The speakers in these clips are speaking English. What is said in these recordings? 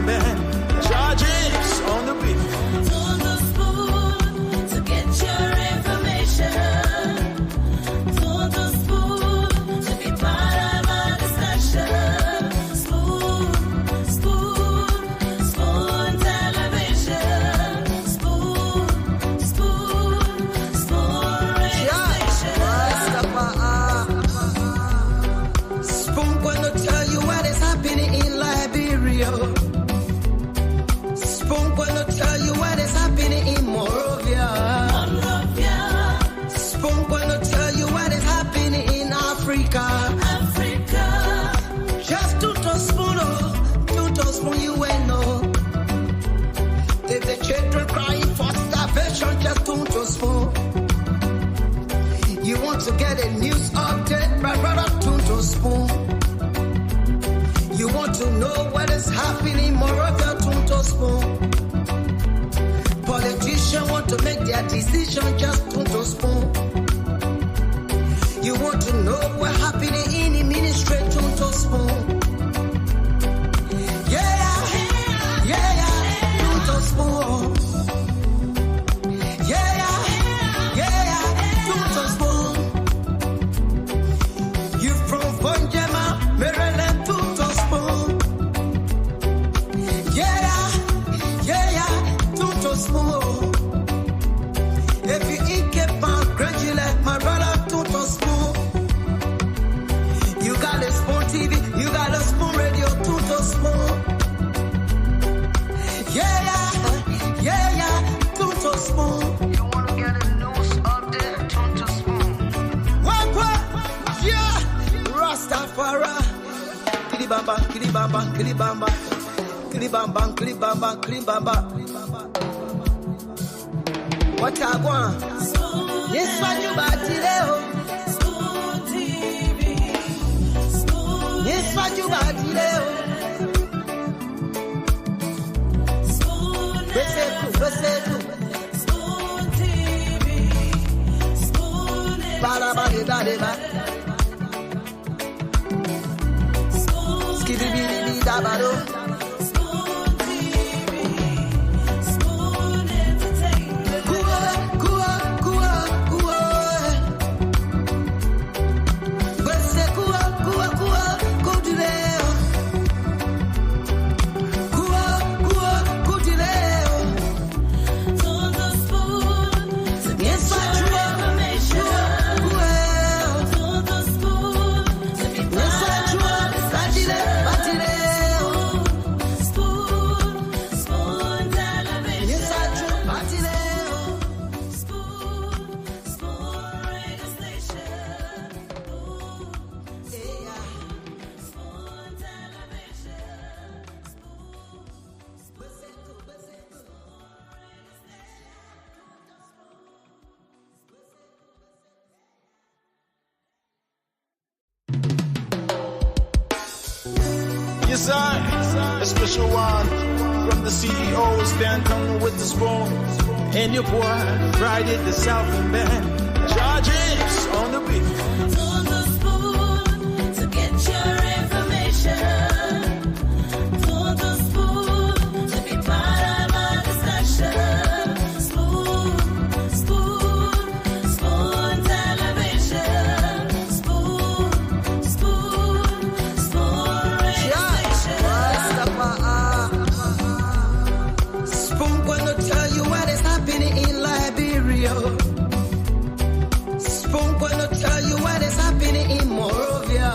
Southern Band. Charges on the beat. To the spoon to get your information. To the spoon to be part of our discussion. Spoon, spoon, spoon television. Spoon, spoon, spoon radio station. Spoon gonna tell you what is happening in Liberia. Spoon gonna tell you what is happening in Monrovia. Spoon gonna tell you what is happening in Africa. Just to spoon, you will know. If the children crying for starvation, just to spoon. You want to get a news update, brother, to spoon. You want to know what is happening in Monrovia, to spoon. Politicians want to make their decision, just to spoon. You want to know what happening in the ministry, to spoon. Yeah, to spoon. Yeah, to spoon. You from Bonjema, Maryland, to spoon. Yeah, to spoon. If you eat kepan, congratulate my brother, to spoon. You got a spoon TV, you got a spoon radio, to spoon. Yeah, to spoon. You wanna get a news update, to spoon. What? Yeah, Rastafari. Kilibamba, kilibamba, kilibamba. Kilibamba, kilibamba, kilibamba. What I want? Yes, what you about today? Spoon TV. Spoon. Yes, what you about today? Spoon. Spoon TV. Spoon. Spoon. Skibidi-bidi-dabado. Spoon TV. Spoon entertainment. Kuwa. Bese kuwa, kudileo. Kuwa, kudileo. To the spoon to get Yes, what your you want? information. Kuwa. To the spoon to be Yes, part what you of our want? discussion. Batileo. Spoon, spoon television. Yes, what you want? Batileo. Spoon, spoon radio station. Yeah. Spoon television. Yes, sir. A special one from the CEO, Stan coming with the spoon. And your boy, Friday the Southern Band. Charges on the beat. To the spoon to get your information. To the spoon to be part of our discussion. Spoon, spoon, spoon television. Spoon, spoon, spoon radio station. Spoon gonna tell you what is happening in Liberia. Spoon gonna tell you what is happening in Monrovia.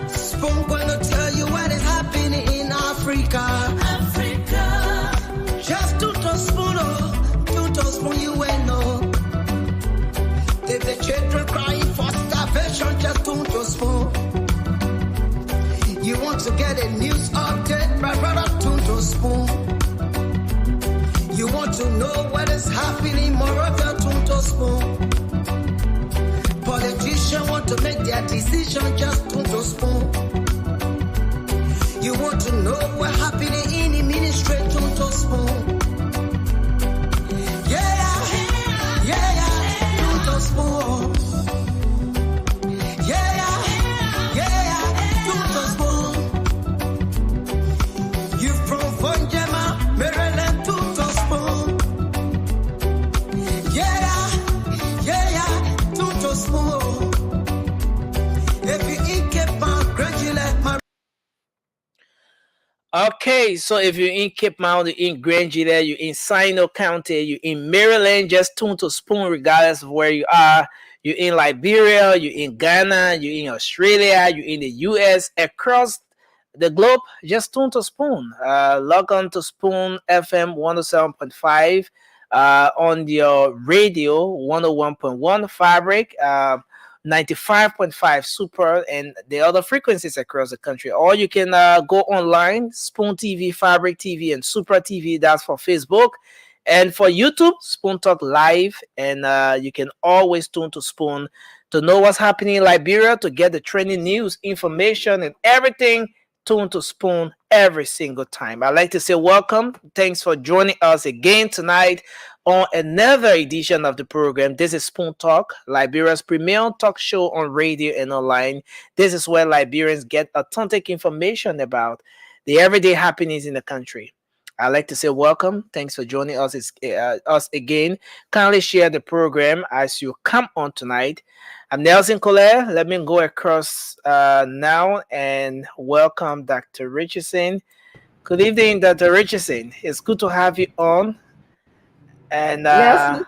Spoon gonna tell you what is happening in Africa. Just to spoon, you will know. If the children crying for starvation, just to spoon. You want to get a news update, brother, to spoon. You want to know what is happening in Monrovia, to spoon. Politicians want to make their decision, just to spoon. You want to know what happening in the ministry, to spoon. Yeah, to spoon. Yeah, to spoon. Okay, so if you're in Cape Mount, you're in Grangita, you're in Sino County, you're in Maryland, just tune to Spoon regardless of where you are. You're in Liberia, you're in Ghana, you're in Australia, you're in the US, across the globe, just tune to Spoon. Log on to Spoon FM 107.5 on your radio 101.1 Fabric. 95.5 super and the other frequencies across the country, or you can go online, Spoon TV, Fabric TV, and Super TV. That's for Facebook. And for YouTube, Spoon Talk Live. And you can always tune to Spoon to know what's happening in Liberia, to get the trending news, information, and everything. Tune to Spoon every single time. I'd like to say welcome. Thanks for joining us again tonight on another edition of the program. This is Spoon Talk, Liberia's premier talk show on radio and online. This is where Liberians get authentic information about the everyday happenings in the country. I'd like to say welcome. Thanks for joining us again. Kindly share the program as you come on tonight. I'm Nelson Colette. Let me go across now and welcome Dr. Richardson. Good evening, Dr. Richardson. It's good to have you on. And Nelson,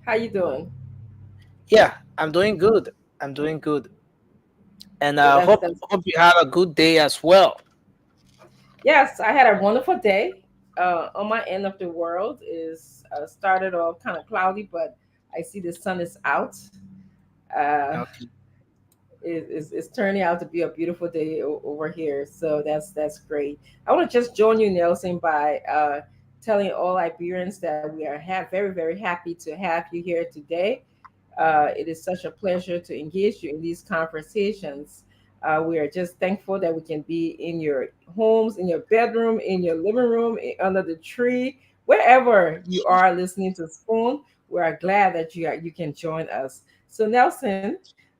how you doing? yeah, I'm doing good. I'm doing good. And Well, hope that's hope you had a good day as well. yes. I had a wonderful day. On my end of the world is started off kind of cloudy, but I see the sun is out. Uh, Okay. it's turning out to be a beautiful day over here. So that's great. I want to just join you, Nelson, by telling all Liberians that we are very very happy to have you here today. It is such a pleasure to engage you in these conversations. We are just thankful that we can be in your homes, in your bedroom, in your living room, under the tree, wherever you are listening to Spoon. We are glad that you can join us. So Nelson,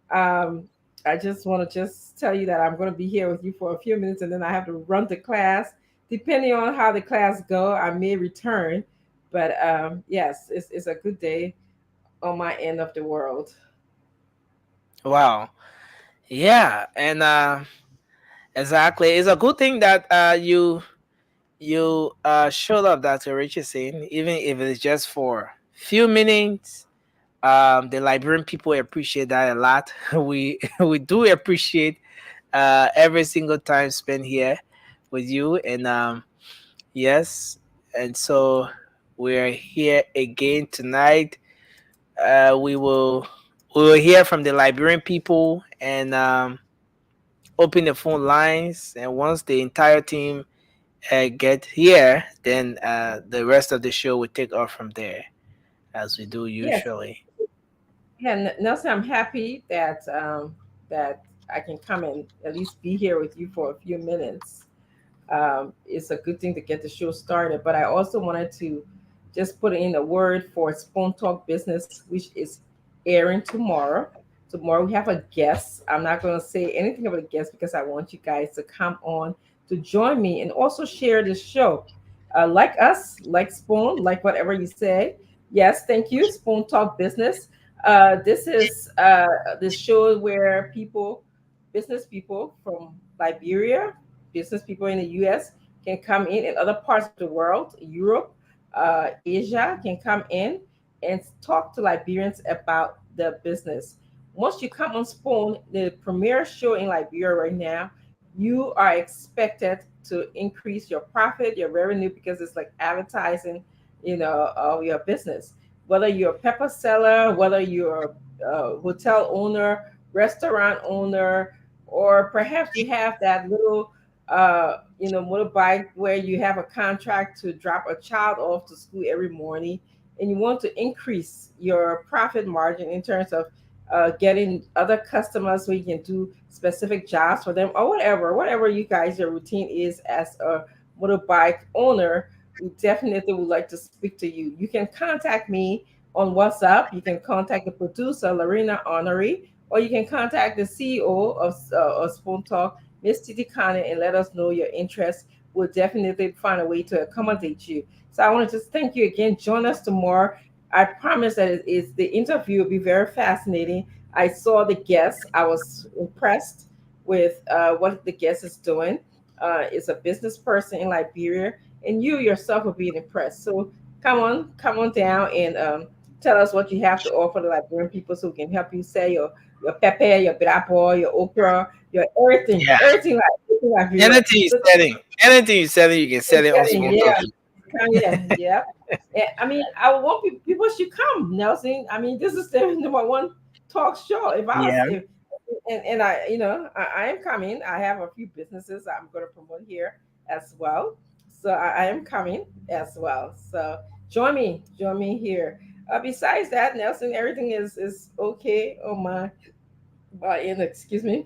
um, I just want to just tell you that I'm going to be here with you for a few minutes, and then I have to run to class. Depending on how the class go, I may return. But yes, it's a good day on my end of the world. Wow. Yeah, and exactly. It's a good thing that you showed up, Dr. Richardson, even if it's just for few minutes. The Liberian people appreciate that a lot. We do appreciate every single time spent here with you, and yes, and so we're here again tonight. We will hear from the Liberian people and open the phone lines, and once the entire team get here, then the rest of the show will take off from there, as we do Yes, usually. yeah, Nelson, I'm happy that I can come and at least be here with you for a few minutes. It's a good thing to get the show started. But I also wanted to just put in a word for Spoon Talk Business, which is airing tomorrow. Tomorrow we have a guest. I'm not going to say anything about a guest because I want you guys to come on to join me and also share this show. Like us, like Spoon, like whatever you say. Yes, thank you, Spoon Talk Business. This is this show where business people from Liberia, business people in the US can come in and other parts of the world, Europe, Asia can come in and talk to Liberians about the business. Once you come on Spoon, the premier show in Liberia right now, you are expected to increase your profit, your revenue, because it's like advertising, of your business. Whether you're a pepper seller, whether you're a hotel owner, restaurant owner, or perhaps you have that little motorbike where you have a contract to drop a child off to school every morning, and you want to increase your profit margin in terms of getting other customers so you can do specific jobs for them, or whatever you guys your routine is as a motorbike owner. We definitely would like to speak to you. You can contact me on WhatsApp. You can contact the producer, Lorena Honoré, or you can contact the CEO of Spoon Talk, Miss Titi Kane, and let us know your interest. We'll definitely find a way to accommodate you. So I want to just thank you again. Join us tomorrow. I promise that the interview will be very fascinating. I saw the guests. I was impressed with what the guest is doing. is a business person in Liberia, and you yourself will be impressed. So come on down and tell us what you have to offer the Liberian people, so we can help you sell your pepper, your bravo, your okra, your everything, Yeah. everything Liberia. Anything you're So selling, anything you're selling, you can sell it on selling, Small Talk. yeah. Yeah, yeah. I mean, I want people should come, Nelson. I mean, this is the number one talk show. If I was, Yeah. if, and I, I am coming. I have a few businesses I'm going to promote here as well. So I am coming as well. So join me here. Besides that, Nelson, everything is okay on my end. Excuse me.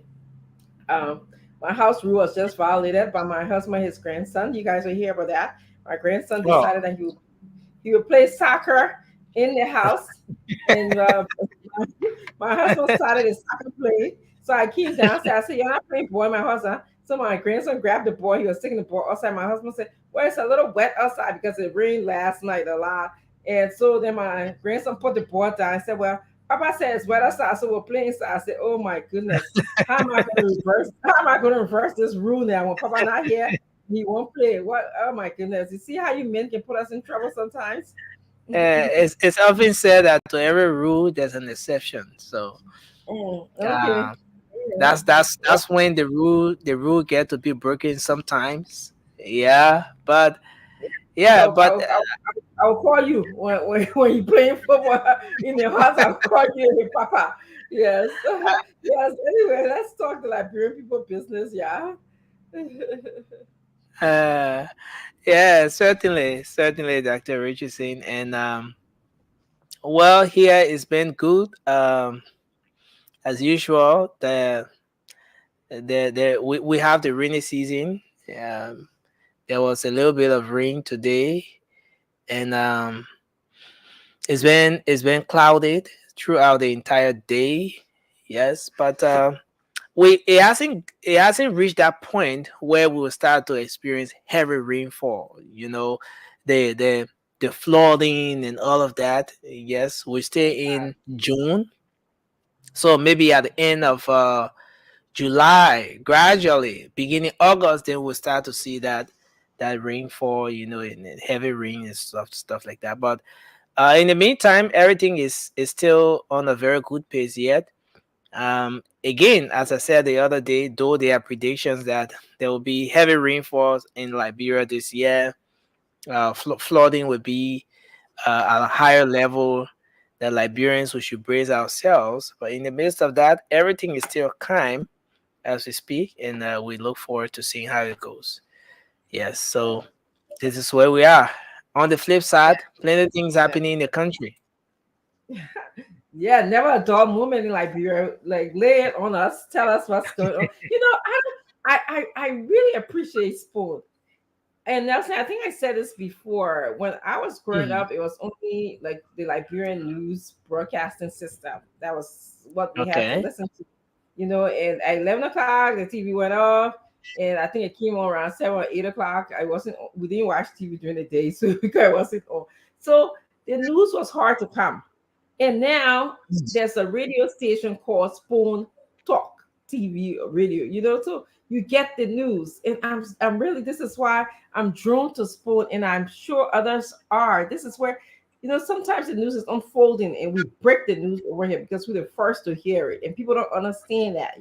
Um, my house rule was just violated by my husband, his grandson. You guys will hear about that. My grandson Oh. decided that he would play soccer in the house, and my husband started his soccer play. So I came downstairs. I said, "You're not playing ball, my husband." So my grandson grabbed the ball. He was taking the ball outside. My husband said, "Well, it's a little wet outside because it rained last night a lot." And so then my grandson put the ball down. I said, "Well, Papa said it's wet outside, so we're playing inside." I said, "Oh my goodness, how am I going to reverse? How am I going to reverse this rule now? When Papa not here, he won't play. What? Oh my goodness! You see how you men can put us in trouble sometimes." It's often said that to every rule there's an exception. So Okay. uh, Yeah. that's when the rule get to be broken sometimes. Yeah, but yeah, I'll, but I'll, I'll, I'll call you when you're playing football in your house. I'll call you, hey, Papa. Yes. Yes. Anyway, let's talk the Liberian people business. Yeah. uh, yeah, certainly, Dr. Richardson, and well, here it's been good. As usual, we have the rainy season. Um, there was a little bit of rain today, and it's been clouded throughout the entire day. Yes, but it hasn't reached that point where we will start to experience heavy rainfall. The flooding and all of that. Yes, we're still in June, so maybe at the end of July, gradually, beginning August, then we'll start to see that rainfall, and heavy rain and stuff like that. But in the meantime, everything is still on a very good pace yet. Again, as I said the other day, though there are predictions that there will be heavy rainfalls in Liberia this year, flooding will be at a higher level. The Liberians, we should brace ourselves. But in the midst of that, everything is still calm as we speak, and we look forward to seeing how it goes. Yes, so this is where we are. On the flip side, plenty of things Yeah. happening in the country. Yeah. Never a dull moment in Liberia. Like lay it on us. Tell us what's going on. I really appreciate sport. And Nelson, I think I said this before. When I was growing Mhm. up, it was only like the Liberian news broadcasting system. That was what we had to Okay. listen to. And at 11 o'clock, the TV went off. And I think it came on around 7 or 8 o'clock. We didn't watch TV during the day, so because it wasn't on. So the news was hard to come. And now there's a radio station called Spoon Talk TV or radio, so you get the news. And I'm really, this is why I'm drawn to Spoon, and I'm sure others are. This is where, sometimes the news is unfolding and we break the news over here because we're the first to hear it. And people don't understand that.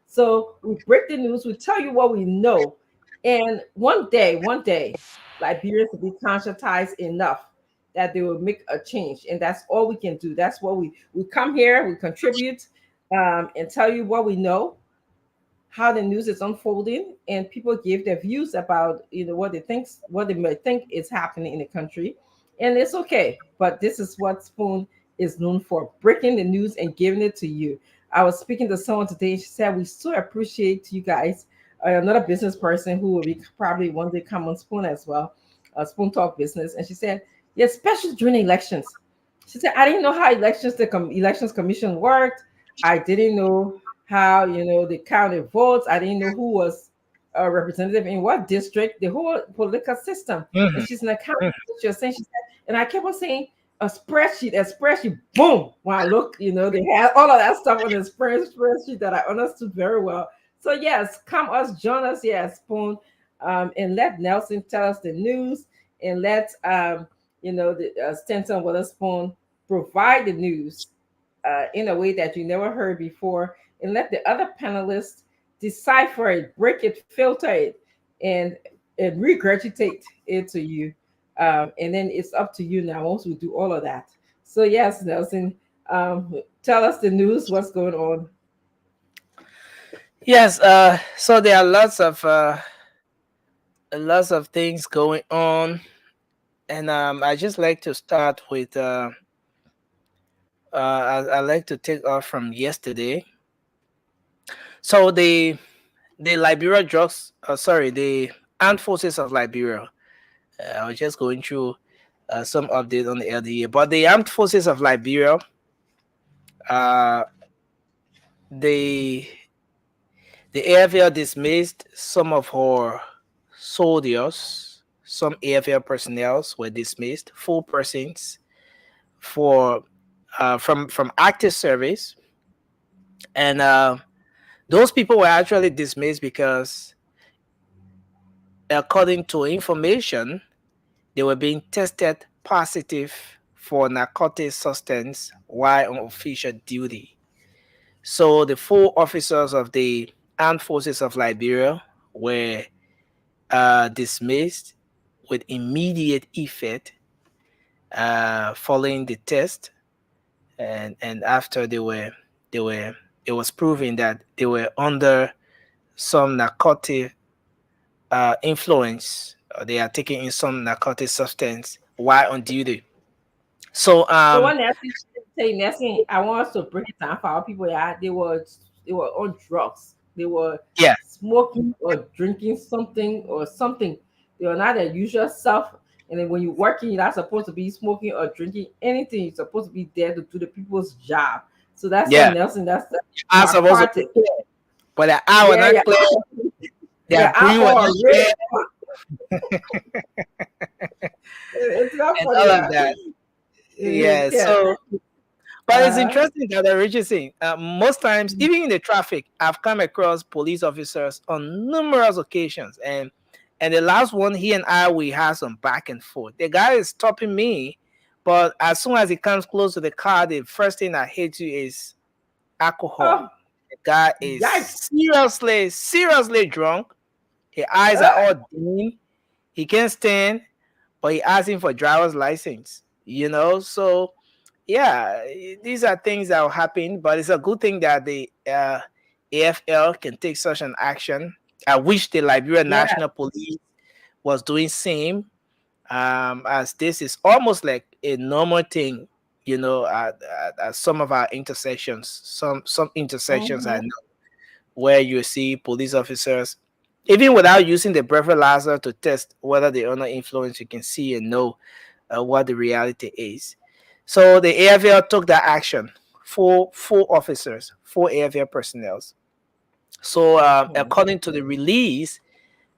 So we break the news, we tell you what we know. And one day, Liberians will be conscientized enough that they will make a change, and that's all we can do. That's what we come here, we contribute, and tell you what we know, how the news is unfolding, and people give their views about what they may think is happening in the country, and it's okay. But this is what Spoon is known for: breaking the news and giving it to you. I was speaking to someone today. She said we so appreciate you guys. Another business person who will be probably one day come on Spoon as well, Spoon Talk Business, and she said, yeah, especially during elections. She said, I didn't know how elections commission worked. I didn't know how they counted votes. I didn't know who was a representative in what district, the whole political system. And Mhm. she's an accountant. She was saying, she said, and I kept on saying a spreadsheet, boom. When I look, they had all of that stuff on the spreadsheet that I understood very well. So yes, come us, join us here at Spoon, and let Nelson tell us the news, and let the Stenson Witherspoon provide the news in a way that you never heard before, and let the other panelists decipher it, break it, filter it, and regurgitate it to you. And then it's up to you now once we do all of that. So yes, Nelson, tell us the news. What's going on? Yes, so there are lots of things going on, and I just like to start with I like to take off from yesterday. So the Liberia drugs, sorry, the armed forces of Liberia. I was just going through some update on the LDA, but the armed forces of Liberia, uh, they the AFL dismissed some of her soldiers. Some AFL personnel were dismissed, 4 persons for from active service, and those people were actually dismissed because, according to information, they were being tested positive for narcotic substance while on official duty. So the 4 officers of the armed forces of Liberia were dismissed with immediate effect following the test, and after they were it was proven that they were under some narcotic influence. They are taking in some narcotic substance while on duty. So So what Nancy say, Nancy, I want us to break it down for our people. Yeah, they were on drugs. They were yeah, smoking or drinking something or something. They were not their usual self. And then when you're working, you're not supposed to be smoking or drinking anything. You're supposed to be there to do the people's job. So that's what yeah, Nelson. That's I'm my supposed to part be to clear. but the hour Yeah, not yeah, clear, yeah. their brain was Alcohol, not really. clear, It's not and funny. all of Yeah. that. Yeah, Yeah. so but it's Uh, interesting that Richardson, most times, even in the traffic, I've come across police officers on numerous occasions, and the last one, he and I, we had some back and forth. The guy is stopping me, but as soon as he comes close to the car, the first thing I hate you is alcohol. oh, The guy is yikes. seriously drunk. His eyes are Uh, all dim. He can't stand, but he asking for driver's license. So yeah, these are things that will happen, but it's a good thing that the AFL can take such an action. I wish the Liberian yeah. National Police was doing same, as this is almost like a normal thing, at some of our intersections. Some intersections I Mhm. know where you see police officers, even without using the breathalyzer to test whether they're under influence, you can see and know what the reality is. So the AFL took that action. Four officers, 4 AFL personnel. So according to the release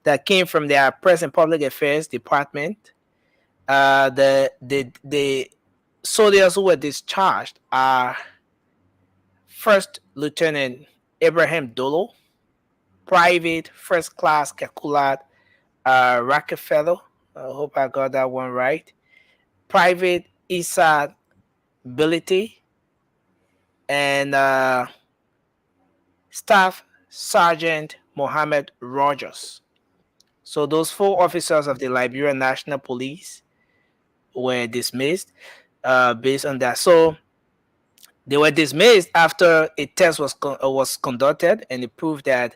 that came from their Press and Public Affairs Department, the soldiers who were discharged are First Lieutenant Abraham Dolo, Private First Class Kakulat Rockefeller. I hope I got that one right. Private Isa Ability, and Staff Sergeant Mohammed Rogers. So those 4 officers of the Liberian National Police were dismissed based on that. So they were dismissed after a test was conducted, and it proved that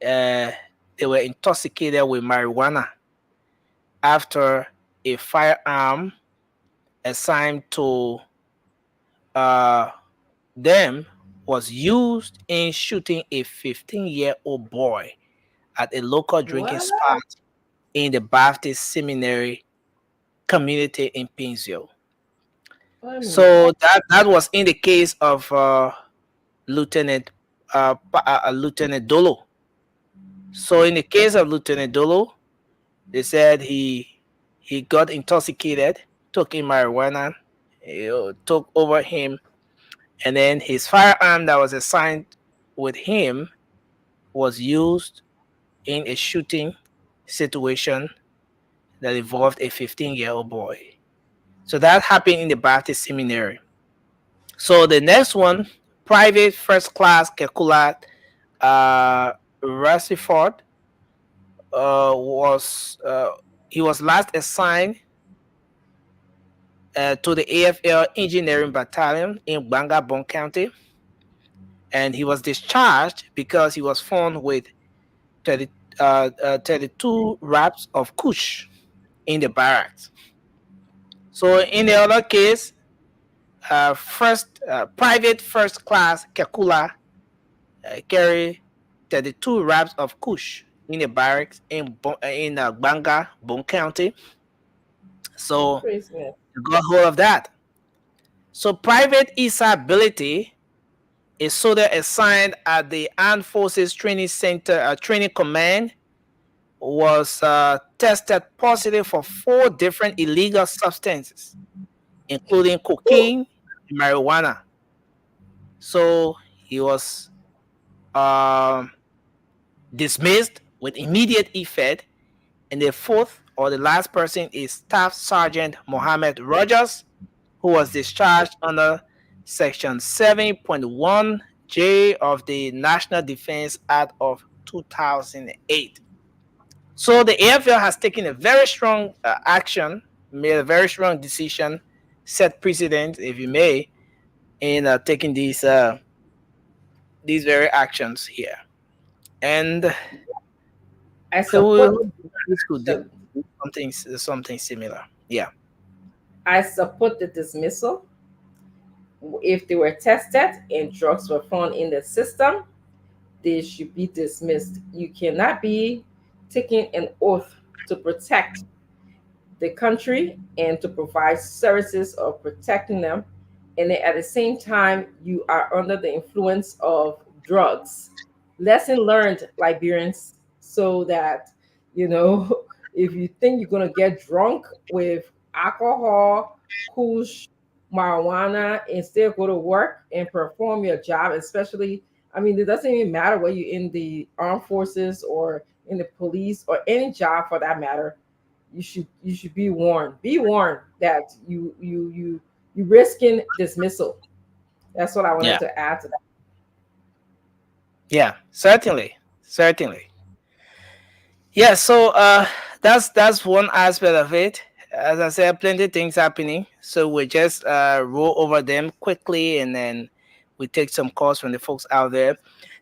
uh, they were intoxicated with marijuana after a firearm assigned to uh, them was used in shooting a 15-year-old boy at a local drinking What? spot in the Baptist Seminary community in Painesville. Wait a minute. So that was in the case of Lieutenant Lieutenant Dolo. So in the case of Lieutenant Dolo, they said he got intoxicated, took in marijuana, took over him, and then his firearm that was assigned with him was used in a shooting situation that involved a 15-year-old boy. So that happened in the Baptist seminary. So the next one, Private First Class Kekula Rutherford, was he was last assigned to the AFL Engineering Battalion in Bangabong County, and he was discharged because he was found with 30, 32 wraps of kush in the barracks. So in the other case, Private First Class Kekula carry 32 wraps of kush in the barracks in Banga, Bone County. So Praise God. you got hold of that. So Private Isa Ability, a soldier assigned at the Armed Forces Training Center, Training Command, was tested positive for 4 different illegal substances, including cocaine and marijuana. So he was um, dismissed with immediate effect. And the fourth or the last person is Staff Sergeant Mohammed Rogers, who was discharged under Section 7.1J of the National Defense Act of 2008. So the AFL has taken a very strong action, made a very strong decision, set precedent, if you may, in taking these very actions here. And I so support this could do the something similar. Yeah. I support the dismissal. If they were tested and drugs were found in the system, they should be dismissed. You cannot be taking an oath to protect the country and to provide services of protecting them, and then at the same time you are under the influence of drugs. Lesson learned, Liberians, so that you know if you think you're going to get drunk with alcohol, kush, marijuana, and still go to work and perform your job, especially, I mean, it doesn't even matter whether you're in the armed forces or in the police or any job for that matter. You should be warned. Be warned that you risking dismissal. That's what I wanted Yeah. to add to that. Yeah. Certainly. Yeah. So that's one aspect of it. As I said, plenty of things happening. So we just roll over them quickly, and then we take some calls from the folks out there.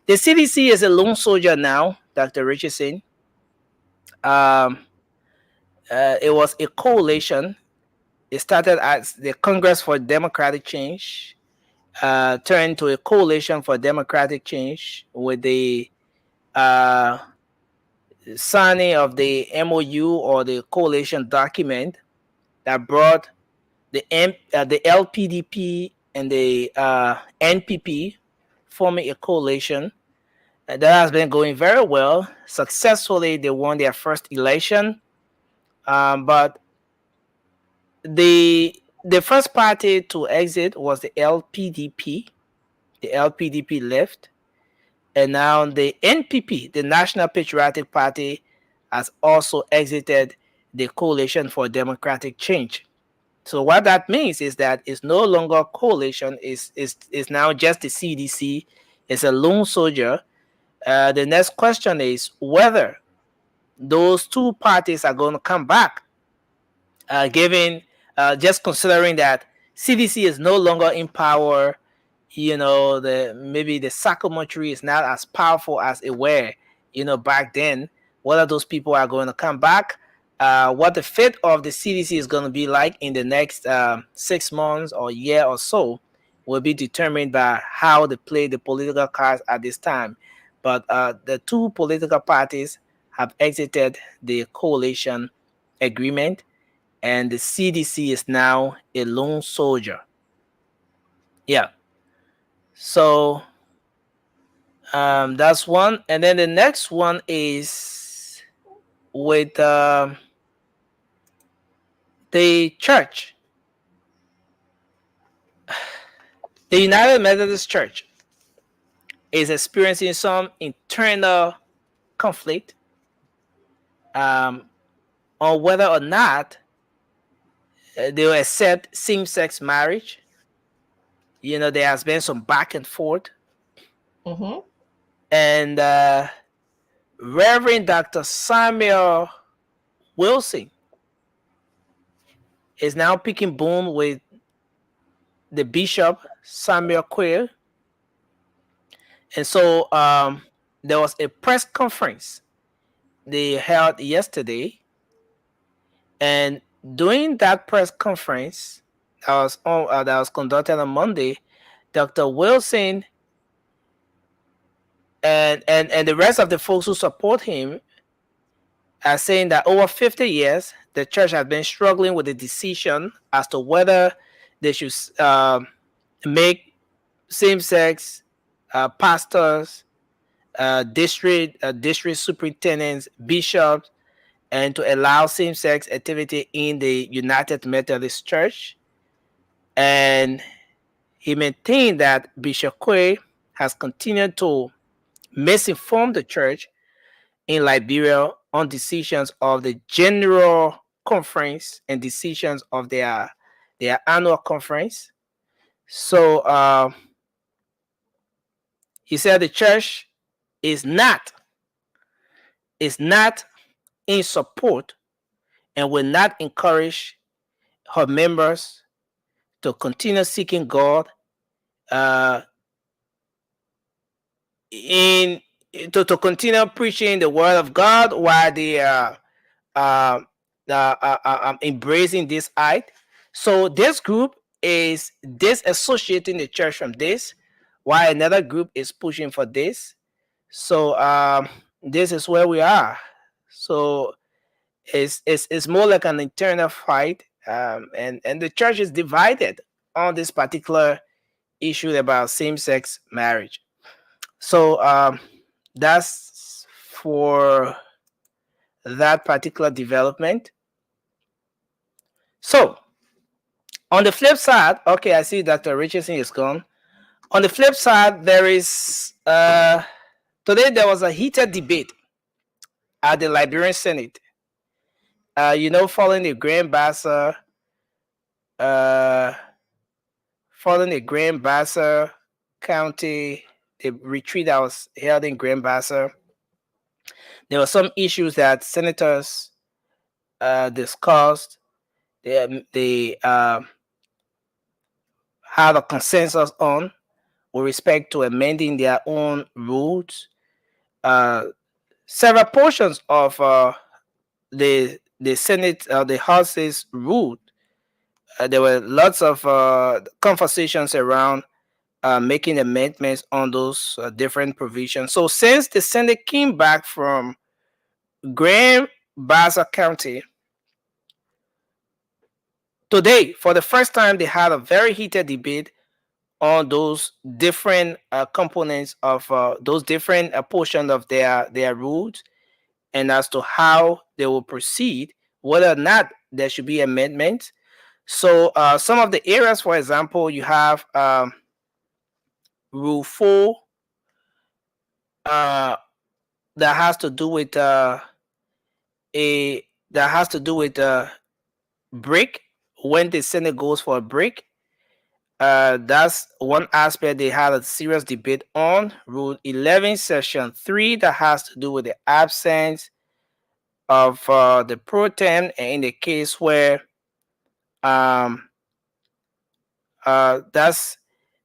The CDC is a lone soldier now, Dr. Richardson. Um, it was a coalition. It started as the Congress for Democratic Change, turned to a coalition for democratic change with the uh, signing of the MOU or the coalition document that brought the LPDP and the NPP forming a coalition. That has been going very well. Successfully, they won their first election, but the first party to exit was the LPDP. The LPDP left, and now the NPP, the National Patriotic Party, has also exited the Coalition for Democratic Change. So what that means is that it's no longer a coalition, is now just the CDC. It's a lone soldier. The next question is whether those two parties are going to come back, given just considering that CDC is no longer in power. Maybe the psychometry is not as powerful as it were, back then. Whether those people are going to come back, what the fate of the CDC is going to be like in the next 6 months or year or so will be determined by how they play the political cards at this time. But the two political parties have exited the coalition agreement, and the CDC is now a lone soldier. Yeah. So that's one. And then the next one is with the church, the United Methodist Church. is experiencing some internal conflict um, on whether or not they will accept same-sex marriage. There has been some back and forth, Mm-hmm. and Reverend Dr. Samuel Wilson is now picking bone with the Bishop Samuel Quayle. And so there was a press conference they held yesterday. And during that press conference that was conducted on Monday, Dr. Wilson and the rest of the folks who support him are saying that over 50 years, the church has been struggling with the decision as to whether they should make same-sex pastors, district superintendents, bishops, and to allow same-sex activity in the United Methodist Church. And he maintained that Bishop Quay has continued to misinform the church in Liberia on decisions of the General Conference and decisions of their annual conference. So he said the church is not in support and will not encourage her members to continue seeking God in to continue preaching the word of God while they are embracing this act. So this group is disassociating the church from this, while another group is pushing for this. So this is where we are. So it's more like an internal fight, and the church is divided on this particular issue about same-sex marriage. So that's for that particular development. So on the flip side, okay, I see Dr. Richardson is gone. On the flip side, there is today there was a heated debate at the Liberian Senate. Following the Grand Bassa, County, the retreat that was held in Grand Bassa, there were some issues that senators discussed. They had a consensus on with respect to amending their own rules. Several portions of the Senate, the House's rule, there were lots of conversations around making amendments on those different provisions. So since the Senate came back from Grand Bassa County, today, for the first time, they had a very heated debate on those different components of those different portions of their rules, and as to how they will proceed, whether or not there should be amendments. So some of the areas, for example, you have Rule 4 that has to do with break, when the Senate goes for a break. That's one aspect they had a serious debate on. Rule 11, Section 3, that has to do with the absence of the pro tem, and in the case where that's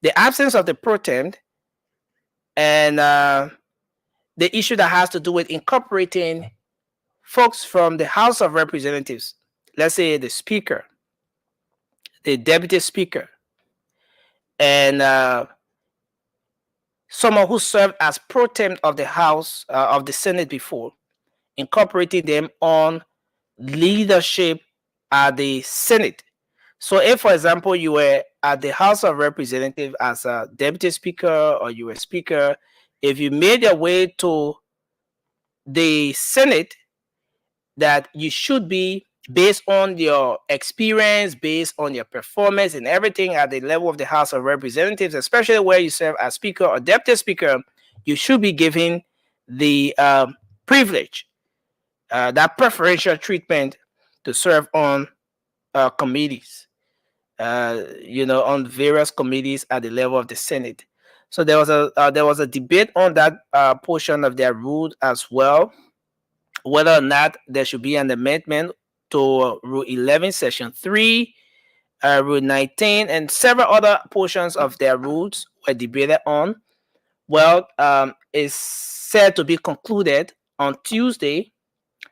the absence of the pro tem, and the issue that has to do with incorporating folks from the House of Representatives, let's say the Speaker, the Deputy Speaker, and someone who served as pro tem of the House of the Senate before, incorporating them on leadership at the Senate. So if, for example, you were at the House of Representatives as a Deputy Speaker, or you were Speaker, if you made your way to the Senate, that you should be, based on your experience, based on your performance and everything at the level of the House of Representatives, especially where you serve as Speaker or Deputy Speaker, you should be given the privilege, that preferential treatment to serve on committees, on various committees at the level of the Senate. So there was a debate on that portion of their rule as well, whether or not there should be an amendment to Rule 11, Section 3, Rule 19, and several other portions of their rules were debated on. Well, it's said to be concluded on Tuesday.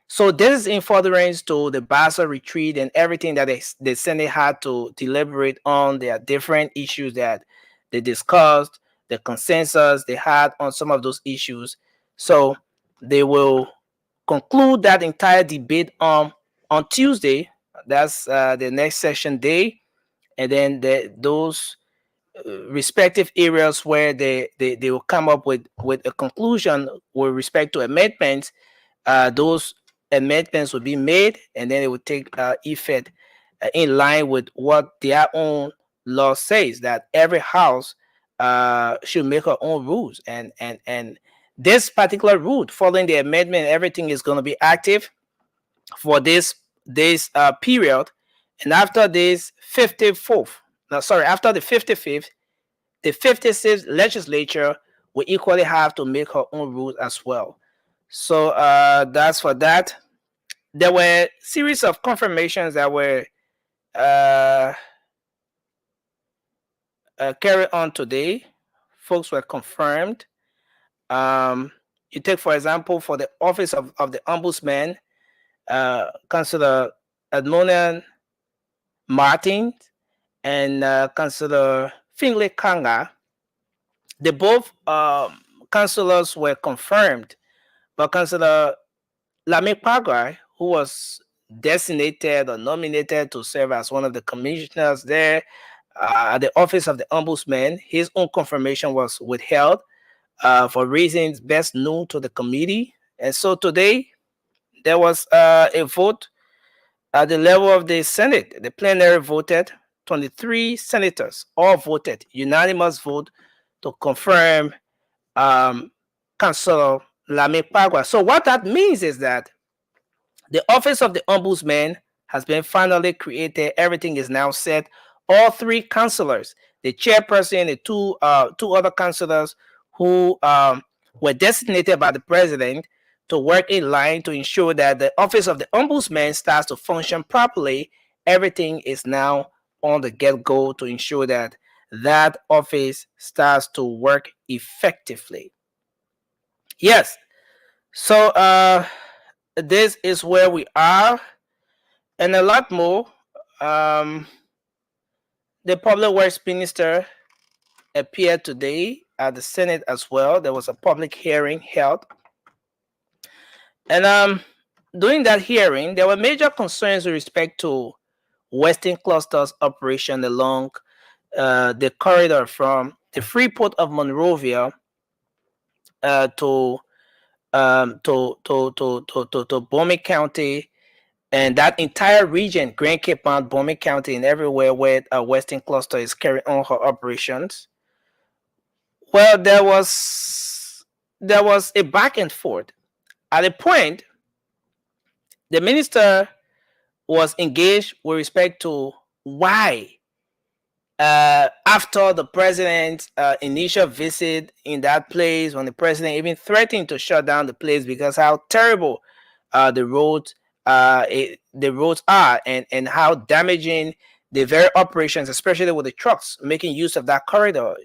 So this is in furtherance to the Basel retreat and everything that the Senate had to deliberate on. There are different issues that they discussed, the consensus they had on some of those issues. So they will conclude that entire debate on Tuesday. That's the next session day. And then those respective areas where they will come up with a conclusion with respect to amendments, those amendments will be made, and then it will take effect in line with what their own law says, that every house should make her own rules, and this particular rule, following the amendment, everything is going to be active for this period. And after this 54th, after the 55th, the 56th legislature will equally have to make her own rules as well. So that's for that. There were a series of confirmations that were carried on today. Folks were confirmed. You take, for example, for the office of the ombudsman, Councillor Edmonian Martin and Councillor Finlay Kanga. They both councillors were confirmed, but Councillor Lame Pagwai, who was designated or nominated to serve as one of the commissioners there at the office of the ombudsman, his own confirmation was withheld for reasons best known to the committee. And so today there was a vote at the level of the Senate. The plenary voted. 23 senators all voted unanimous vote to confirm Councillor Lame Pagwai. So what that means is that the office of the ombudsman has been finally created. Everything is now set. All three councillors, the chairperson, the two other councillors who were designated by the president to work in line to ensure that the office of the ombudsman starts to function properly. Everything is now on the get-go to ensure that that office starts to work effectively. Yes. So this is where we are, and a lot more. The public works minister appeared today at the Senate as well. There was a public hearing held, and during that hearing, there were major concerns with respect to Western Cluster's operation along the corridor from the free port of Monrovia to Bowman County, and that entire region, Grand Cape Mount, Bowman County, and everywhere where Western Cluster is carrying on her operations. Well, there was a back and forth. At a point, the minister was engaged with respect to why, after the president's initial visit in that place, when the president even threatened to shut down the place because how terrible the roads are, and how damaging the very operations, especially with the trucks making use of that corridor,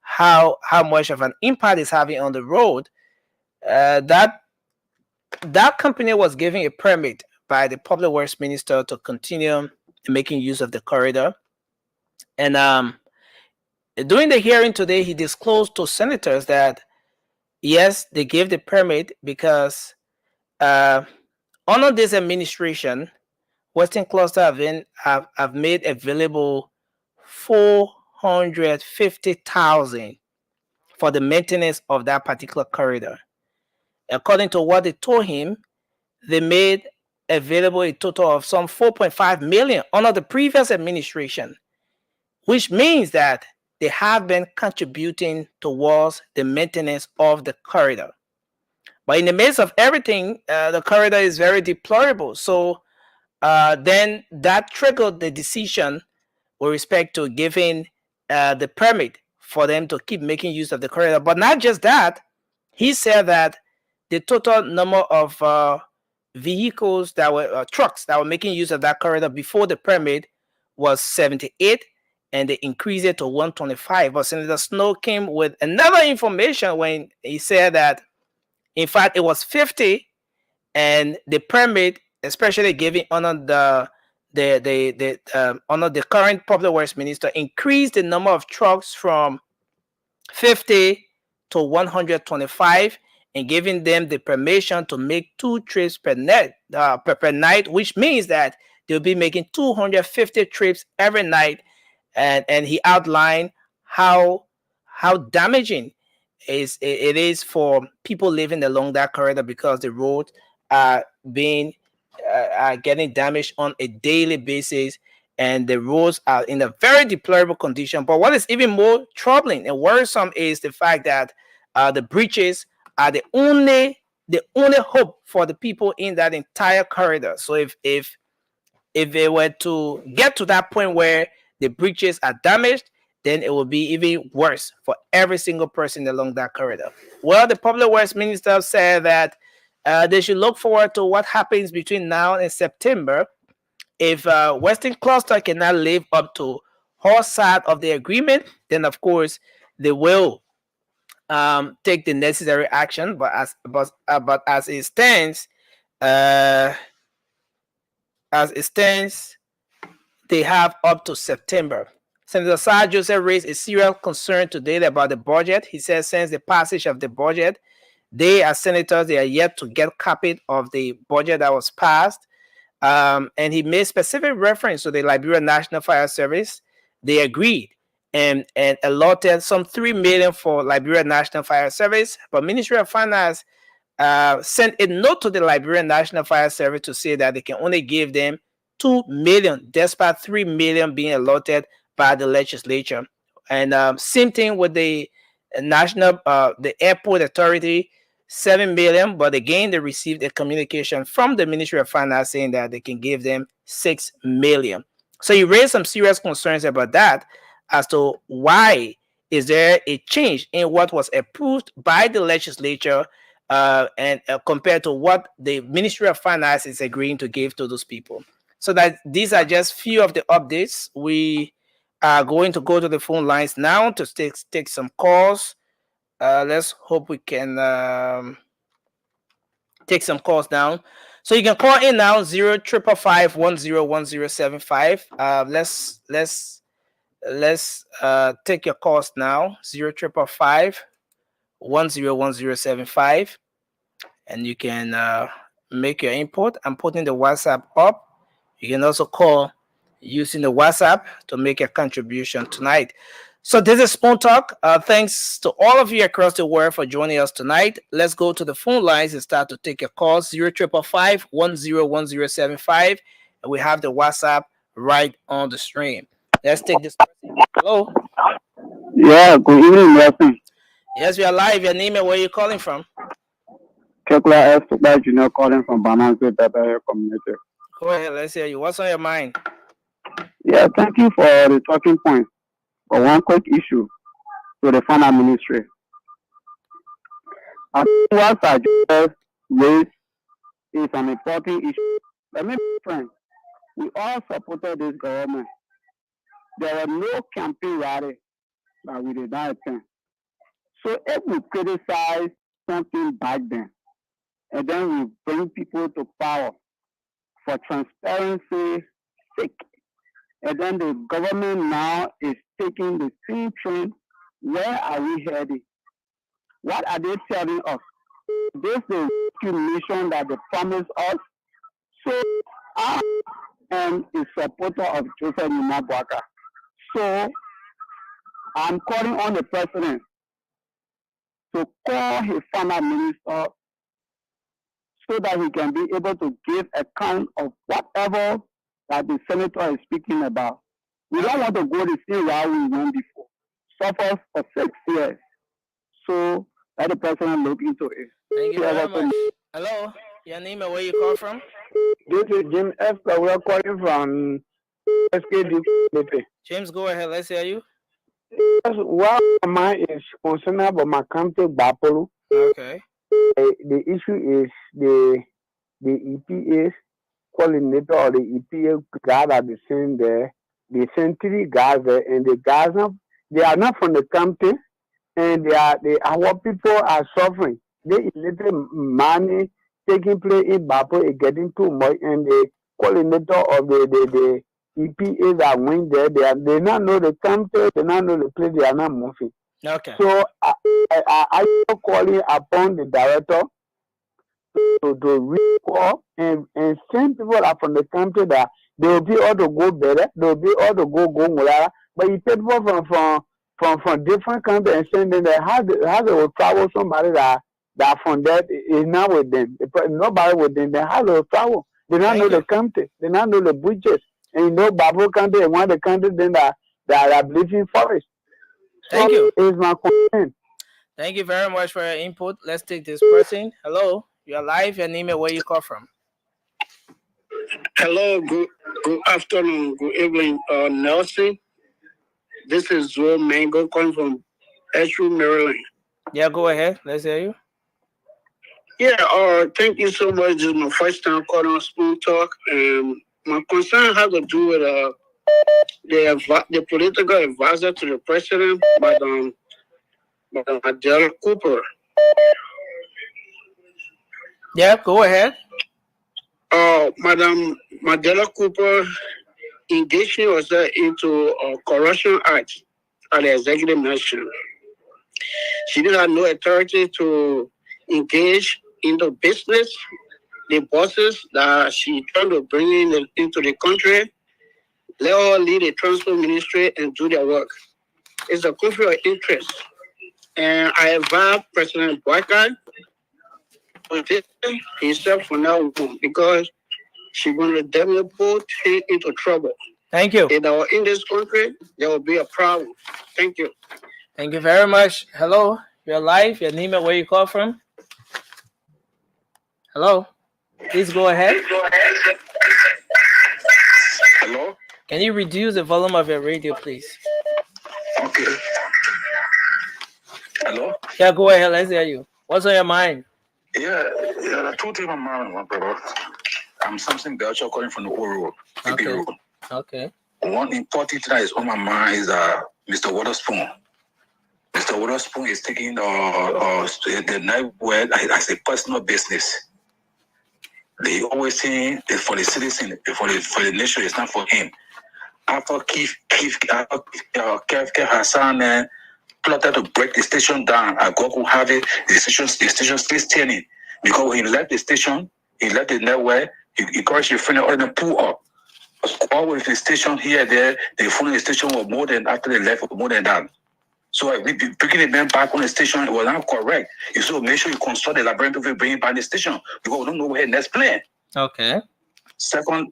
how much of an impact it's having on the road. That company was given a permit by the public works minister to continue making use of the corridor. And during the hearing today, he disclosed to senators that yes, they gave the permit because under this administration, Western Cluster have made available $450,000 for the maintenance of that particular corridor. According to what they told him, they made available a total of some $4.5 million under the previous administration, which means that they have been contributing towards the maintenance of the corridor. But in the midst of everything, the corridor is very deplorable. So then that triggered the decision with respect to giving the permit for them to keep making use of the corridor. But not just that, he said that the total number of vehicles that were trucks that were making use of that corridor before the permit was 78, and they increased it to 125. But Senator Snow came with another information when he said that, in fact, it was 50, and the permit, especially giving honor the current public works minister, increased the number of trucks from 50 to 125, and giving them the permission to make 2 trips per night, which means that they'll be making 250 trips every night. And he outlined how damaging it is for people living along that corridor, because the roads are getting damaged on a daily basis, and the roads are in a very deplorable condition. But what is even more troubling and worrisome is the fact that the bridges are the only hope for the people in that entire corridor. So if they were to get to that point where the bridges are damaged, then it will be even worse for every single person along that corridor. Well, the public works minister said that they should look forward to what happens between now and September. If Western Cluster cannot live up to her side of the agreement, then of course they will take the necessary action. But as it stands, they have up to September. Senator Sir Joseph raised a serious concern today about the budget. He says since the passage of the budget, they, as senators, they are yet to get copy of the budget that was passed. And he made specific reference to the Liberia National Fire Service. They agreed and allotted some $3 million for Liberia National Fire Service. But Ministry of Finance sent a note to the Liberia National Fire Service to say that they can only give them $2 million, despite $3 million being allotted by the legislature. And same thing with the the airport authority, $7 million. But again, they received a communication from the Ministry of Finance saying that they can give them $6 million. So he raised some serious concerns about that, as to why is there a change in what was approved by the legislature and compared to what the Ministry of Finance is agreeing to give to those people. So that these are just few of the updates. We are going to go to the phone lines now to take some calls. Let's hope we can take some calls down. So you can call in now 05551101075. Let's take your calls now 05551101075, and you can make your input. I'm putting the WhatsApp up. You can also call using the WhatsApp to make a contribution tonight. So this is Spoon Talk. Thanks to all of you across the world for joining us tonight. Let's go to the phone lines and start to take your calls 05551101075, and we have the WhatsApp right on the stream. Let's take this person. Hello. Yeah, good evening, Nelson. Yes, we are live. Your name and where you're calling from? Chocolate S. Junior calling from Bananze Better Community. Go ahead. Let's hear you. What's on your mind? Yeah, thank you for the talking point. For one quick issue to the Finance Ministry. I think what I just raised is an important issue. Let me be frank. We all supported this government. There were no campaign rally that we did not attend. So if we criticize something back then, and then we bring people to power for transparency's sake, and then the government now is taking the same trend, where are we heading? What are they telling us? This is the mission that they promised us. So I am a supporter of Joseph Nimabwaka. So I'm calling on the president to call his Finance Minister so that he can be able to give account of whatever that the senator is speaking about. We don't want to go the same route we went before. suffers for 6 years. So let the person look into it. Thank you very much. Hello, your name and where you call from? This is Jim Esther. We are calling from SKD. James, go ahead. Let's hear you. Well, mine is concerned about my country, Bapolo. Okay. The issue is the EPA coordinator or the EPA guys are the same there. The sent 3 guys there, and the guys they are not from the country, and our people are suffering. The little money taking place in Bapo is getting too much, and the coordinator of the EPA that went there, they not know the country, they not know the place, they are not moving. Okay. So I calling upon the director to recall and send people that from the country that they will be able to go better, they will be able to go Mulala. But you take people from different countries and send them there, how they will travel somebody that from that is not with them. Nobody with them, then how they will travel. They don't know the country, they don't know the budget. And you know Babu country is one of the countries then that are bleaching forest. Thank you. Is my concern. Thank you very much for your input. Let's take this person. Hello, you're live. Your name and where you call from? Hello, good afternoon, good evening, Nelson. This is Joe Mango calling from Asheville, Maryland. Yeah, go ahead. Let's hear you. Yeah, thank you so much. This is my first time calling on Spoon Talk. My concern has to do with the political advisor to the president, Madam Adele Cooper. Yeah, go ahead. Madam Adele Cooper engaging herself into corruption act at the executive mansion. She did have no authority to engage into business. The bosses that she trying to bring into the country, let her lead the transport ministry and do their work. It's a conflict of interest. And I advise President Boycott to take himself from now on because she's going to definitely put him into trouble. Thank you. If they were in this country, there will be a problem. Thank you. Thank you very much. Hello, you're live. Your name and where you call from? Hello. Please go ahead. Hello? Can you reduce the volume of your radio, please? Okay. Hello? Yeah, go ahead. Let's hear you. What's on your mind? Yeah, I told you my mind, my brother. I'm Samson Belcher calling from the old road. Okay. Road. Okay. One important thing that is on my mind is Mr. Waterspoon. Mr. Waterspoon is taking the night word as a personal business. They always say that for the citizen, for the nation, it's not for him. After Keith Hassan plotted to break the station down, I go to have it. The station still standing because when he left the station, he left the network. He encouraged your friend to pull up. All with the station here and there, the phone the station was more than after they left, more than that. So we bringing the man back on the station, it was not correct. You should make sure you consult the labyrinth to bring it back the station because we don't know where the next plan. Okay. Secondly,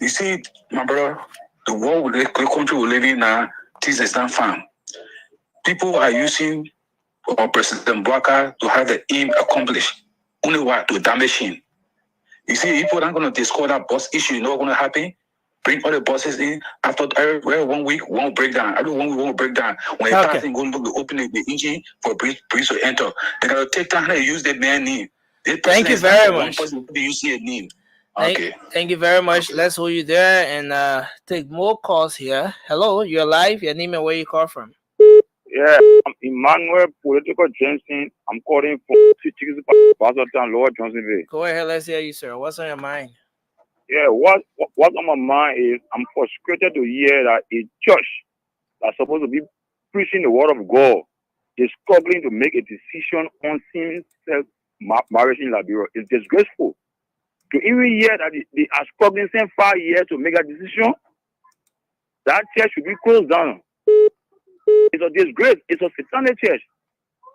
you see, my brother, the world, the country we live in now, things is not fun. People are using President Bwaka to have the aim accomplished. Only what? To damage him. You see, people aren't going to discuss that bus issue. You know what's going to happen? Bring all the buses in. After every 1 week, one breakdown. Every 1 week, one breakdown. When they pass in, go open the engine for breeze to enter. They got to take time to use the man name. Thank you very much. You see a name. Thank you very much. Let's hold you there and take more calls here. Hello, you're live. Your name and where you call from? Yeah, I'm Emmanuel Political Johnson. I'm calling from Town, Lower Johnsonville. Go ahead, let's hear you, sir. What's on your mind? Yeah, what's on my mind is I'm frustrated to hear that a church that's supposed to be preaching the word of God is struggling to make a decision on same-sex marriage in Liberia. It's disgraceful. To even hear that they are struggling since 5 years to make a decision, that church should be closed down. It's a disgrace. It's a satanic church.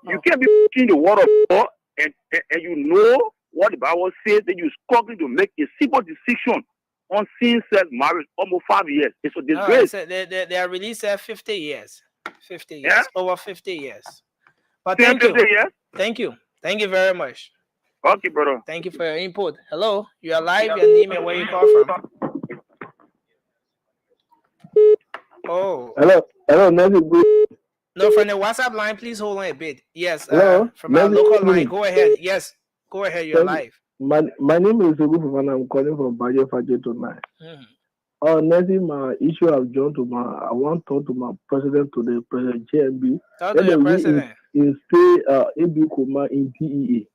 You can't be preaching the word of God and you know what the Bible says, that you're struggling to make a simple decision on same-sex marriage almost 5 years. It's a No, disgrace. they are released at 50 years. 50 years. Yeah? Over 50 years. But Same thank you. 50 years? Thank you. Thank you very much. Okay, brother. Thank you for your input. Hello, you are live. Your name and where you call from. Oh, Hello, Nancy. no, from the WhatsApp line, please hold on a bit. Yes, Hello, from our Nancy. local line, go ahead. Yes, go ahead. You're live. My name is Ogu and I'm calling from Baje Faje tonight. Nancy, my issue I've joined to I want to talk to my president today, President JMB. Talk to your president. Stay AB Kuma in TEA.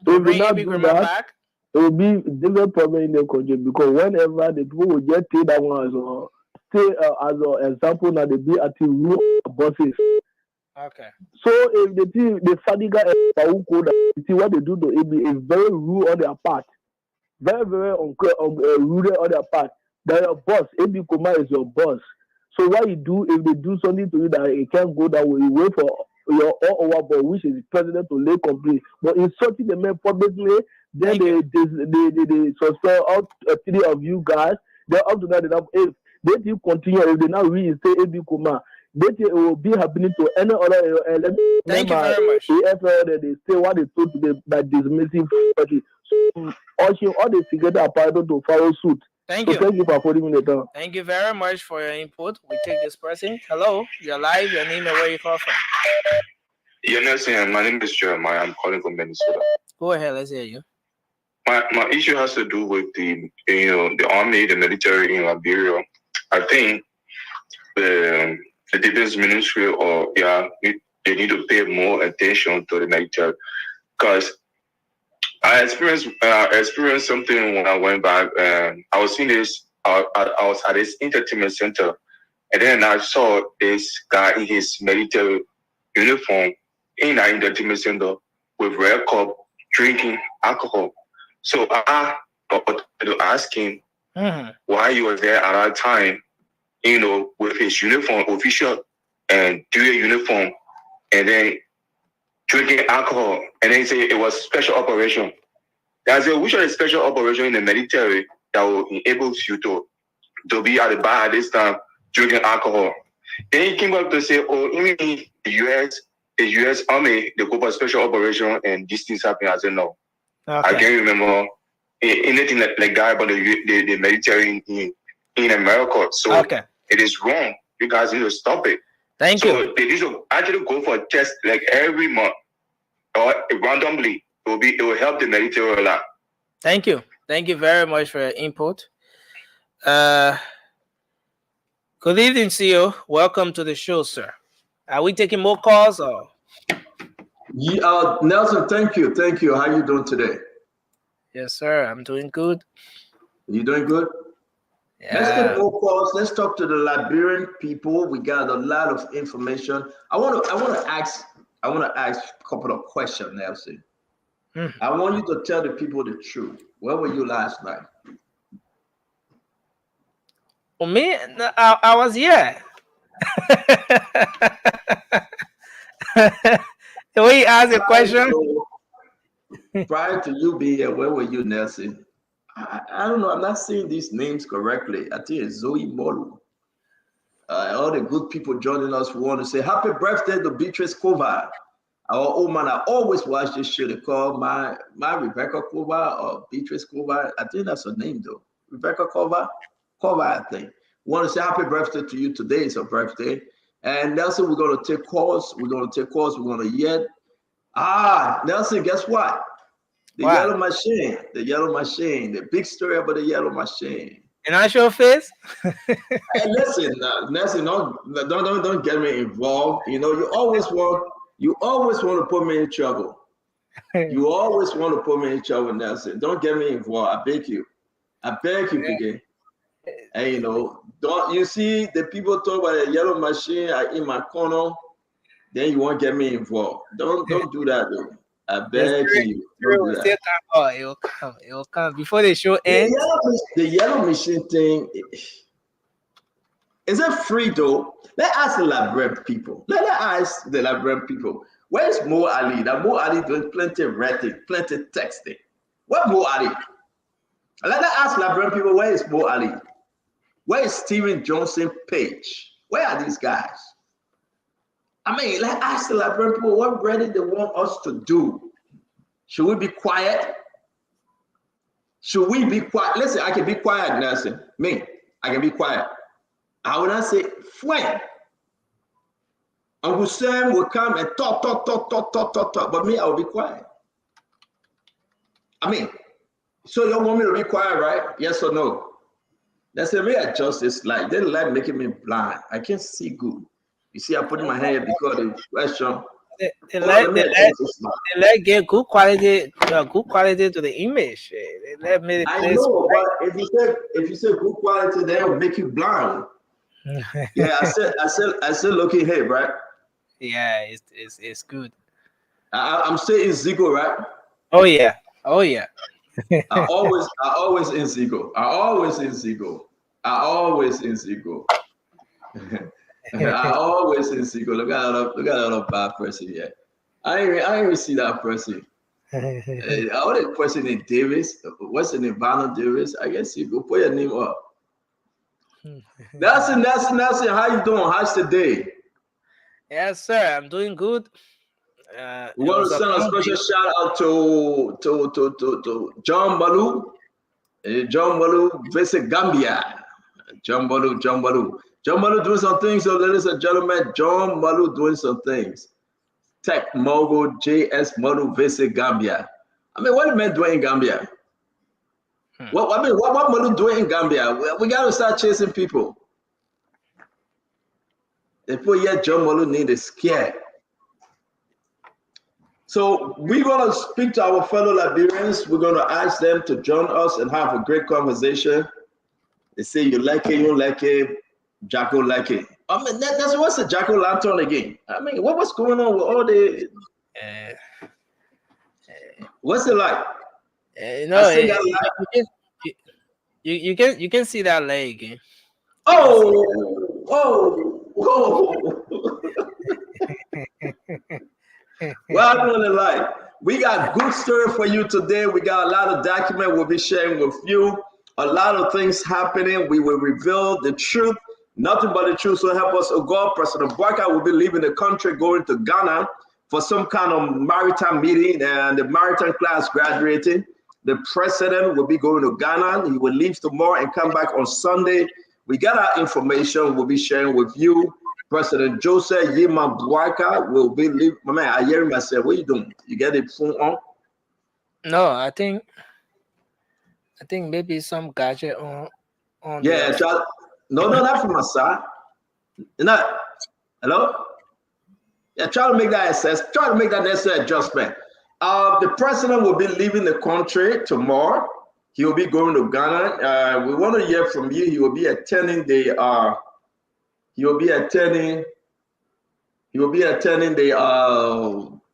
To bring AB Kuma back? It will be different problem in the country because whenever the people will get take that one as an example, now they be at the rule bosses. Okay. So if the Sadiga and see what they do to AB is very rude on their part, very rude on their part. They're your boss. AB Kuma is your boss. So what you do if they do something to you that it can't go that way, you wait for your all over boy, which is the president to lay complete. But insulting the man publicly, then they suspend all 3 of you guys. Then up to that, if they continue, if they now reinstate AB Kuma, it will be happening to any other. Thank you very much. AFL, they say what they told to by dismissing. So, all the security apparatus to follow suit. Thank you. Thank you for putting me in the down. Thank you very much for your input. We take this person. Hello, you're live. Your name and where you call from. Nelson, my name is Jeremiah. I'm calling from Minnesota. Go ahead. Let's hear you. My issue has to do with the army, the military in Liberia. I think the defense ministry they need to pay more attention to the military because I experienced something when I went back. I was in this. I was at this entertainment center, and then I saw this guy in his military uniform in an entertainment center with red cup drinking alcohol. So I got to ask him why he was there at that time, with his uniform, official and dual uniform, and then drinking alcohol. And then he said it was special operation. I said, which are the special operation in the military that will enable you to be at the bar at this time drinking alcohol? Then he came up to say, even the US Army, they go for special operation and these things happen. I said, no. Okay. I can't remember anything like that about the military in America. So It is wrong. You guys need to stop it. Thank you. So they need to actually go for a test like every month or randomly. It will help the military a lot. Thank you. Thank you very much for your input. Good evening, CEO. Welcome to the show, sir. Are we taking more calls or? Yeah, Nelson, thank you. How you doing today? Yes, sir. I'm doing good. You doing good? Yeah. Let's get more calls. Let's talk to the Liberian people. We got a lot of information. I want to ask a couple of questions, Nelson. I want you to tell the people the truth. Where were you last night? For me, I was here. The way you ask a question. Prior to you being here, where were you, Nelson? I don't know. I'm not saying these names correctly. I think it's Zoe Molu. All the good people joining us want to say happy birthday to Beatrice Kovar. Our old man, I always watch this show. They call my Rebecca Kovar or Beatrice Kovar. I think that's her name though. Rebecca Kovar, I think. Want to say happy birthday to you. Today is her birthday. And Nelson, we're going to take calls. We're going to yet. Nelson, guess what? The yellow machine. The big story about the yellow machine. And I show face? Hey, listen, Nelson, don't get me involved. You always want to put me in trouble. You always want to put me in trouble, Nelson. Don't get me involved. I beg you, again. And don't you see the people talk about the yellow machine in my corner? Then you won't get me involved. Don't do that, though. I beg you. It will come before the show ends. The yellow machine thing, is it free though? Let's ask the Liberian people. Where's Mo Ali? That Mo Ali doing plenty of writing, plenty of texting. What Mo Ali? Let us ask Liberian people, where is Mo Ali? Where is Stephen Johnson Page? Where are these guys? I mean, let's ask the Liberian people what really they want us to do. Should we be quiet? Should we be quiet? Listen, I can be quiet, Nelson. Me, I can be quiet. I will not say, when? Uncle Sam will come and talk. But me, I will be quiet. I mean, so you want me to be quiet, right? Yes or no? They say, may I adjust this light? Then light making me blind. I can't see good. You see, I put my hand here because of the question. They let get good quality to the image. They let me the I place. know, but if you say good quality, they'll make you blind. Yeah, I said looking here, right? Yeah, it's good. I'm saying Zico, right? Oh yeah. I always in Zico. I always in Zico. I always in Zico. Look at that other bad person here. I ain't even see that person. All the person in Davis. What's the name? Vanna Davis. I guess you go put your name up. Nelson, how you doing? How's the day? Yes, sir. I'm doing good. We want to send a special shout out to John Balu. John Balu visit Gambia. John Balu doing some things. So, ladies and gentlemen, John Balu doing some things. Tech mogul JS Balu visit Gambia. I mean, what the man doing in Gambia? What Balu doing in Gambia? We got to start chasing people. They put yet John Balu need a scare. So we're going to speak to our fellow Liberians. We're going to ask them to join us and have a great conversation. They say you like it, you don't like it, Jacko like it. I mean, that's what's the Jacko lantern again? I mean, what's going on with all the... what's it like? You can see that leg. Well, I'm gonna lie. We got good story for you today. We got a lot of document we'll be sharing with you. A lot of things happening. We will reveal the truth, nothing but the truth. So help us, oh God. President Bwaka will be leaving the country, going to Ghana for some kind of maritime meeting, and the maritime class graduating. The president will be going to Ghana. He will leave tomorrow and come back on Sunday. We got our information we'll be sharing with you. President Joseph Yima Bwaka will be leaving. My man, I hear him. I said, what are you doing? You get the phone on? No, I think maybe some gadget on yeah, no, not from my side. Not hello? Yeah, try to make that necessary adjustment. The president will be leaving the country tomorrow. He will be going to Ghana. We want to hear from you. He will be attending the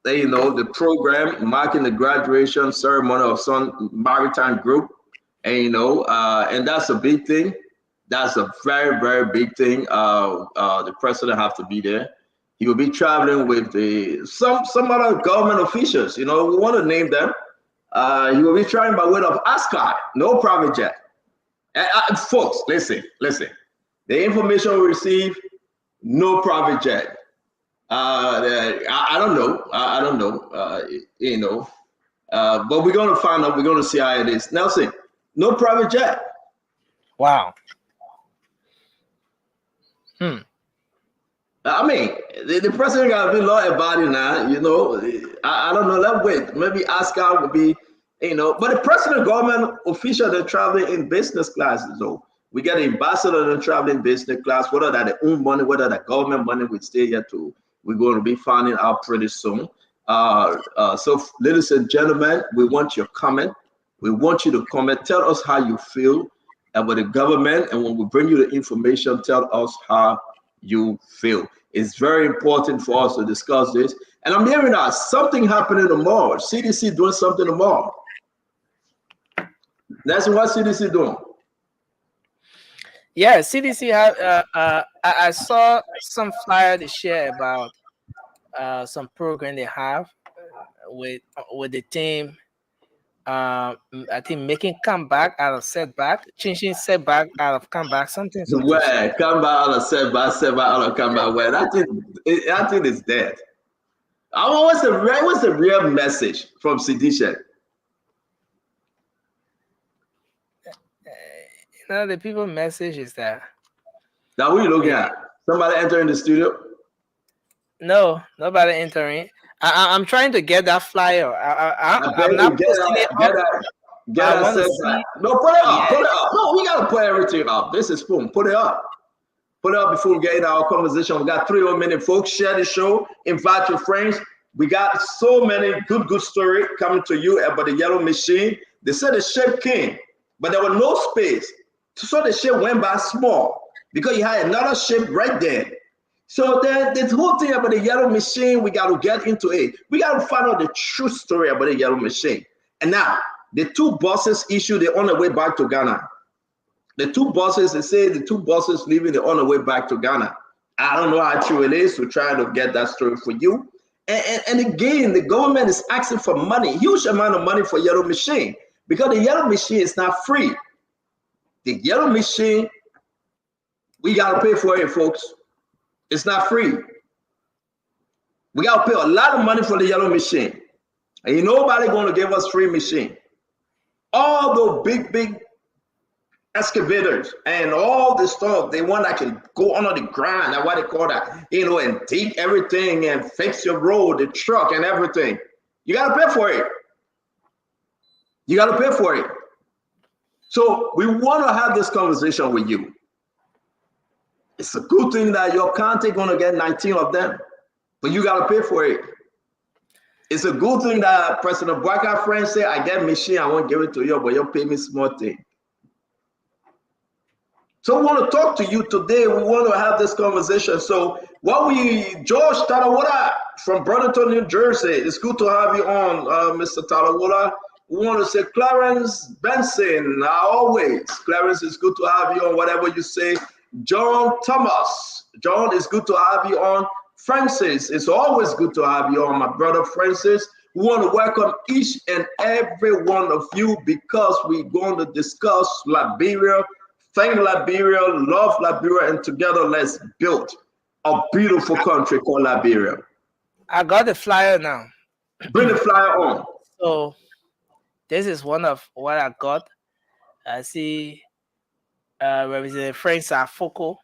the program marking the graduation ceremony of some maritime group. And and that's a big thing. That's a very, very big thing. The president have to be there. He will be traveling with some other government officials. We want to name them. He will be traveling by way of Ascot, no private jet. Folks, listen. The information we receive, no private jet. I don't know. But we're gonna find out. We're gonna see how it is. Nelson, no private jet. Wow. I mean, the president got to be law about it now. I don't know. Let's wait. Maybe Ascot will be, But the president, government official, they're traveling in business classes. So we get an ambassador that traveling business class. Whether that their own money, whether that government money, we stay here too. We're going to be finding out pretty soon. So, ladies and gentlemen, we want your comment. We want you to comment. Tell us how you feel about the government, and when we bring you the information, tell us how you feel. It's very important for us to discuss this. And I'm hearing that something happening tomorrow. CDC doing something tomorrow. That's what CDC doing. Yeah, CDC have. I saw some flyer they share about some program they have with the team I think making comeback out of setback, changing setback out of comeback, something. Well, come back out of setback out of comeback. Well, that thing is dead. What's the real message from Sedisha? The people message is that. Now, what are you looking at? Somebody entering the studio? No, nobody entering. I'm trying to get that flyer. I'm not posting it up. No, put it up. Put it up. No, we gotta put everything up. This is boom. Put it up. Put it up before we get into our conversation. We got 3 more minutes, folks. Share the show. Invite your friends. We got so many good stories coming to you about the yellow machine. They said the ship came, but there was no space. So the ship went by small because you had another ship right there. So then this whole thing about the yellow machine, we got to get into it. We got to find out the true story about the yellow machine. And now, the 2 buses issued, they're on the way back to Ghana. The 2 buses, they say the 2 buses leaving, they're on the way back to Ghana. I don't know how true it is, so try to get that story for you. And again, the government is asking for money, huge amount of money for yellow machine, because the yellow machine is not free. The yellow machine, we got to pay for it, folks. It's not free. We got to pay a lot of money for the yellow machine. And ain't nobody going to give us free machine. All those big excavators and all this stuff, they want that can go under the ground. That's what they call that, and dig everything and fix your road, the truck and everything. You got to pay for it. You got to pay for it. So we want to have this conversation with you. It's a good thing that your county going to get 19 of them, but you got to pay for it. It's a good thing that President Bwaka friends say, I get machine, I won't give it to you, but you'll pay me small thing. So we want to talk to you today. We want to have this conversation. So George Talawala from Burlington, New Jersey. It's good to have you on, Mr. Talawala. We want to say Clarence Benson, always. Clarence, it's good to have you on, whatever you say. John Thomas. John, it's good to have you on. Francis, it's always good to have you on, my brother Francis. We want to welcome each and every one of you because we're going to discuss Liberia, thank Liberia, love Liberia, and together let's build a beautiful country called Liberia. I got the flyer now. Bring the flyer on. So this is one of what I got. I see Representative Francis Afoko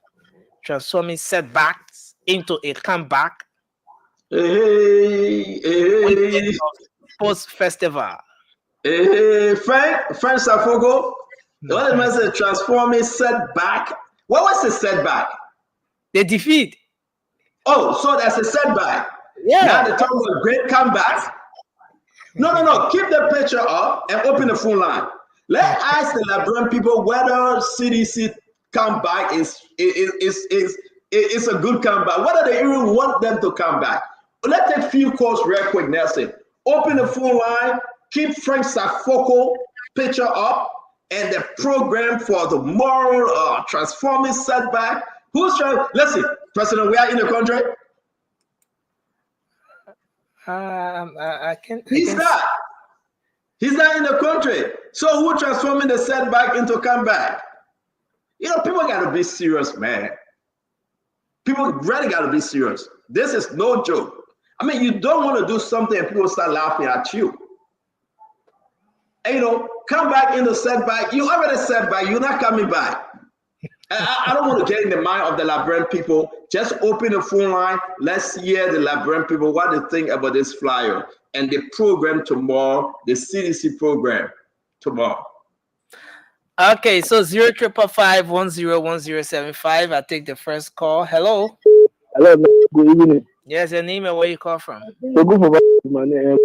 transforming setbacks into a comeback. Post festival. Frank Safogo. What is message? Transforming setback. What was the setback? The defeat. Oh, so that's a setback. Yeah. Now the talk about great comeback. No. Keep the picture up and open the phone line. Let's ask the Liberian people whether CDC comeback is a good comeback. Whether they even want them to come back. Let's take a few calls real quick, Nelson. Open the phone line. Keep Frank Safoko picture up and the program for the moral transforming setback. Who's trying? Listen, President, we are in the country. I can't. He's not. He's not in the country. So who transforming the setback into comeback? People got to be serious, man. People really got to be serious. This is no joke. I mean, you don't want to do something and people start laughing at you. And, come back in the setback. You already setback. You're not coming back. I don't want to get in the mind of the Liberian people. Just open the phone line. Let's hear the Liberian people what they think about this flyer and the program tomorrow, the CDC program tomorrow. Okay, so 0555-101075. I take the first call. Hello. Hello, good evening. Yes, your name and where you call from. So good for my name.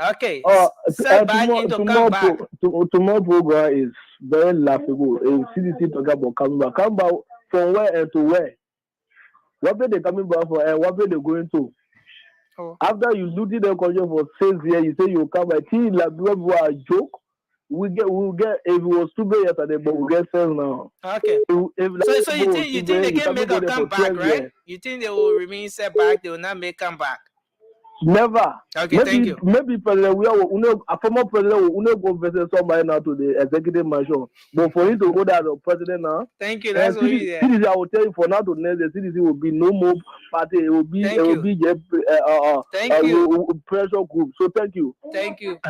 Okay. Tomorrow program is very laughable. CDC talk about coming back. Come back from where and to where? What are they coming back for and what are they going to? Oh. After you looted the country for 6 years, you say you come back. Like a joke. We'll get if it was 2 days yesterday, but we'll get sense now. Okay. So you think they can make a comeback, right? You think they will remain setback, they will not make comeback? Never. Okay, thank you. Maybe President a former president will go visit somebody now to the executive mansion. But for him to go there as a president now, Thank you. That's what you there. CDC, I will tell you for now to next, the CDC will be no more party. It will be Thank you. pressure group. So thank you. Thank you.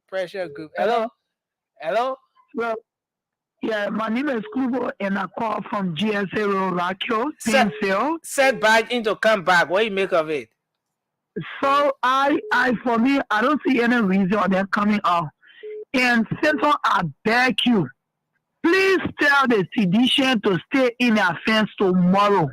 Pressure group. Hello. Hello. Well, yeah, my name is Kubo and I call from GSA Road, Rockhill, Set back into come back. What do you make of it? So for me, I don't see any reason of them coming out. And Senator, I beg you, please tell the sedition to stay in their fence tomorrow.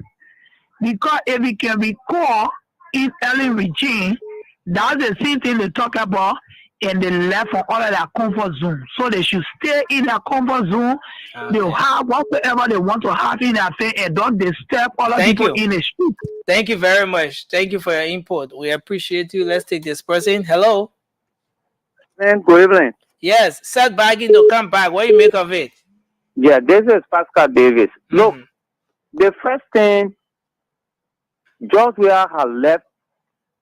Because if we can recall in early regime, that's the same thing they talk about, and they left for all of their comfort zone. So they should stay in their comfort zone. They'll have whatever they want to have in their fence and don't disturb other people in the street. Thank you very much. Thank you for your input. We appreciate you. Let's take this person. Hello. Man, good evening. Yes, set back into come back. What do you make of it? Yeah, this is Pascal Davis. Look, the first thing, George Weah has left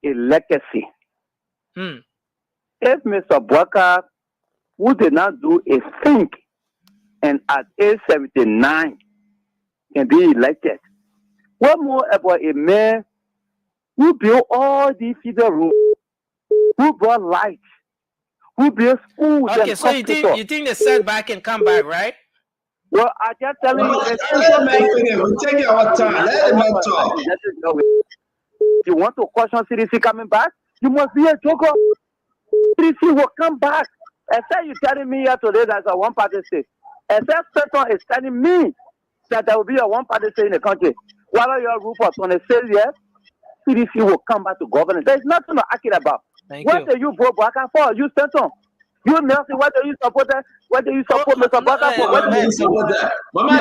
a legacy. If Mr. Bwaka, who did not do a thing, and at age 79 can be elected, what more about a man who built all these feeder roads, who brought light, who built schools? Okay, so you think the setback can come back, right? Well, I just telling you. Let the man finish. We're taking our time. Let the man talk. You want to question CDC coming back? You must be a joker. CDC will come back. Except you telling me here today that's a one-party state. Except person is telling me that there will be a one-party state in the country. While your group of 26 years, CDC will come back to governance. There's nothing to argue about. What do you vote back and forth? You Stanton. You Nelson, what do you support that? What do you support Mr. Baka for? What do you support that? Mama,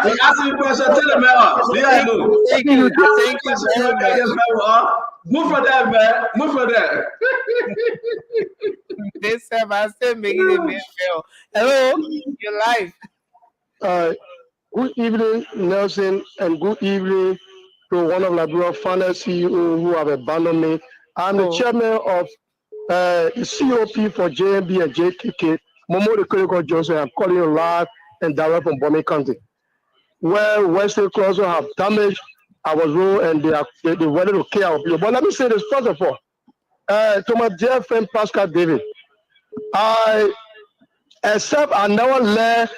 we ask you a question. Tell the man. Thank you. Thank you. Move for that, man. Move for that. This time I still making it fail. Hello, you're live. Good evening, Nelson, and good evening to one of Liberia founder CEO who have abandoned me. I'm the chairman of the COP for JMB and JKK, Momo the Critical Johnson. I'm calling you live and direct from Bombay County, where Western Crossing have damaged our road and they wanted to care of you. But let me say this first of all, to my dear friend Pascal David, I never let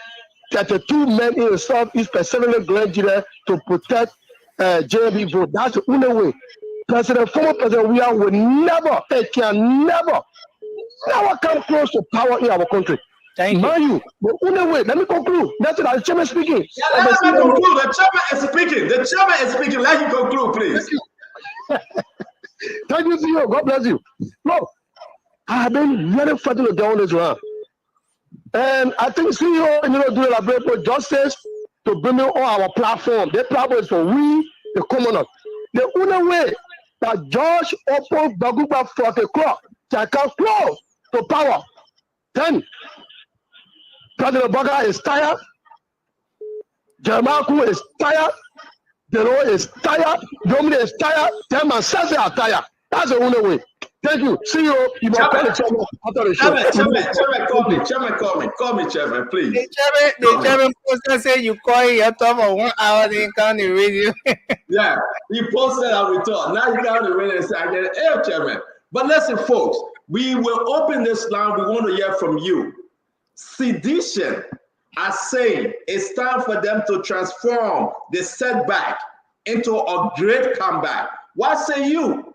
32 men in the Southeast Pacific Nigeria to protect JMB vote. That's the only way. Former President Weah will never, can never come close to power in our country. Thank you. The only way, let me conclude. That's it, the chairman speaking. Yeah, let me conclude. The chairman is speaking. The chairman is speaking. Let him conclude, please. Thank you, CEO. God bless you. Look, I have been very fighting to get on this round. And I think CEO, do the laboratory justice to bring on our platform. The platform is for we, the commoners. The only way that George opened Baguba for the clock can come close to power. Then President Baga is tired. Jermaku is tired. Dero is tired. Domini is tired. Them and Sese are tired. That's the only way. Thank you. See you. You must call the chairman after the show. Chairman, call me, chairman, please. The chairman posted say you call your talk for 1 hour, then come the radio. Yeah, he posted that we talk. Now you got the radio and say, hey, chairman. But listen, folks, we will open this line. We want to hear from you. Sedition are saying it's time for them to transform the setback into a great comeback. What say you?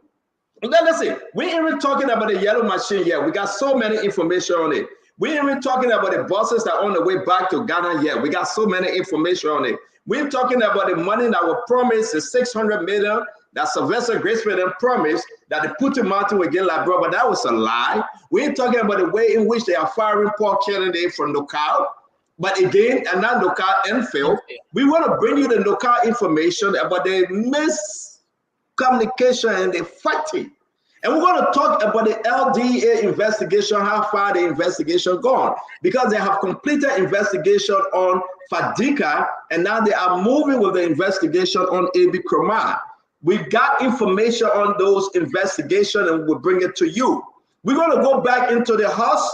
Then listen, we ain't even talking about the yellow machine yet. We got so many information on it. We ain't even talking about the buses that are on the way back to Ghana yet. We got so many information on it. We're talking about the money that was promised, the 600 million that Sylvester Gracefield promised that they put him out again like bro, but that was a lie. We ain't talking about the way in which they are firing Paul Kennedy from Nocal. But again, and not Nocal and Phil, we want to bring you the Nocal information about the miscommunication and the fighting. And we're going to talk about the LDA investigation, how far the investigation gone, because they have completed investigation on Fadika, and now they are moving with the investigation on AB Kromah. We got information on those investigations and we'll bring it to you. We're going to go back into the House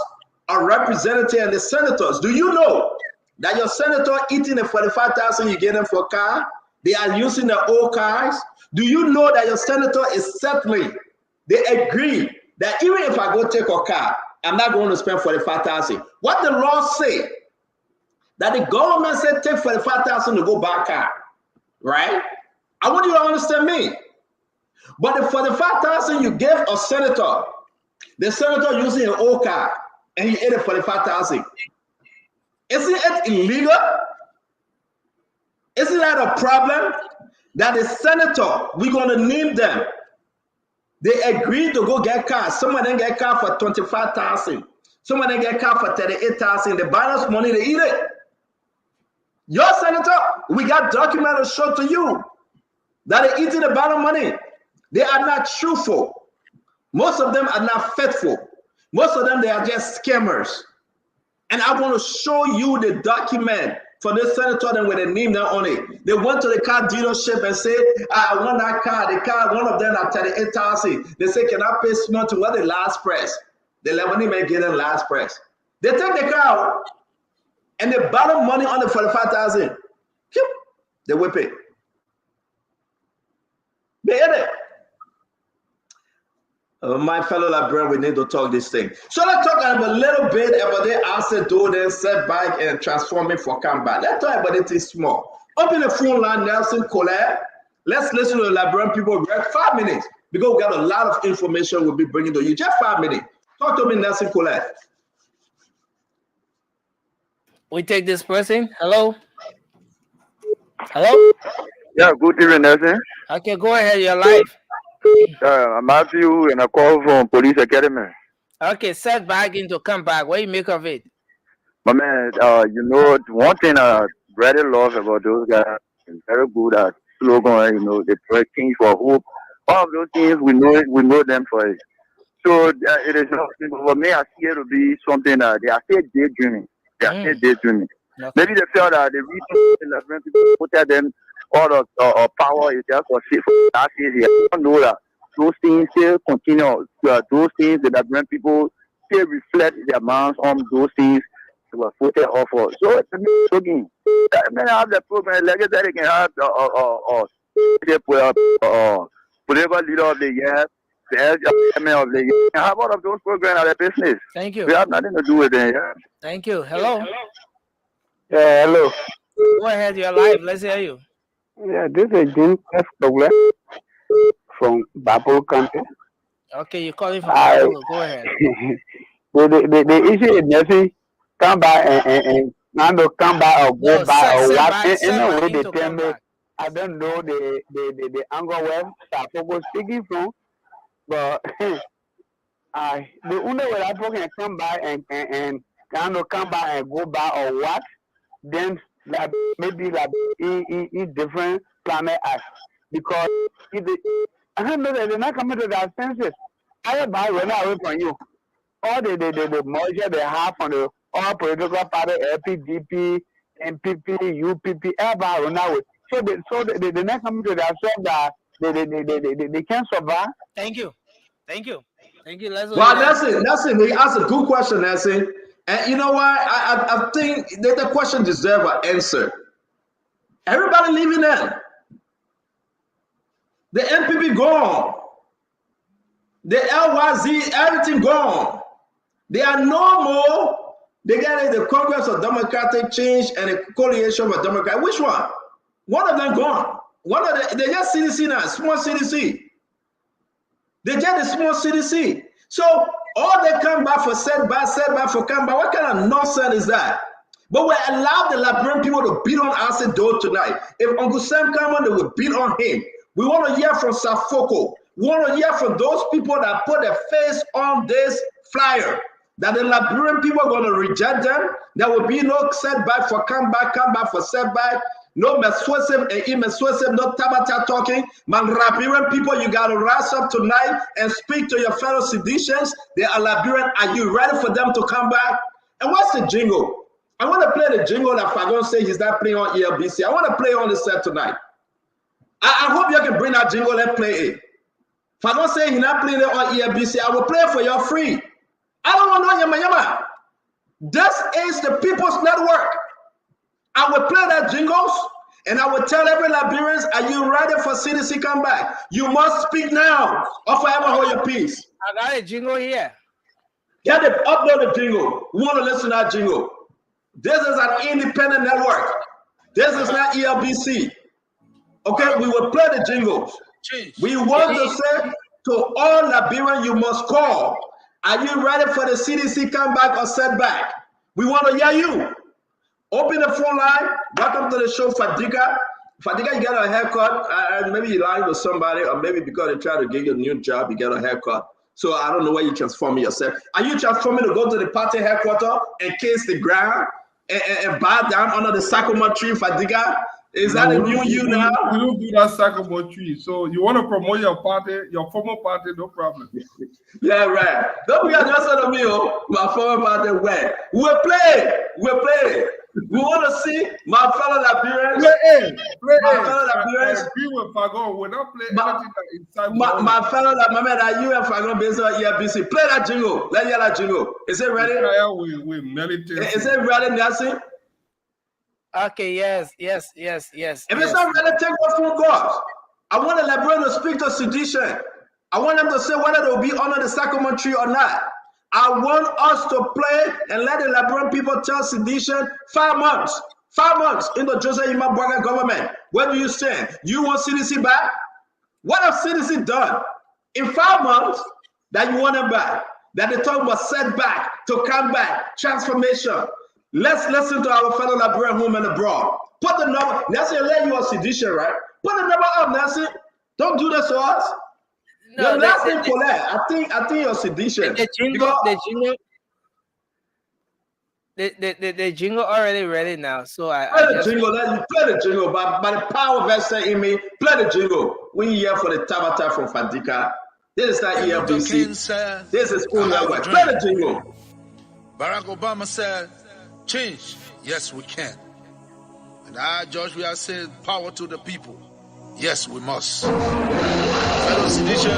of Representatives and the senators. Do you know that your senator eating the 45,000 you get them for a car? They are using the old cars. Do you know that your senator is settling? They agree that even if I go take a car, I'm not going to spend 45,000. What the law say? That the government said take 45,000 to go buy a car, right? I want you to understand me. But the 45,000 you give a senator, the senator using an old car, and he ate it 45,000. Isn't it illegal? Isn't that a problem? That the senator, we're going to name them. They agreed to go get cars. Some of them get car for 25,000. Some of them get car for 38,000. The balance money, they eat it. Your senator, we got documents to show to you that they're eating the balance money. They are not truthful. Most of them are not faithful. Most of them, they are just scammers. And I want to show you the document for this senator and with a name down on it. They went to the car dealership and said, I want that car. The car, one of them at 38,000. They say, can I pay small to what the last price? The 11 may get the last price. They take the car and they borrow money on the 45,000. They whip it. They hit it. My fellow librarian, we need to talk this thing. So let's talk about a little bit about the asset building, setback, and transforming for comeback. Let's talk about it small. Open the phone line, Nelson Colette. Let's listen to the librarian people. We have 5 minutes because we got a lot of information we'll be bringing to you. Just 5 minutes. Talk to me, Nelson Colette. We take this person. Hello. Hello. Yeah, good evening, Nelson. Okay, go ahead. You're live. I'm Matthew and I call from Police Academy. Okay, setback into comeback. What do you make of it? My man, you know, one thing I really love about those guys is very good at slogan, you know, they pray things for hope. All of those things, we know them for it. So it is not, for me, I see it to be something that they are still daydreaming. They are still daydreaming. Okay. Maybe they feel that the reason people put at them all of power is just for shit. I don't know that those things still continue. Those things that bring people still reflect their minds on those things that were voted off for. So it's looking. Many have the program, like I said, they can have political leader of the year, the chairman of the year. And have all of those programs at their business. Thank you. We have nothing to do with them. Yeah. Thank you. Hello. Yeah, hello. Go ahead. You're live. Let's hear you. Yeah, this is Jim F. Douglas from Babel County. Okay, you're calling from Babel. Go ahead. the issue is nothing. Come by and now to come by or go by or what. Anyway, they tell me I don't know the angle where Tafogo speaking from, but the only way I can come by and kind of come by and go by or what, then like maybe like in different climate act because I don't know that they're not coming to their senses. I buy run away from you. All the merger they have on the all political party, LPDP, MPP, UPP, everybody run away. So they're not coming to themselves that they can't survive. Thank you. Let's well, that's it. We asked a good question, Nelson. And you know what? I think that the question deserves an answer. Everybody leaving them. The MPP gone. The LYZ, everything gone. They are no more. They got the Congress of Democratic Change and the Coalition of Democrats. Which one? One of them gone. One of them, they just CDC now, small CDC. They just a small CDC. So all they come back for setback for comeback. What kind of nonsense is that? But we allow the librarian people to beat on us door tonight. If Uncle Sam come on, they will beat on him. We want to hear from Safoko. We want to hear from those people that put their face on this flyer. That the librarian people are going to reject them. There will be no setback for comeback for setback. No Meswesem and Imeswesem, no Tabata talking. Man, Liberian people, you got to rise up tonight and speak to your fellow seditious. They are Liberian. Are you ready for them to come back? And what's the jingle? I want to play the jingle that Fagon says he's not playing on ELBC. I want to play on the set tonight. I hope you can bring that jingle and play it. If I don't say he's not playing it on EFBC, I will play it for you free. I don't want no yama. This is the People's Network. I will play that jingles and I will tell every Liberians, are you ready for CDC comeback? You must speak now or forever hold your peace. I got a jingle here. Get it, upload the jingle. We want to listen to that jingle. This is an independent network. This is not ELBC. Okay, we will play the jingles. We want to say to all Liberians, you must call. Are you ready for the CDC comeback or setback? We want to hear you. Open the phone line. Welcome to the show, Fadiga. Fadiga, you got a haircut. Maybe you're lying to somebody, or maybe because they try to give you a new job, you got a haircut. So I don't know why you transform yourself. Are you transforming to go to the party headquarters and kiss the ground and bow down under the sycamore tree, Fadiga? Is that a new you now? We don't do that sycamore tree. So you want to promote your party, your former party, no problem. Yeah, right. Don't forget just on me, my former party where? We'll play. We want to see my fellow Liberians. Fellow Liberians. We'll not play anything that inside. My fellow Liberians, are you and Fagon based on EFBC? Play that jingle. Let's hear that jingle. Is it ready? We meditate. Is it ready, Nancy? Okay, yes. If it's not ready, take one phone calls. I want the Liberians to speak to sedition. I want them to say whether they'll be under the sycamore tree or not. I want us to play and let the Liberian people tell sedition 5 months. 5 months in the Joseph Imabwaga government. Where do you stand? You want CDC back? What have CDC done in 5 months that you want them back? That they talk about setback, to come back, transformation. Let's listen to our fellow Liberian home and abroad. Put the number. Nancy, you are sedition, right? Put the number up, Nancy. Don't do this to us. No, you're not in Colette. I think you're sedition. The jingle already ready now. So play the jingle. By the power vested in me, play the jingle. When you hear for the Tabata from Fadika, this is not EFBC. This is School Network. Play the jingle. Barack Obama said, change, yes we can. And I, George, we are saying power to the people. Yes, we must. Fellow sedition.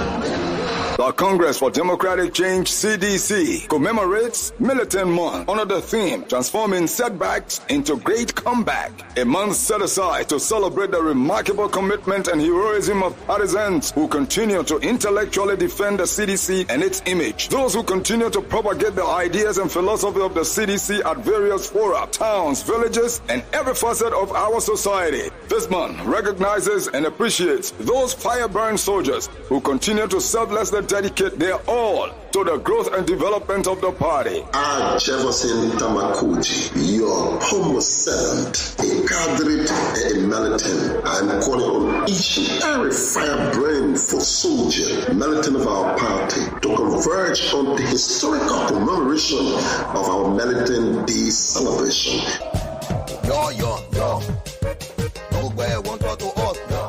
The Congress for Democratic Change, CDC, commemorates Militant Month under the theme Transforming Setbacks into Great Comeback. A month set aside to celebrate the remarkable commitment and heroism of partisans who continue to intellectually defend the CDC and its image. Those who continue to propagate the ideas and philosophy of the CDC at various fora, towns, villages, and every facet of our society. This month recognizes and appreciates those fire-burned soldiers who continue to selflessly dedicate their all to the growth and development of the party. I, Jefferson Tamakuji, your humble servant, a cadre and a militant, I'm calling on each and every firebrand foot soldier, militant of our party, to converge on the historical commemoration of our Militant Day celebration.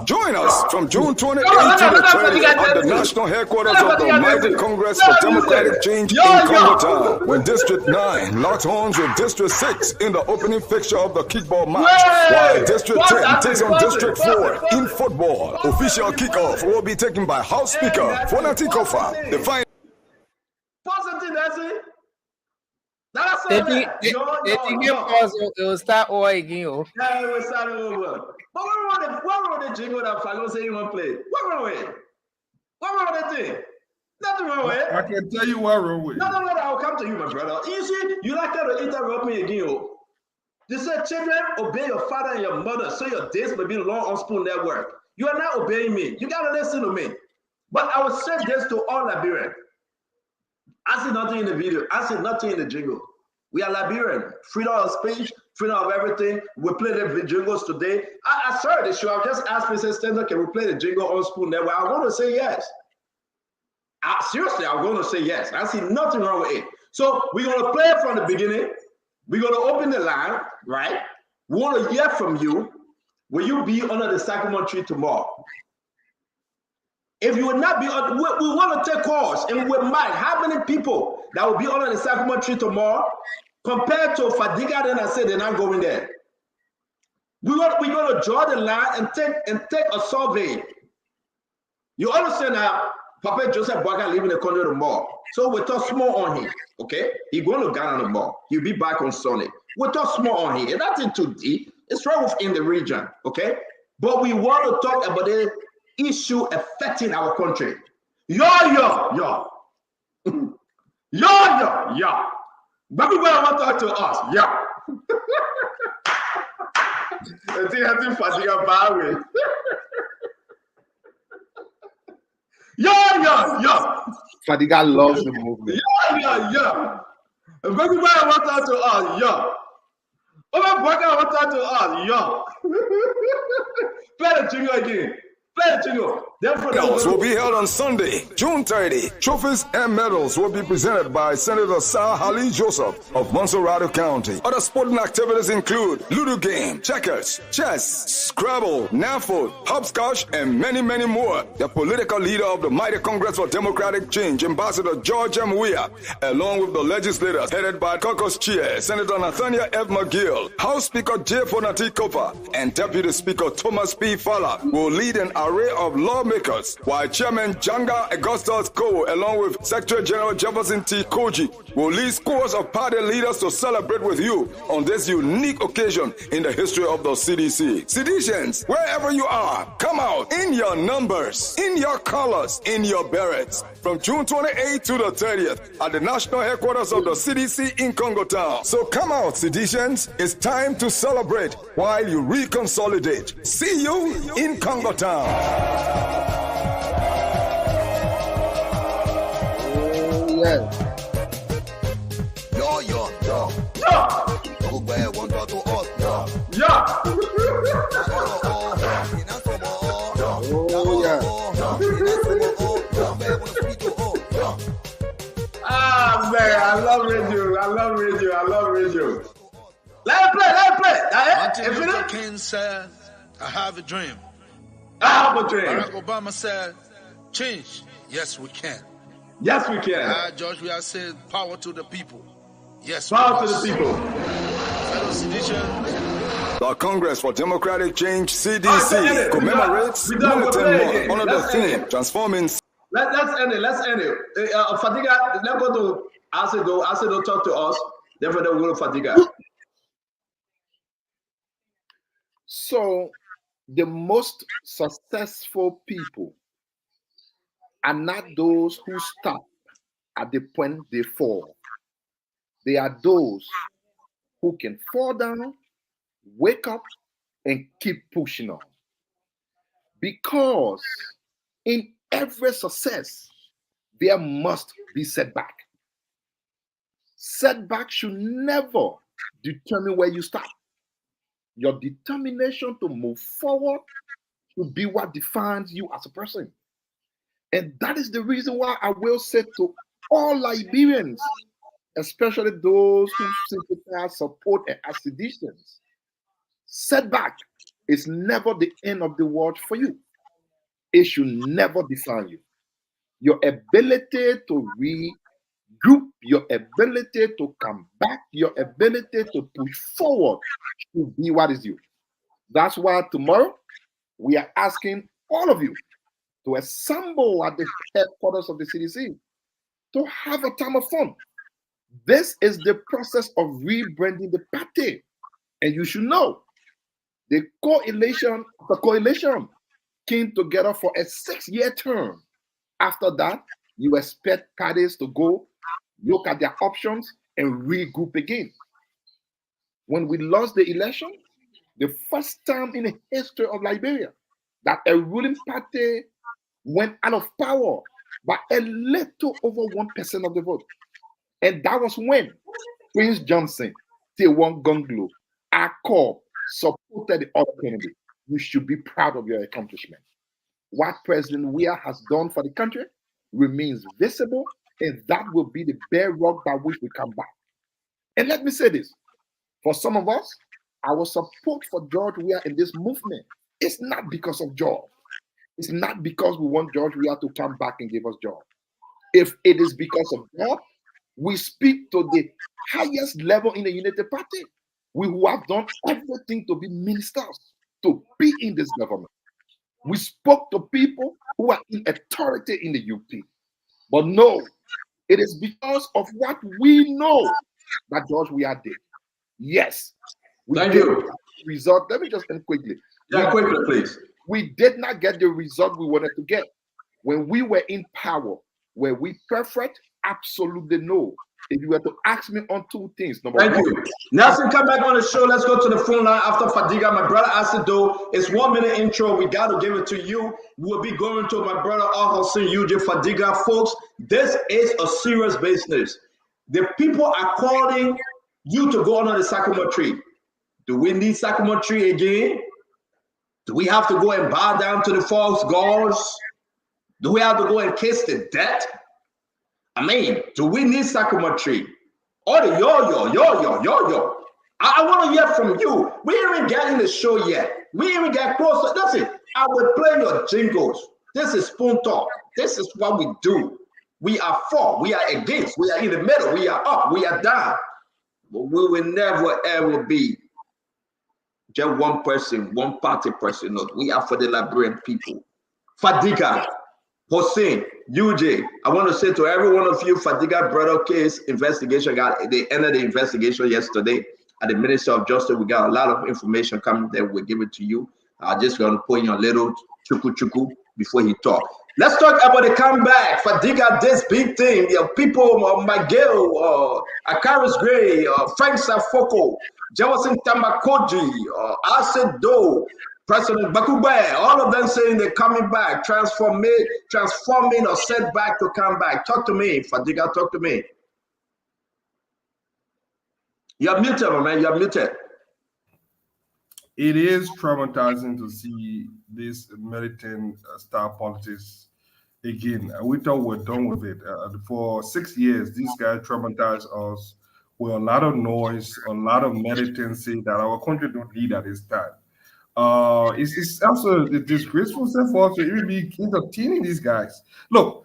Join us from June 28th to the 30th at the national headquarters of the Mighty Congress for Democratic Change in Congo Town, when District 9 locks horns with District 6 in the opening fixture of the kickball match, while District 10 takes on District 4 in football. Official kickoff will be taken by House Speaker Fonati Kofa. The final. They think it will start over again. Yeah, it will start over. But what wrong with the jingle that Fago say you want to play? What wrong with it? What wrong with that thing? Nothing wrong with it. I can tell you what wrong with it. No, I'll come to you, my brother. You see, you like to interrupt me again. Oh. They said, children, obey your father and your mother so your days may be long on Spoon Network. You are not obeying me. You got to listen to me. But I will say this to all Liberians. I see nothing in the video. I see nothing in the jingle. We are Liberian. Freedom of speech, freedom of everything. We play the jingles today. I started the show. I just asked Mr. Stender, can we play the jingle on Spoon Network? I'm going to say yes. Seriously, I'm going to say yes. I see nothing wrong with it. So we're going to play it from the beginning. We're going to open the line, right? We want to hear from you. Will you be under the sycamore tree tomorrow? If you will not be, we want to take calls, and we might. How many people that will be under the sycamore tree tomorrow compared to Fadiga? Then I said they're not going there. We're gonna draw the line and take a survey. You understand now? Papa Joseph Boakai live in the country tomorrow. So we talk small on him. Okay? He going to Ghana tomorrow. He'll be back on Sunday. We talk small on him. It's nothing too deep. It's right within the region. Okay? But we want to talk about the issue affecting our country. Yo. But people want to talk to us. Yeah. I think Fadiga Bawe. Yo. Fadiga loves the movement. Yeah. And people want to talk to us. Yeah. Oh my God, I want to talk to us. Yeah. Play the jingle again. Medals will be held on Sunday, June 30. Trophies and medals will be presented by Senator Sir Hali Joseph of Monserrado County. Other sporting activities include Ludo game, checkers, chess, Scrabble, NAFO, hopscotch, and many, many more. The political leader of the Mighty Congress for Democratic Change, Ambassador George M. Weah, along with the legislators headed by Caucus Chair, Senator Nathaniel F. McGill, House Speaker J. Fonati Kopa, and Deputy Speaker Thomas P. Fala, will lead an array of lawmakers, while Chairman Janga Augustus Ko, along with Secretary General Jefferson T. Koji, will lead scores of party leaders to celebrate with you on this unique occasion in the history of the CDC. Seditians, wherever you are, come out in your numbers, in your colors, in your berets, from June 28th to the 30th at the national headquarters of the CDC in Congo Town. So come out, seditians. It's time to celebrate while you reconsolidate. See you in Congo Town. Oh, yeah. Who bear one to us? Ah, man, I love radio. Let it play. Martin Luther King said, I have a dream. Barack Obama said, change. Yes, we can. George Weah said, power to the people. Yes, power to the people. Fellow citizens. The Congress for Democratic Change, CDC, commemorates militant month under the theme, transforming. Let's end it. Fadiga, let's go to Asido talk to us. Therefore, then we'll go to Fadiga. So, the most successful people are not those who stop at the point they fall. They are those who can fall down, wake up, and keep pushing on. Because in every success, there must be setback. Setback should never determine where you stop. Your determination to move forward should be what defines you as a person. And that is the reason why I will say to all Liberians, especially those who sympathize, support, and are seditionists, setback is never the end of the world for you. It should never define you. Your ability to regroup, your ability to come back, your ability to push forward should be what is you. That's why tomorrow we are asking all of you to assemble at the headquarters of the CDC to have a time of fun. This is the process of rebranding the party. And you should know the coalition came together for a 6-year term. After that, you expect parties to go look at their options and regroup again. When we lost the election, the first time in the history of Liberia that a ruling party went out of power by a little over 1% of the vote. And that was when Prince Johnson, T1 Gonglo, Akor supported the other candidate. You should be proud of your accomplishment. What President Weah has done for the country remains visible, and that will be the bedrock by which we come back. And let me say this, for some of us, our support for George Weah in this movement is not because of George. It's not because we want George Weah to come back and give us job. If it is because of God, we speak to the highest level in the United Party. We who have done everything to be ministers, to be in this government. We spoke to people who are in authority in the UP. But no, it is because of what we know that George we are there. Yes. Thank you. Result. Let me just end quickly. Yeah, quickly, please. We did not get the result we wanted to get. When we were in power, were we perfect? Absolutely no. If you were to ask me on two things, number Thank one. you. Nelson, come back on the show. Let's go to the phone line after Fadiga. My brother Asido, it's 1 minute intro. We got to give it to you. We'll be going to my brother Al-Hussein UJ Fadiga. Folks, this is a serious business. The people are calling you to go under the sycamore tree. Do we need sycamore tree again? Do we have to go and bow down to the false gods? Do we have to go and kiss the dead? I mean, do we need sycamore tree? Or the yo. I want to hear from you. We ain't getting the show yet. We ain't get closer. That's it. I will play your jingles. This is Spoon Talk. This is what we do. We are for, we are against, we are in the middle, we are up, we are down. But we will never ever be just one person, one party person. No, we are for the Liberian people. Fadiga, Hussein, UJ, I want to say to every one of you, Fadiga brother case investigation they ended the investigation yesterday at the Ministry of Justice. We got a lot of information coming there. We'll give it to you. I'm just going to put in a little chuku before he talk. Let's talk about the comeback. Fadiga, this big thing. People, Miguel, Akaris Gray, Frank Safoko, Jefferson Tamakoji, Asad Do, President Bakube, all of them saying they're coming back, transforming or setback to come back. Talk to me, Fadiga, talk to me. You're muted, my man, you're muted. It is traumatizing to see this militant style politics again. We thought we're done with it. For 6 years, these guys traumatized us with a lot of noise, a lot of militancy that our country don't need at this time. It's also a disgraceful step for us to even be entertaining these guys. Look,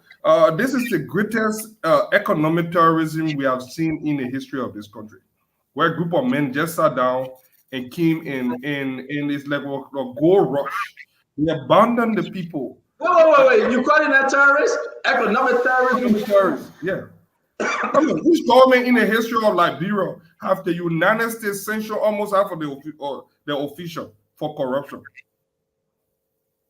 this is the greatest economic terrorism we have seen in the history of this country, where a group of men just sat down and came in this level of gold rush. They abandoned the people. Wait. You calling that terrorist? Economic terrorism? Yeah. I mean, which government in the history of Liberia have the United States censure almost half of the official for corruption?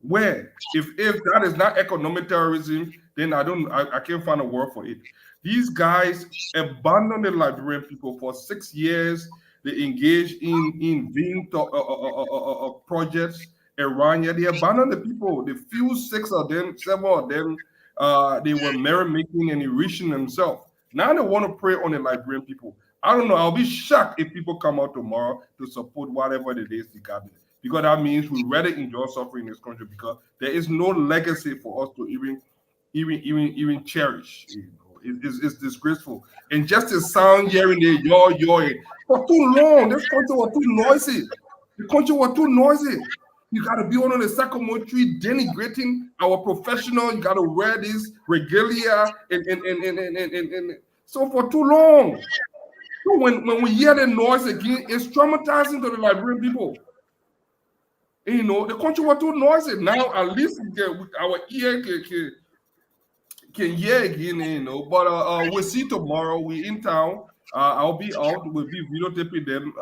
Where? If that is not economic terrorism, then I can't find a word for it. These guys abandoned the Liberian people for 6 years. They engaged in being projects around here. They abandoned the people. The few 7 of them, they were merrymaking and enriching themselves. Now they want to prey on the Liberian people. I don't know. I'll be shocked if people come out tomorrow to support whatever it is they got, because that means we rather enjoy suffering in this country, because there is no legacy for us to even cherish. You know, it's disgraceful. And just the sound hearing the yo for too long, this country was too noisy. The country was too noisy. You got to be on the sycamore tree denigrating our professional. You got to wear this regalia and so for too long. So when we hear the noise again, it's traumatizing to the Liberian people. And, you know, the country was too noisy. Now at least our ear can hear again, you know. But we'll see tomorrow. We in town. I'll be out. We'll be videotaping them.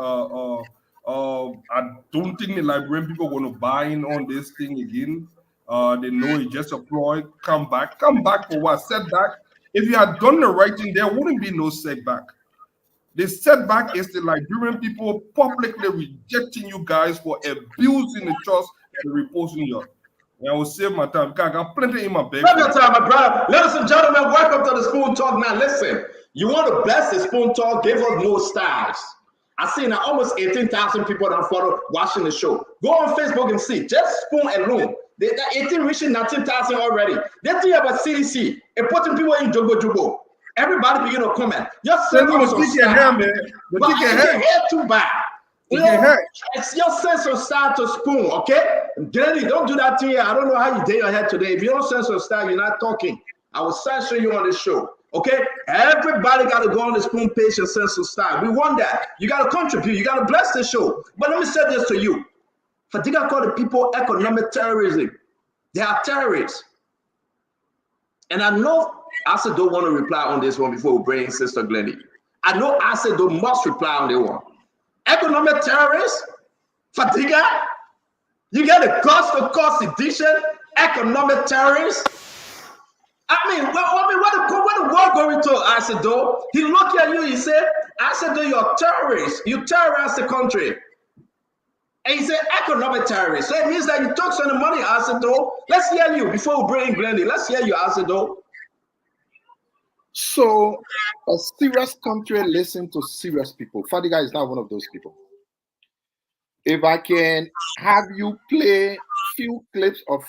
I don't think the Liberian people are going to buy in on this thing again. They know it's just a ploy. Come back for what? Setback. If you had done the right thing, there wouldn't be no setback. The setback is the Liberian people publicly rejecting you guys for abusing the trust and reposing you. And I will save my time because I got plenty in my bag. Take your time, my brother. Ladies and gentlemen, welcome to the Spoon Talk. Now, listen, you want to bless the Spoon Talk? Give us more stars. I see now almost 18,000 people that follow watching the show. Go on Facebook and see. Just Spoon alone. They 18 reaching 19,000 already. They think about CDC and putting people in Jobo. Everybody begin to comment. Just send us some stars. But I can hear too bad. You know, it's your sense of style to Spoon, okay? Granny, don't do that thing here. I don't know how you did your head today. If you don't sense of style, you're not talking. I will censor you on this show. Okay, everybody got to go on the Spoon page and send some style. We want that. You got to contribute. You got to bless the show. But let me say this to you. Fadiga called the people economic terrorism. They are terrorists. And I know Asa don't want to reply on this one before we bring Sister Glennie. I know Asa don't must reply on this one. Economic terrorists? Fadiga? You get a cost-to-cost edition? Economic terrorists? I mean, what the world going to Asa do? He look at you, he said, Asa do, you're terrorists. You terrorize the country. And he said economic terrorist. So it means that you took some money, Asido. Let's hear you before we bring Glennie. Let's hear you, Asido. So a serious country listen to serious people. Fadiga is not one of those people. If I can have you play few clips of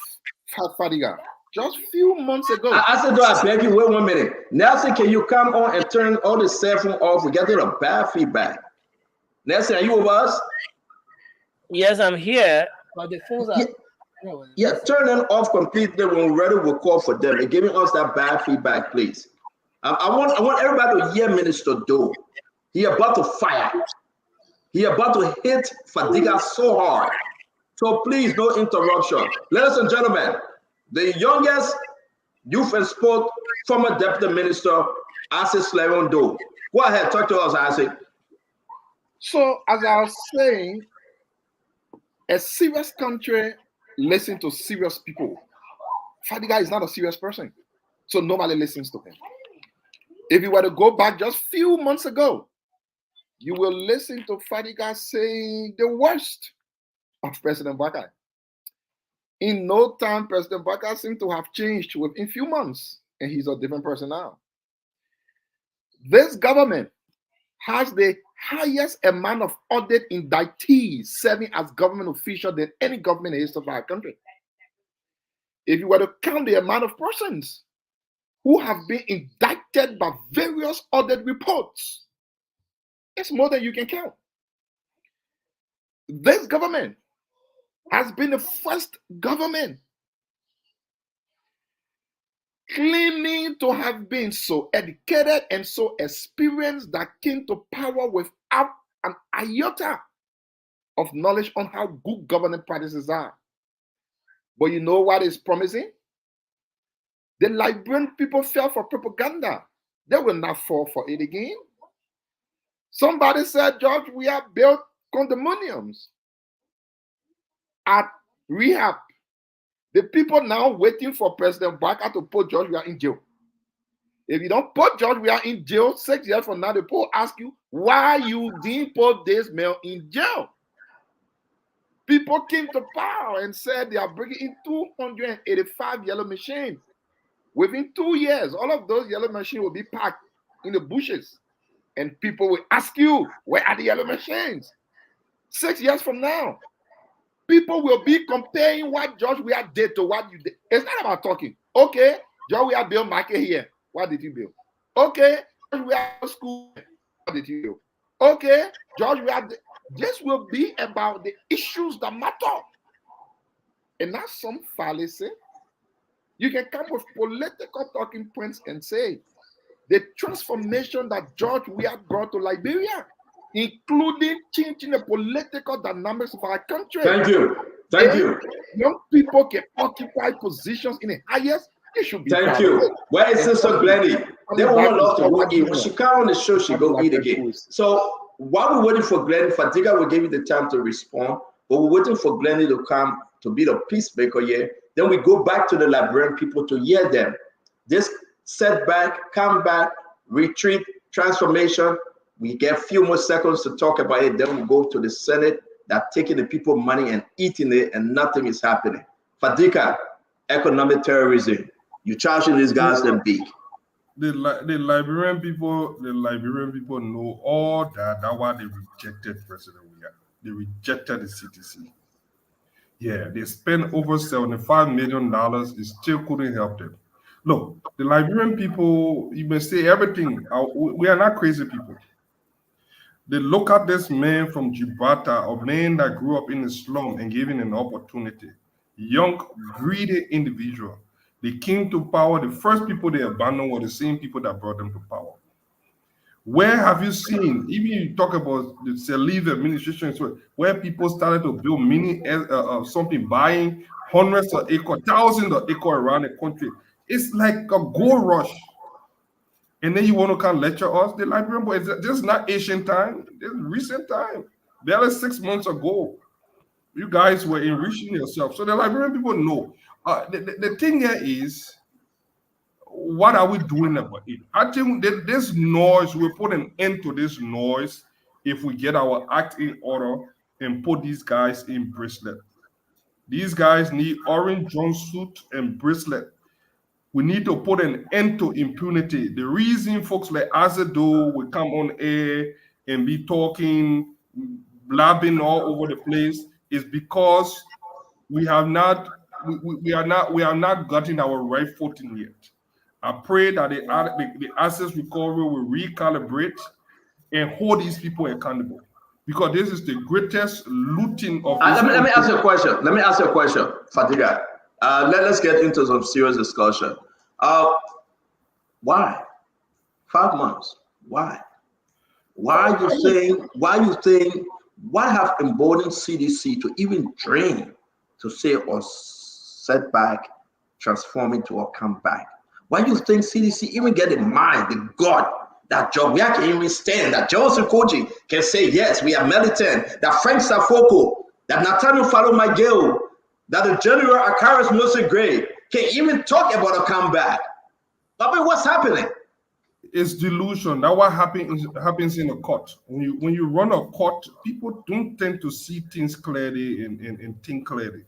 Fadiga, just few months ago. Asido, I beg you, wait 1 minute. Nelson, can you come on and turn all the cell phone off? We're getting a bad feedback. Nelson, are you with us? Yes, I'm here, but the phones are. Yeah, turn them off completely when we're ready. We'll call for them and giving us that bad feedback, please. I want everybody to hear Minister Doe. He about to fire. He about to hit Fadiga so hard. So please, no interruption. Ladies and gentlemen, the youngest youth and sport former deputy minister, Asa Slevon Doe. Go ahead, talk to us, Asa. So as I was saying, a serious country listens to serious people. Fadiga is not a serious person, so nobody listens to him. If you were to go back just few months ago, you will listen to Fadiga saying the worst of President Bakar. In no time, President Bakar seemed to have changed within few months, and he's a different person now. This government has the highest amount of audit indictees serving as government official than any government in the history of our country. If you were to count the amount of persons who have been indicted by various audit reports, it's more than you can count. This government has been the first government claiming to have been so educated and so experienced that came to power without an iota of knowledge on how good governing practices are. But you know what is promising? The Liberian people fell for propaganda. They will not fall for it again. Somebody said, George, we have built condominiums at rehab. The people now waiting for President Bakar to put George Weah in jail. If you don't put George Weah in jail, 6 years from now, the people ask you, why you didn't put this man in jail? People came to power and said they are bringing in 285 yellow machines. Within 2 years, all of those yellow machines will be packed in the bushes. And people will ask you, where are the yellow machines? 6 years from now, people will be comparing what George Weah did to what you did. It's not about talking. Okay, George Weah built market here. What did you build? Okay, George Weah school. What did you build? Okay, George Weah. This will be about the issues that matter. And not some fallacy. You can come with political talking points and say the transformation that George Weah brought to Liberia, including changing the political dynamics of our country. Thank you. Thank you. Young people can occupy positions in the highest. They should be. Thank you. Where is Sister Glennie? They want us to go eat. When she come on the show, she go eat again. So while we're waiting for Glennie, Fadiga will give you the time to respond. But we're waiting for Glennie to come to be the peacemaker here. Then we go back to the Liberian people to hear them. This setback, comeback, retreat, transformation. We get a few more seconds to talk about it. Then we go to the Senate that taking the people money and eating it, and nothing is happening. Fadiga, economic terrorism. You charging these guys them big. The Liberian people know all that. That's why they rejected President Weah. They rejected the CTC. Yeah, they spent over $75 million. It still couldn't help them. Look, the Liberian people, you may say everything. We are not crazy people. They look at this man from Gibraltar, a man that grew up in the slum and gave him an opportunity. Young, greedy individual. They came to power. The first people they abandoned were the same people that brought them to power. Where have you seen, even you talk about the Saliva administration, where people started to build mini something, buying hundreds of acres, thousands of acres around the country. It's like a gold rush. And then you want to come lecture us? The Liberian boy, this is not ancient time, this is recent time. Barely 6 months ago, you guys were enriching yourself. So the Liberian people know. The thing here is, what are we doing about it? I think that this noise, we put an end to this noise if we get our act in order and put these guys in bracelet. These guys need orange jumpsuit and bracelet. We need to put an end to impunity. The reason folks like Azedo will come on air and be talking, blabbing all over the place is because we have not gotten our right footing yet. I pray that the assets recovery will recalibrate and hold these people accountable, because this is the greatest looting of. Let me ask you a question. Let me ask you a question, Fatiga. Let's get into some serious discussion. Why 5 months? Why? Why you think? What have emboldened CDC to even dream to say or set back, transform into a comeback? Why do you think CDC even get in mind, the God, that job, we can even stand, that Johnson Koji can say, yes, we are militant, that Frank Safoko, that Nathaniel Falomageo, that the General Akaris Mose Gray can even talk about a comeback. I mean, what's happening? It's delusion. That's what happens in a court. When you run a court, people don't tend to see things clearly and think clearly.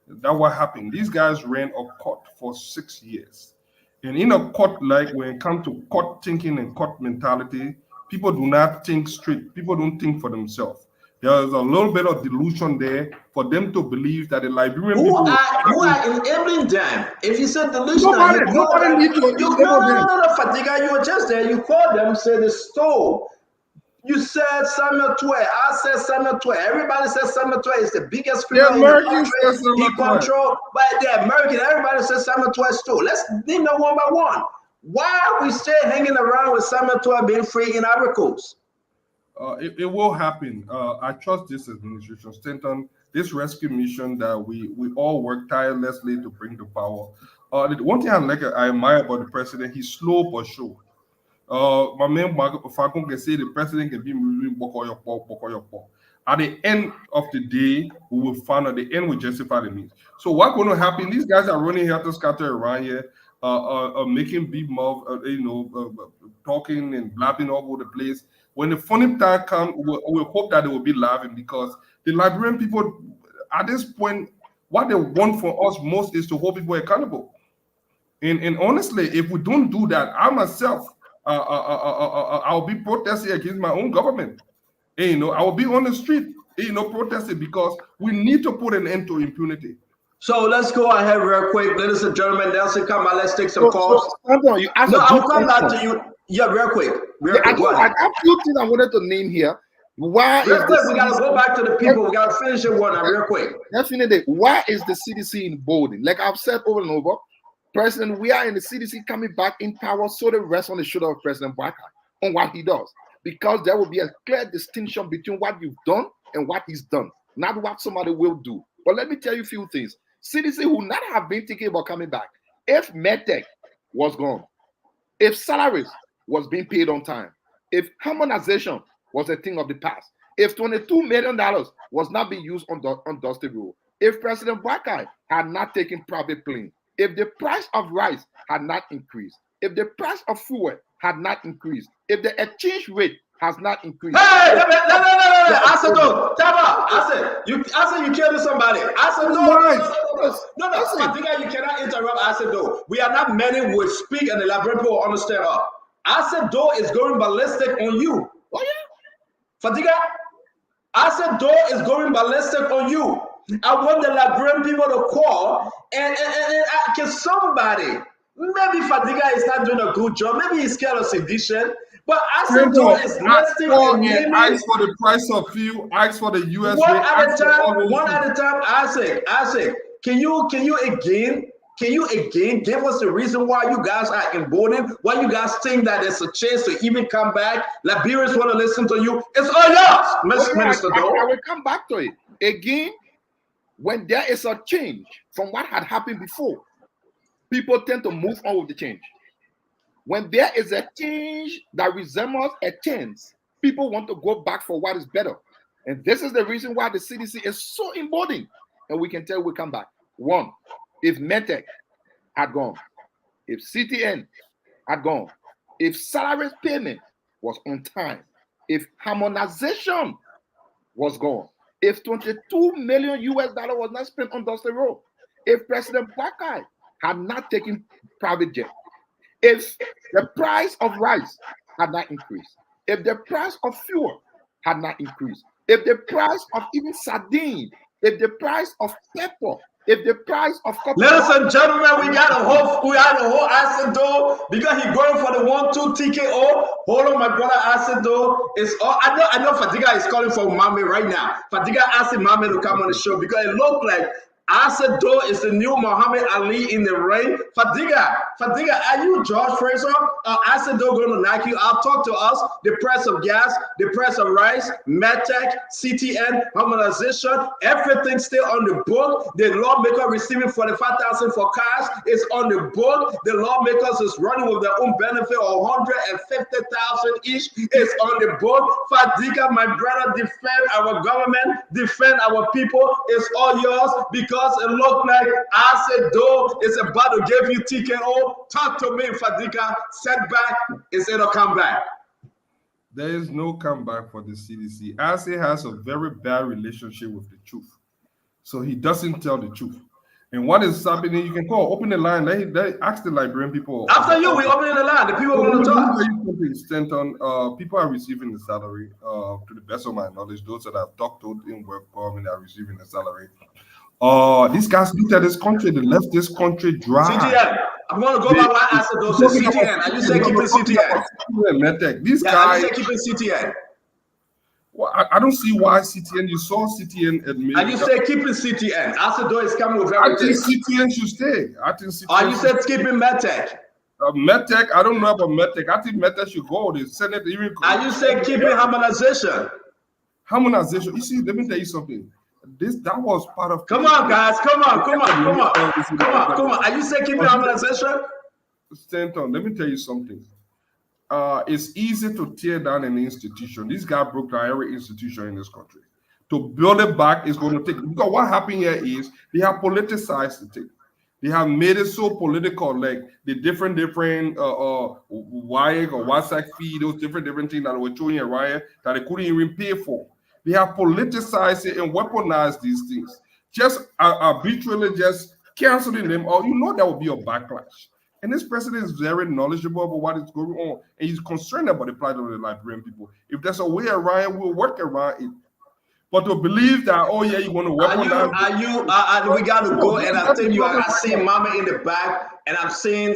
That's what happened. These guys ran a court for 6 years. And in a court, like when it comes to court thinking and court mentality, people do not think straight. People don't think for themselves. There's a little bit of delusion there for them to believe that the Liberian who people are enabling them. If you said delusion, nobody need to no, Fatiga, you were just there. You called them, said the stole. You said Samuel Twe. I said Samuel Twe. Everybody says Samuel Twe is the biggest criminal in the country. He control, but the American, everybody says Samuel Twe stole. Let's name them one by one. Why are we still hanging around with Samuel Twe being free in Ivory Coast? It will happen. I trust this administration, Stanton, this rescue mission that we all work tirelessly to bring to power. The one thing I admire about the president, he's slow but sure. My man Falcon can say the president can be moving Bokoyoko. At the end of the day, we will find out the end will justify the means. So what's going to happen? These guys are running here to scatter around here, making big mouth, talking and blabbing all over the place. When the funny time comes, we'll hope that they will be laughing, because the Liberian people, at this point, what they want from us most is to hold people accountable. And honestly, if we don't do that, I myself, I'll be protesting against my own government. And, I will be on the street, protesting, because we need to put an end to impunity. So let's go ahead real quick, ladies and gentlemen. Nelson, come on, let's take some calls. You asked I'll come back to you. Yeah, real quick. I got a few things I wanted to name here. Why real quick, we gotta go back to the people. We gotta finish it one real quick. Definitely. Why is the CDC emboldened? Like I've said over and over, President, we are in the CDC coming back in power, so they rest on the shoulder of President Baka on what he does. Because there will be a clear distinction between what you've done and what he's done, not what somebody will do. But let me tell you a few things. CDC would not have been thinking about coming back if MedTech was gone, if salaries was being paid on time, if harmonization was a thing of the past, if $22 million was not being used on Dusty Road, if President Baka had not taken private plane, if the price of rice had not increased, if the price of fuel had not increased, if the exchange rate has not increased. Hey, no. I said no. I said you killed somebody. I said no. I think you cannot interrupt. I said no. We are not men who speak and the Liberian people understand her. I said door is going ballistic on you. Oh yeah, Fatiga. I said door is going ballistic on you. I want the Liberian people to call and can somebody. Maybe Fatiga is not doing a good job. Maybe he's scared of sedition. But I said is nesting and ask for the price of fuel, ask for the US one at a time. I say, can you Can you again give us the reason why you guys are emboldened? Why you guys think that there's a chance to even come back? Liberians want to listen to you. It's all yours, Minister Doe. I will come back to it. Again, when there is a change from what had happened before, people tend to move on with the change. When there is a change that resembles a change, people want to go back for what is better. And this is the reason why the CDC is so emboldened. And we can tell we come back. One, if METEC had gone, if CTN had gone, if salary payment was on time, if harmonization was gone, if $22 million was not spent on Dusty Road, if President Buckeye had not taken private jet, if the price of rice had not increased, if the price of fuel had not increased, if the price of even sardine, if the price of pepper, if the price of copper. Ladies and gentlemen, we had a whole acid door because he going for the 1-2 TKO. Hold on, my brother, acid door is all. I know Fadiga is calling for Mame right now. Fadiga asked Mame to come on the show because it looked like Acid Door is the new Muhammad Ali in the ring. Fadiga, are you George Fraser? Acid Door going to knock you out? Talk to us. The price of gas, the price of rice, MedTech, CTN, harmonization, everything still on the book. The lawmaker receiving $45,000 for cars is on the book. The lawmakers is running with their own benefit of $150,000 each is on the book. Fadiga, my brother, defend our government, defend our people. It's all yours because it looked like Acid Door is about to give you TKO. Talk to me, Fadiga. Setback is it a comeback? There is no comeback for the CDC. Acid has a very bad relationship with the truth. So he doesn't tell the truth. And what is happening, you can call, open the line. They ask the Liberian people. After you, we open the line. The people want to talk. People are receiving the salary. To the best of my knowledge, those that I've talked to in work are receiving the salary. These guys looked at this country, they left this country dry. CTN. I'm going to go by what I said, though. So CTN. Are you saying keeping CTN? These guys. Are you saying keeping CTN? Well, I don't see why CTN. You saw CTN admit. And you say keeping CTN. Acid Door is coming with everything. I think CTN should stay. I think CTN. Are you said keeping MedTech? MedTech, I don't know about MedTech. I think MedTech should go. The Senate even. Are you saying keeping harmonization? Harmonization. You see, let me tell you something. That was part of. Come on, guys. Come on. Are you saying keeping harmonization? Stanton, let me tell you something. It's easy to tear down an institution. This guy broke down every institution in this country. To build it back is going to take, because what happened here is they have politicized the thing. They have made it so political, like the different WIAG or WhatsApp feed, those different things that were showing a riot that they couldn't even pay for. They have politicized it and weaponized these things. Just arbitrarily just canceling them, or there will be a backlash. And this president is very knowledgeable about what is going on, and he's concerned about the plight of the Liberian people. If there's a way around it, we'll work around it. But to believe that, you want to weaponize... we got to go, and I think I see Mama in the back, and I'm seeing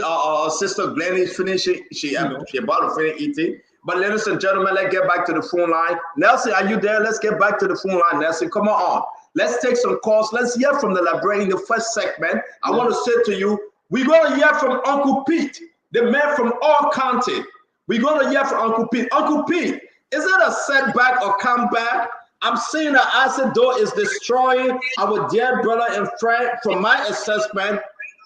Sister Glenn finishing. She about to finish eating. But ladies and gentlemen, let's get back to the phone line. Nelson, are you there? Let's get back to the phone line, Nelson. Come on. Let's take some calls. Let's hear from the Liberian in the first segment. I want to say to you, we're going to hear from Uncle Pete, the man from all county. We're going to hear from Uncle Pete. Uncle Pete, is it a setback or comeback? I'm seeing that Acid Door is destroying our dear brother and friend. From my assessment,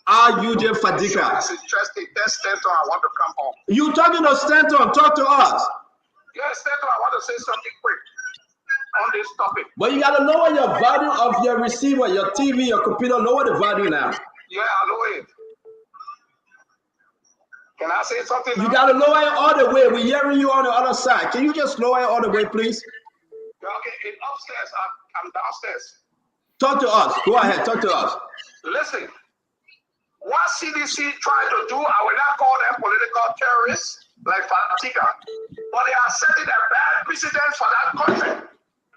UJ Fadiga. It's interesting. That's Stanton. I want to come home. You talking to Stanton? Talk to us. Yeah, Stanton, I want to say something quick on this topic. But you got to lower your volume of your receiver, your TV, your computer. Lower the volume now. Yeah, I lower it. Can I say something now? You got to lower it all the way. We're hearing you on the other side. Can you just lower it all the way, please? Okay, upstairs. I'm downstairs. Talk to us. Go ahead. Talk to us. Listen, what CDC tried to do, I will not call them political terrorists like Fatiga, but they are setting a bad precedent for that country.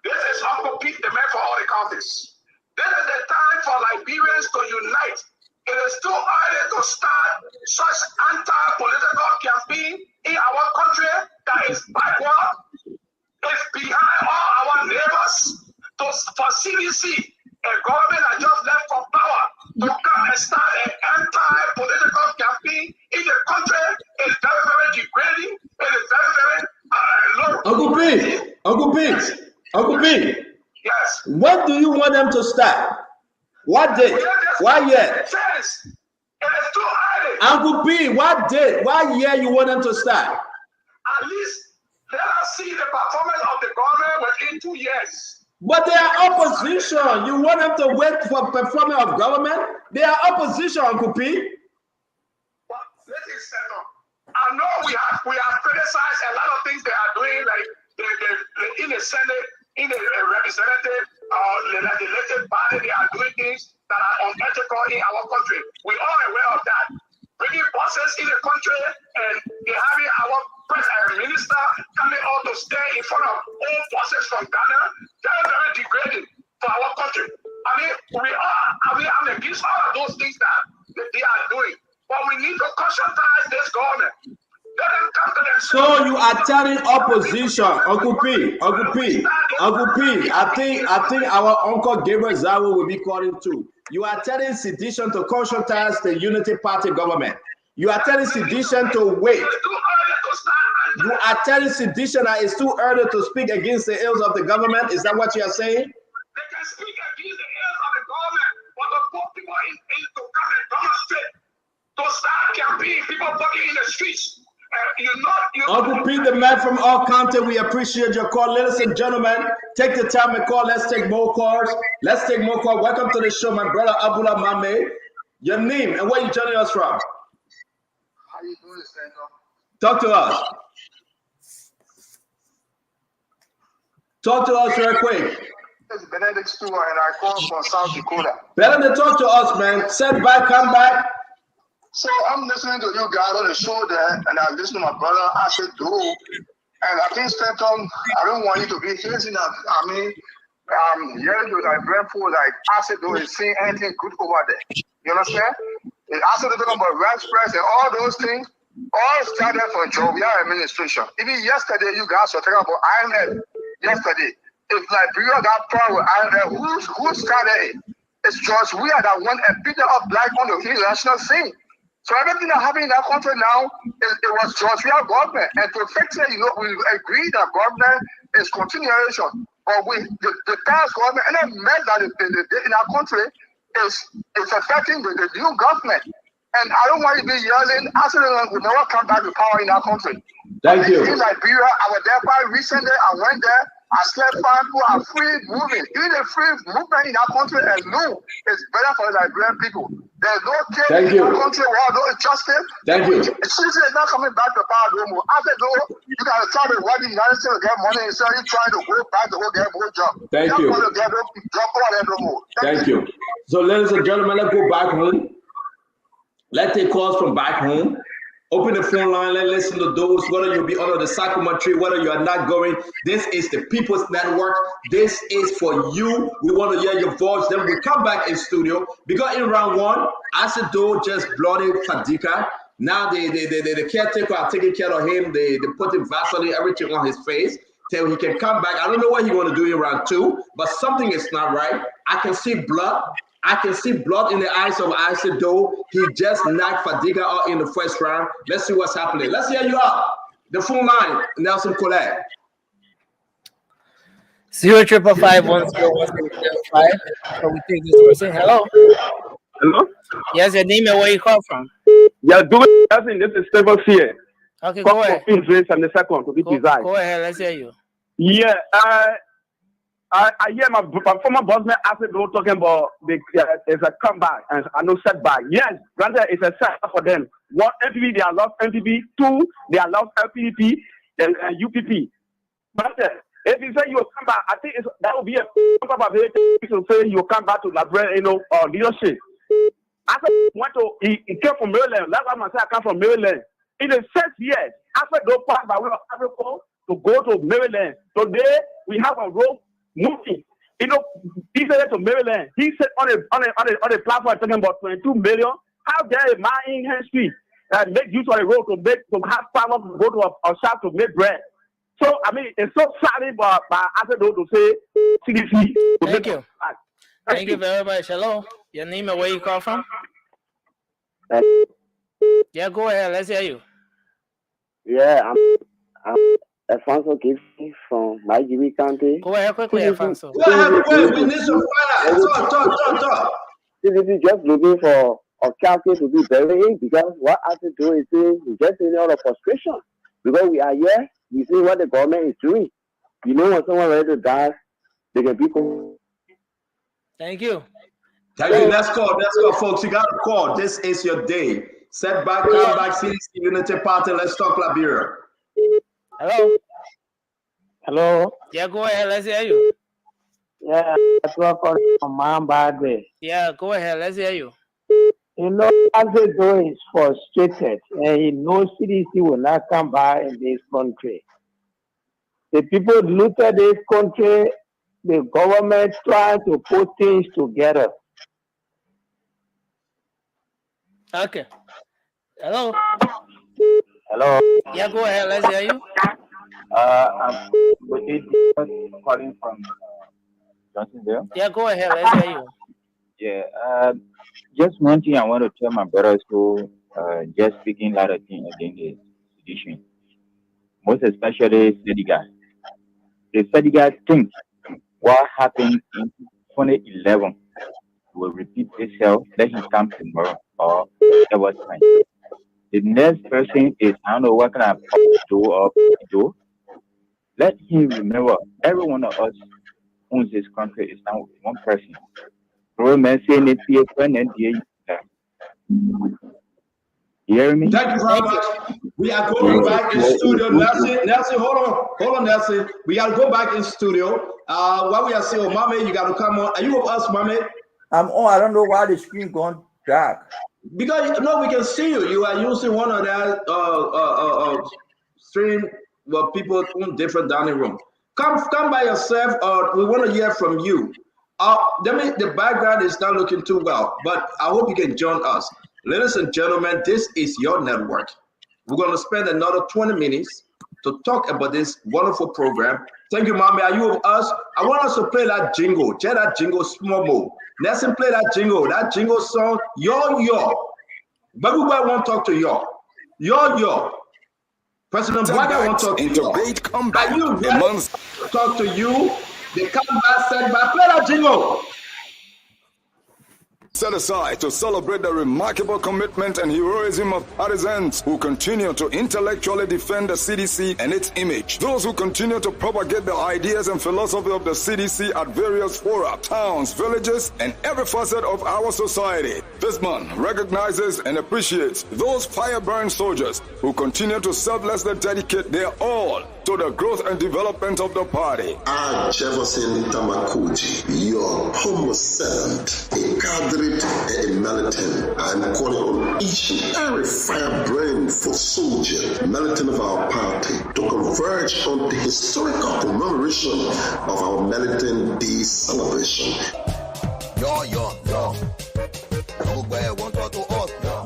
This is Uncle Pete, the man for all the counties. This is the time for Liberians to unite. It is too early to start such anti-political campaign in our country that is backward. It's behind all our neighbors for CDC, a government that just left from power, to come and start an anti Uncle P. Uncle P. Yes. When do you want them to start? What date? Why year? It is too early. Uncle P, what date? Why year you want them to start? At least let us see the performance of the government within 2 years. But they are opposition. You want them to wait for performance of government? They are opposition, Uncle P. But let it settle. I know we have criticized a lot of things they are doing, like in the Senate, in the representative, the elected body, they are doing things that are unethical in our country. We are aware of that. Bringing bosses in the country and having our minister coming out to stay in front of all bosses from Ghana, that is very degrading for our country. I'm against all of those things that they are doing. But we need to conscientize this government. Let them come to them. So you are telling opposition, Uncle P, I think our Uncle Gabriel Zawo will be calling too. You are telling sedition to conscientize the Unity Party government. You are telling sedition to wait. You are telling sedition that it's too early to speak against the ills of the government. Is that what you are saying? They can speak against the ills of the government, but the poor people to come and demonstrate, to start campaigning, people working in the streets. Uncle P, the man from all county, we appreciate your call. Ladies and gentlemen, take the time and call. Let's take more calls. Welcome to the show, my brother Abdullah Mame. Your name and where you joining us from? How you doing, Senator? Talk to us. Talk to us real quick. It's Benedict Stewart, and I call from South Dakota. Better than talk to us, man. Send back, come back. So I'm listening to you guys on the show there, and I listen to my brother, I said, and I think, Stanton, I don't want you to be hazing that. I mean, hearing you like Brentford, like I said, is seeing anything good over there. You understand? I said, talking about Rex Press and all those things, all started from Jovial administration. Even yesterday, you guys were talking about IMF yesterday. If Liberia got power with IMF, who started it? It's George Weah that won a beater of black on the international scene. So everything that happened in that country now, it was George Weah government. And to fix it, we agree that government is continuation. But the past government and the mess that in our country is affecting the new government. And I don't want to be yelling, Arsenal will never come back to power in our country. Thank you. In Liberia, I was there quite recently. I went there. I slept fine. People are free moving. Even the free movement in our country alone is better for the Liberian people. There's no change in our country where no injustice. Thank you. Citizens is not coming back to power no more. After though, you got to try to work in the United States to get money instead of trying to go back to go get more job. Thank you. Want to get no job over there no more. Thank you. So, ladies and gentlemen, let's go back home. Let's take calls from back home. Open the phone line, let's listen to those, whether you'll be under the sycamore tree, whether you are not going. This is the People's Network. This is for you. We want to hear your voice. Then we come back in studio. Because in round one, Asido just blooded Fadika. Now the caretaker are taking care of him. They put the Vaseline, everything on his face till he can come back. I don't know what he's going to do in round two, but something is not right. I can see blood. I can see blood in the eyes of Isido. He just knocked Fadiga out in the first round. Let's see what's happening. Let's hear you out. The phone line, Nelson Colette. 0555 So we take this person. Hello. Hello. Yes, your name and where you call from? Yeah, doing nothing. This is Stephen here. Okay, go ahead. And the second to be precise. Go ahead. Let's hear you. Yeah. I hear my former bossman Asido talking about it's a comeback and I know setback. Yes, granted, it's a setback for them. One, NPP, they are lost NPP. Two, they are lost LPP and UPP. But if you say you will come back, I think that will be a probability to say you will come back to Liberia, leadership. After he came from Maryland. Last time I said I come from Maryland. In the 6 years, after those pass by way of Africa to go to Maryland. Today we have a road moving. He said to Maryland. He said on a platform talking about 22 million. How dare a man in history make use of the road to have farmers to go to a shop to make bread? So I mean, it's so sad by Asido to say CDC. Thank you. Thank you very much. Hello. Your name and where you call from? Yeah, go ahead. Let's hear you. Yeah, I'm Alfonso Gifty from Nigeria County. Go ahead quickly, Alfonso. Go ahead, we need some fire. Talk. CDC just looking for a captain to be buried because what I have to do is we just in out of frustration because we are here. We see what the government is doing. You know, when someone ready to die, they can be. Thank you. Thank you. Let's go, folks. You got to call. This is your day. Setback, come back, CDC Unity Party. Let's talk Liberia. Hello. Yeah, go ahead. Let's hear you. Yeah, that's what from Mambade. Yeah, go ahead. Let's hear you. You know, Azedo is frustrated and he knows CDC will not come by in this country. The people looted this country, the government trying to put things together. Okay. Hello. Hello. Yeah, go ahead. Let's hear you. I'm calling from Johnsonville. Yeah, go ahead. Let's hear you. Yeah. Just one thing I want to tell my brothers who just speaking a lot of things against the sedition. Most especially Sediga. The Sediga thinks what happened in 2011 will repeat itself. Let him come tomorrow or whatever time. The next person is, I don't know what kind of do. Let him remember every one of us owns this country is now one person. You hear me? Thank you very much. We are going back in studio. Nelson, hold on, Nelson. We got to go back in studio. While we are saying, Mame, you got to come on. Are you with us, Mame? I'm on. I don't know why the screen going dark. Because we can see you. You are using one of that stream where people in different dining room. Come by yourself. We want to hear from you. The background is not looking too well, but I hope you can join us. Ladies and gentlemen, this is your network. We're going to spend another 20 minutes to talk about this wonderful program. Thank you, Mommy. Are you with us? I want us to play that jingle. Play that jingle small mode. Nelson, play that jingle song, yo. But we want to talk to yo. President Biden want to talk to you. Great comeback. Are you ready to talk to you? The comeback said by play that jingle. Set aside to celebrate the remarkable commitment and heroism of partisans who continue to intellectually defend the CDC and its image. Those who continue to propagate the ideas and philosophy of the CDC at various fora, towns, villages, and every facet of our society. This month recognizes and appreciates those fire-burned soldiers who continue to selflessly dedicate their all to the growth and development of the party. I, Jefferson Tamakuji, your humble servant, a cadre and a militant, I'm calling on each and every firebrand for soldier, militant of our party, to converge on the historical commemoration of our Militant Day celebration. Yo.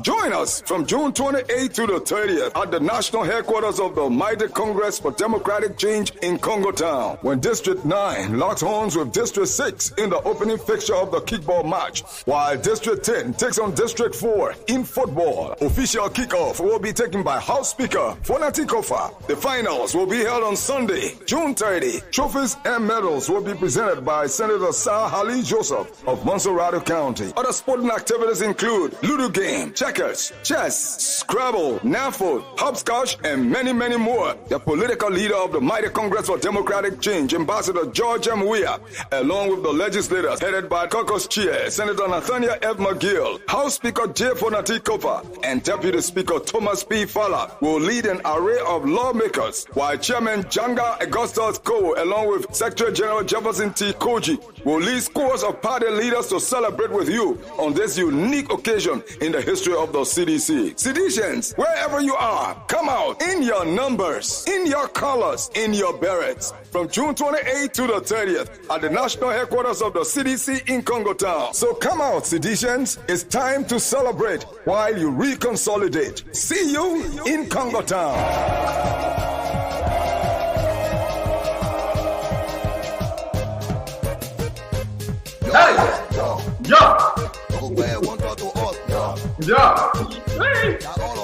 Join us from June 28th to the 30th at the national headquarters of the Mighty Congress for Democratic Change in Congo Town, when District 9 locks horns with District 6 in the opening fixture of the kickball match, while District 10 takes on District 4 in football. Official kickoff will be taken by House Speaker Fonati Kofa. The finals will be held on Sunday, June 30. Trophies and medals will be presented by Senator Sir Hali Joseph of Monserrato County. Other sporting activities include Ludo game, checkers, chess, Scrabble, NAFO, hopscotch, and many, many more. The political leader of the Mighty Congress for Democratic Change, Ambassador George M. Weah, along with the legislators headed by Caucus Chair Senator Nathaniel F. McGill, House Speaker J. Fonati Kofa, and Deputy Speaker Thomas P. Fala will lead an array of lawmakers, while Chairman Janga Augustus Ko, along with Secretary General Jefferson T. Koji, will lead scores of party leaders to celebrate with you on this unique occasion in the history of the CDC. Seditians, wherever you are, come out in your numbers, in your colors, in your berets. From June 28th to the 30th at the national headquarters of the CDC in Congo Town. So come out, seditians. It's time to celebrate while you reconsolidate. See you in Congo Town. Hey! Yo! Yeah. Hey.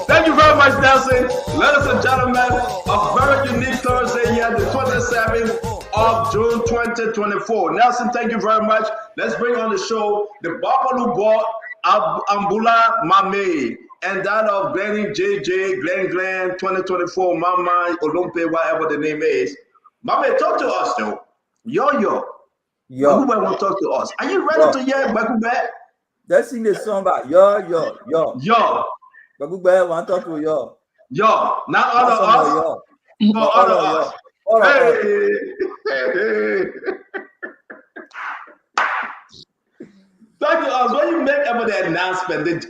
Thank you very much, Nelson. Ladies and gentlemen, a very unique Thursday here, the 27th of June 2024. Nelson, thank you very much. Let's bring on the show the Babalu Boy Ambula Mame and that of Glenny JJ, Glenn 2024, Mama Olumpe, whatever the name is. Mame, talk to us though. Yo. Bagube will talk to us. Are you ready to hear Bagube? Let's sing the song about yo. Bagube want to talk to yo. Yo, not all of us. No, all of us. Hey. Talk to us when you make ever the announcement.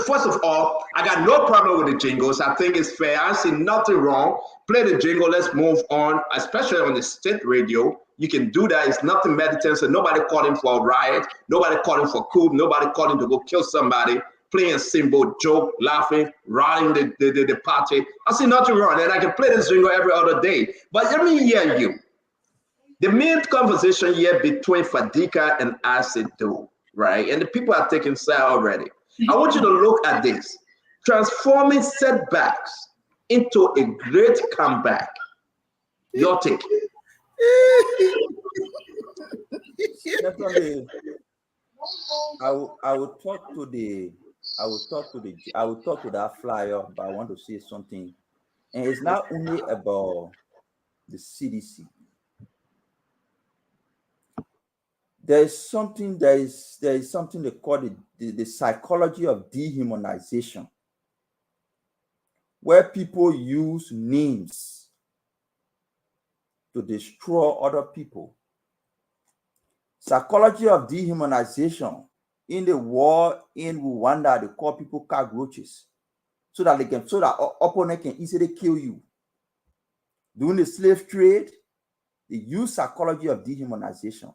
First of all, I got no problem with the jingles. I think it's fair. I see nothing wrong. Play the jingle. Let's move on, especially on the state radio. You can do that. It's nothing militant. So nobody calling for a riot. Nobody calling for coup. Nobody calling to go kill somebody. Playing symbol, joke, laughing, riding the party. I see nothing wrong. And I can play this jingle every other day. But let me hear you. The main conversation here between Fadika and Asido, right? And the people are taking side already. I want you to look at this. Transforming setbacks into a great comeback. Your take. Definitely. I will talk to that flyer, but I want to say something. And it's not only about the CDC. There is something they call the psychology of dehumanization, where people use names to destroy other people. Psychology of dehumanization. In the war in Rwanda, they call people cockroaches, so that opponent can easily kill you. During the slave trade, they use psychology of dehumanization.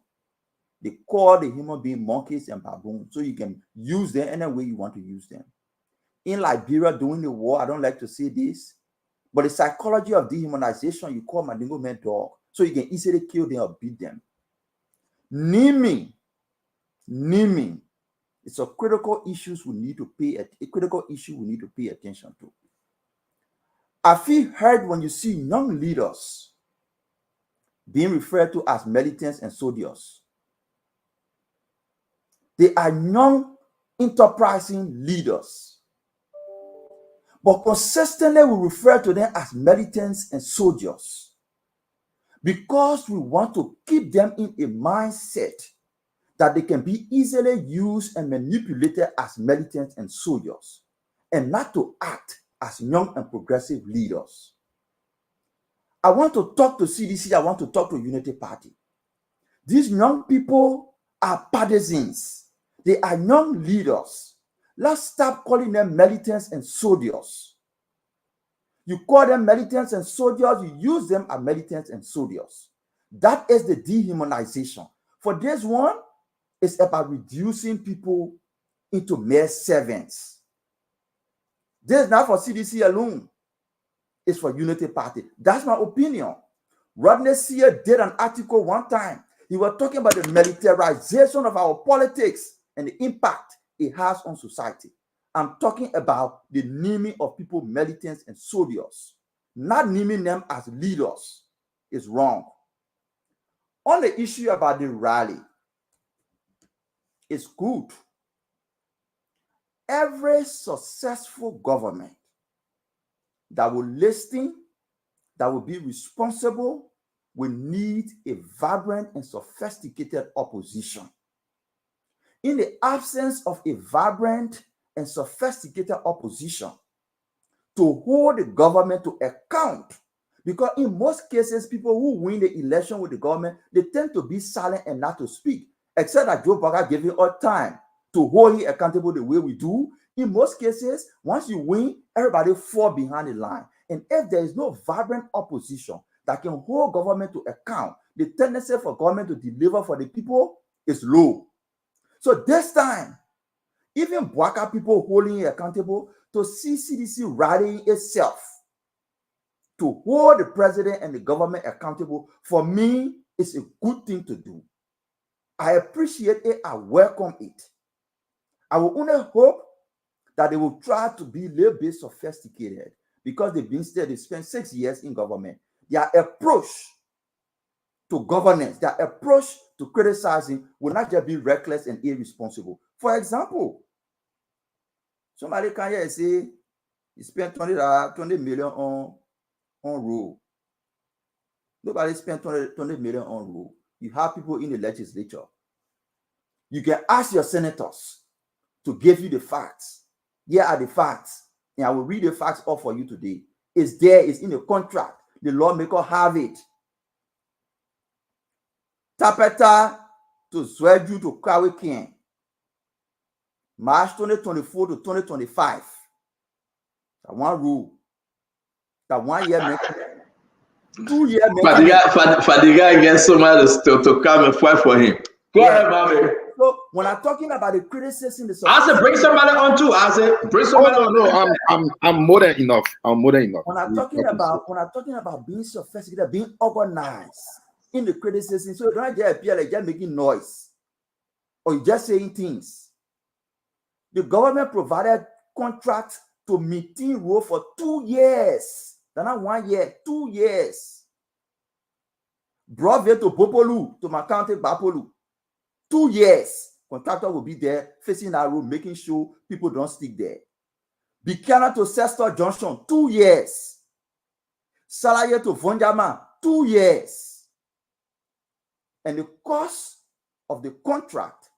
They call the human being monkeys and baboons, so you can use them any way you want to use them. In Liberia, during the war, I don't like to say this, but the psychology of dehumanization, you call Mandingo men dog, so you can easily kill them or beat them. Naming. It's a critical issue we need to pay attention to. I feel hurt when you see young leaders being referred to as militants and soldiers. They are young, enterprising leaders, but consistently we refer to them as militants and soldiers because we want to keep them in a mindset that they can be easily used and manipulated as militants and soldiers, and not to act as young and progressive leaders. I want to talk to CDC, I want to talk to Unity Party. These young people are partisans. They are young leaders. Let's stop calling them militants and soldiers. You call them militants and soldiers, you use them as militants and soldiers. That is the dehumanization. For this one, it's about reducing people into mere servants. This is not for CDC alone. It's for Unity Party. That's my opinion. Rodney Sear did an article one time. He was talking about the militarization of our politics and the impact it has on society. I'm talking about the naming of people militants and soldiers. Not naming them as leaders is wrong. On the issue about the rally, it's good. Every successful government that will listen, that will be responsible, will need a vibrant and sophisticated opposition. In the absence of a vibrant and sophisticated opposition to hold the government to account, because in most cases, people who win the election with the government, they tend to be silent and not to speak, except that Joe Biden gave you all time to hold him accountable the way we do. In most cases, once you win, everybody fall behind the line. And if there is no vibrant opposition that can hold government to account, the tendency for government to deliver for the people is low. So this time, even Bwaka people holding it accountable, to see CDC rallying itself to hold the president and the government accountable, for me, it's a good thing to do. I appreciate it. I welcome it. I will only hope that they will try to be a little bit sophisticated because they spent 6 years in government. Their approach to governance, their approach to criticizing will not just be reckless and irresponsible. For example, somebody can here say he spent 20 million on road. Nobody spent 20 million on road. You have people in the legislature. You can ask your senators to give you the facts. Here are the facts. And I will read the facts off for you today. It's there, it's in the contract. The lawmaker have it. Tapeta to Zweju to Kawikin. March 2024 to 2025. That one rule. That 1 year 2 year Fadiga against somebody to come and fight for him. Go ahead, mommy. So when I'm talking about the criticism, I said bring somebody on too. I said bring somebody on. No, I'm more than enough. I'm more than enough. When I'm talking about being sophisticated, being organized in the criticism, so you don't just appear like just making noise or you just saying things. The government provided contracts to meeting road for 2 years. Not 1 year, 2 years. Bravo to Popolu, to my county Bapolu. 2 years. Contractor will be there facing that road, making sure people don't stick there. Buchanan to Sestor Junction, 2 years. Salaye to Vonjama, 2 years. And the cost of the contract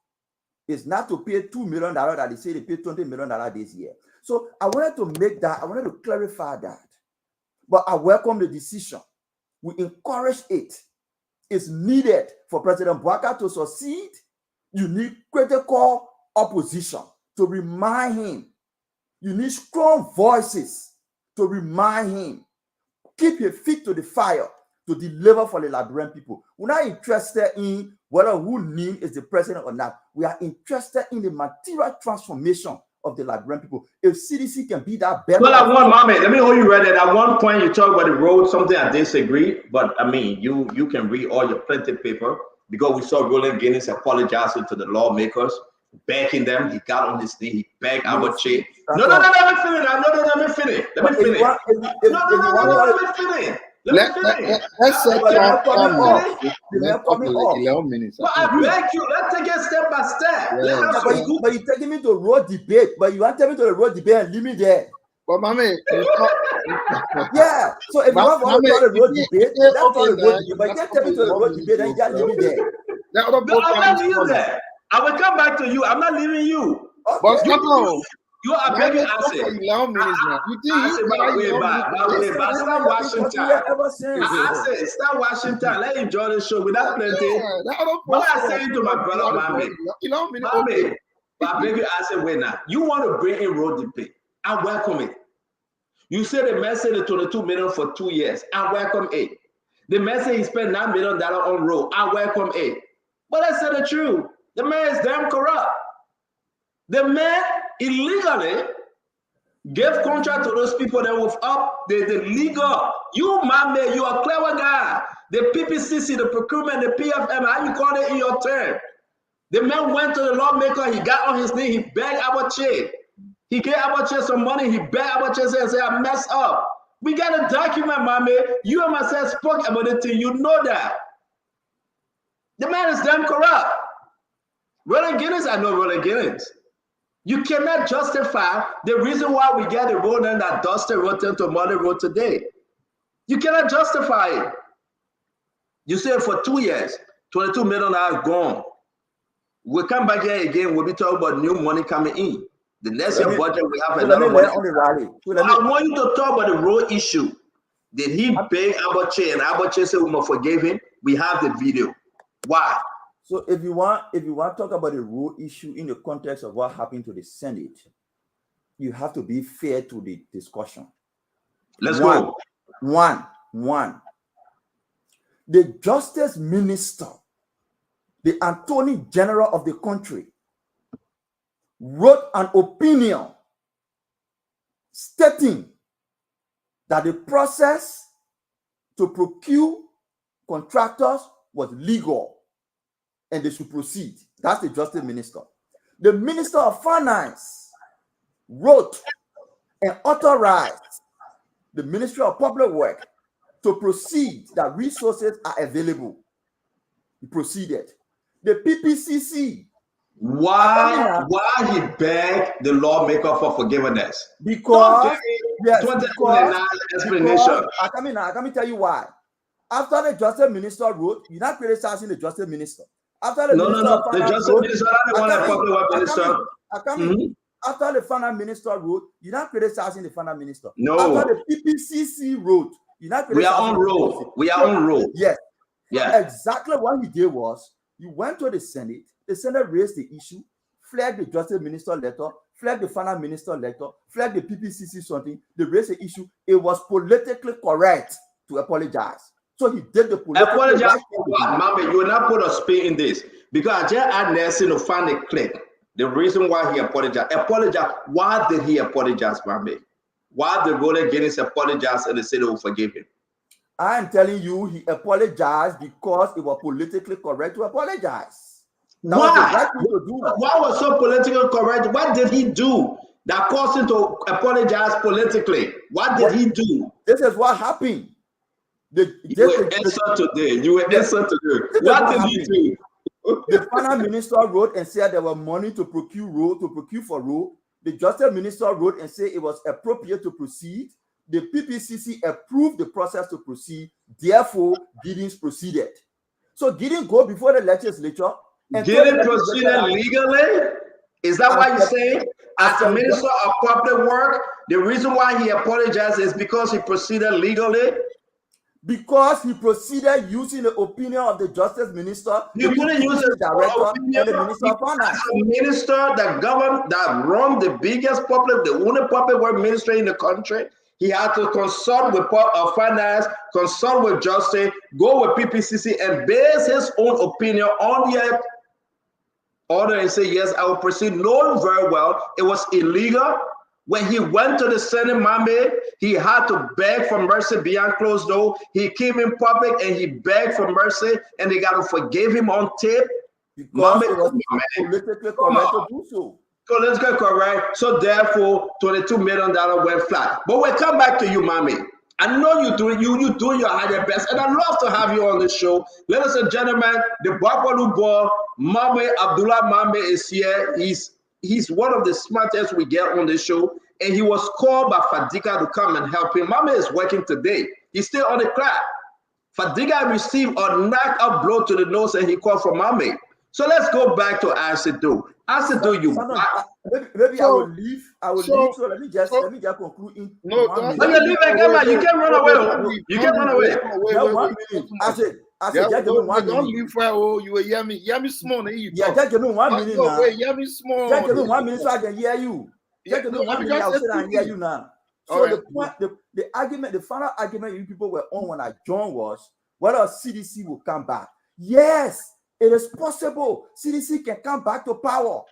is not to pay $2 million that they say they pay $20 million this year. So I wanted to make that, I wanted to clarify that. But I welcome the decision. We encourage it. It's needed for President Bouaka to succeed. You need critical opposition to remind him. You need strong voices to remind him. Keep your feet to the fire to deliver for the Liberian people. We're not interested in whether who name is the president or not. We are interested in the material transformation of the Liberian people. If CDC can be that better. Well, at one moment, let me hold you right there. At one point, you talk about the road, something I disagree, but I mean, you can read all your plenty paper because we saw Roland Guinness apologizing to the lawmakers, begging them. He got on his knee, he begged our chief. No, let me finish. Let me finish. Let me finish. Let's set time off. Like 11 minutes. Well, I beg you, let's take it step by step. Yeah. But you're taking me to road debate, but you want to take me to the road debate and leave me there. But mommy, yeah. So if you want to the road debate, that's the road debate. But you can't take me to the road debate and just leave me there. I'm not leaving there. I will come back to you. I'm not leaving you. But you are begging asset. 11 minutes now. You think start washing time. I said, start washing time. Let him join the show without plenty. What I saying to my brother, Mami, but baby, I said, wait now. You want to bring in road debate? I welcome it. You said the man said the 22 million for 2 years. I welcome it. The man said he spent $9 million on road. I welcome it. But let's say the truth. The man is damn corrupt. The man illegally gave contract to those people that were up the legal. You, my man, you are a clever guy. The PPCC, the procurement, the PFM, how you call it in your term. The man went to the lawmaker, he got on his knee, he begged Abache. He gave Abache some money, he begged Abache and said, I messed up. We got a document, my man. You and myself spoke about it till you know that. The man is damn corrupt. Roland Guinness, I know Roland Guinness. You cannot justify the reason why we get the road and that Dusty Road into Monday Road today. You cannot justify it. You say for 2 years, $22 million gone. We'll come back here again. We'll be talking about new money coming in. The next year budget we have another money. I want you to talk about the road issue. Did he beg Abache and Abache said we must forgive him? We have the video. Why? So if you want to talk about the road issue in the context of what happened to the Senate, you have to be fair to the discussion. Let's go. One. The Justice Minister, the Attorney General of the country, wrote an opinion stating that the process to procure contractors was legal and they should proceed. That's the Justice Minister. The Minister of Finance wrote and authorized the Ministry of Public Works to proceed that resources are available. He proceeded. The PPCC. Why he begged the lawmaker for forgiveness? Because, yes, explanation. I come tell you why. After the Justice Minister wrote, you're not criticizing the Justice Minister. After the the Justice Minister, not the one that Public Works Minister. After the Finance Minister wrote, you're not criticizing the Finance Minister. No. After the PPCC wrote, you're not criticizing. We are on roll. We are on roll. Yes. Yeah. Exactly what he did was, you went to the Senate raised the issue, flagged the Justice Minister letter, flagged the Finance Minister letter, flagged the PPCC something, they raised the issue. It was politically correct to apologize. So he did the political apologize for what, Mama? You will not put a spin in this. Because I just had Nelson to find a clip. The reason why he apologized. Why did he apologize, Mama? Why did Roland Guinness apologize and the city will forgive him? I am telling you, he apologized because it was politically correct to apologize. That why? Was the right thing to do. Why was so politically correct? What did he do that caused him to apologize politically? What did he do? This is what happened. You were answered today. What did he do? The Finance Minister wrote and said there was money to procure for road. The Justice Minister wrote and said it was appropriate to proceed. The PPCC approved the process to proceed. Therefore, Giddens proceeded. So Giddens go before the legislature. Giddens proceeded legally? Is that what you're saying? As the Minister of Public Works, the reason why he apologized is because he proceeded legally? Because he proceeded using the opinion of the Justice Minister, you couldn't use the director, and the Minister of Finance. The minister that run the biggest the only public work ministry in the country, he had to consult with finance, consult with justice, go with PPCC, and base his own opinion on the order and say, yes, I will proceed. Knowing very well it was illegal. When he went to the Senate, Mame, he had to beg for mercy beyond closed door. He came in public and he begged for mercy, and they got to forgive him on tape. Because it was politically correct to do so. Politically correct. So therefore, $22 million went flat. But we'll come back to you, Mame. I know you doing your higher best, and I'd love to have you on the show. Ladies and gentlemen, the Babalu boy, Mame Abdullah Mame is here. He's one of the smartest we get on the show, and he was called by Fadiga to come and help him. Mame is working today. He's still on the crack. Fadiga received a knockout blow to the nose, and he called for Mame. So let's go back to Asidu. Asidu, maybe I will leave. So let me just conclude. You can't run away. You can't run away. Don't leave for you will hear me. Hear me small. Yeah, just give me 1 minute now. Hear me small. Just give me 1 minute so I can hear you. Just give me 1 minute. I'll sit and hear you now. So the argument, the final argument you people were on when I joined was whether CDC will come back. Yes, it is possible. CDC can come back to power.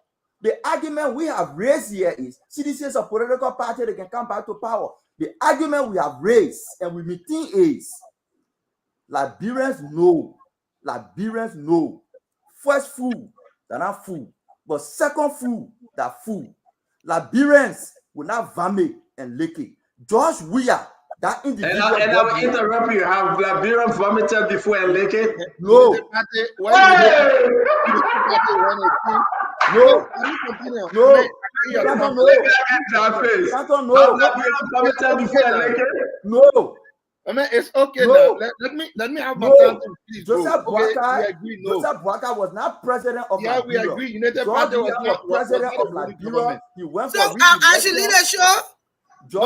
The argument we have raised here is CDC is a political party that can come back to power. The argument we have raised and we meeting is Liberians know. First food, they're not food. But second food, they're food. Liberians will not vomit and lick it. George Weah, that individual. And I will interrupt you. Have Liberian vomited before and lick it? No. No. I mean, it's okay now. Let me have my time to please. Joseph Boakai was not president of Liberia. We agree. United Party was not president of Liberia. He went for I should leave the show. Your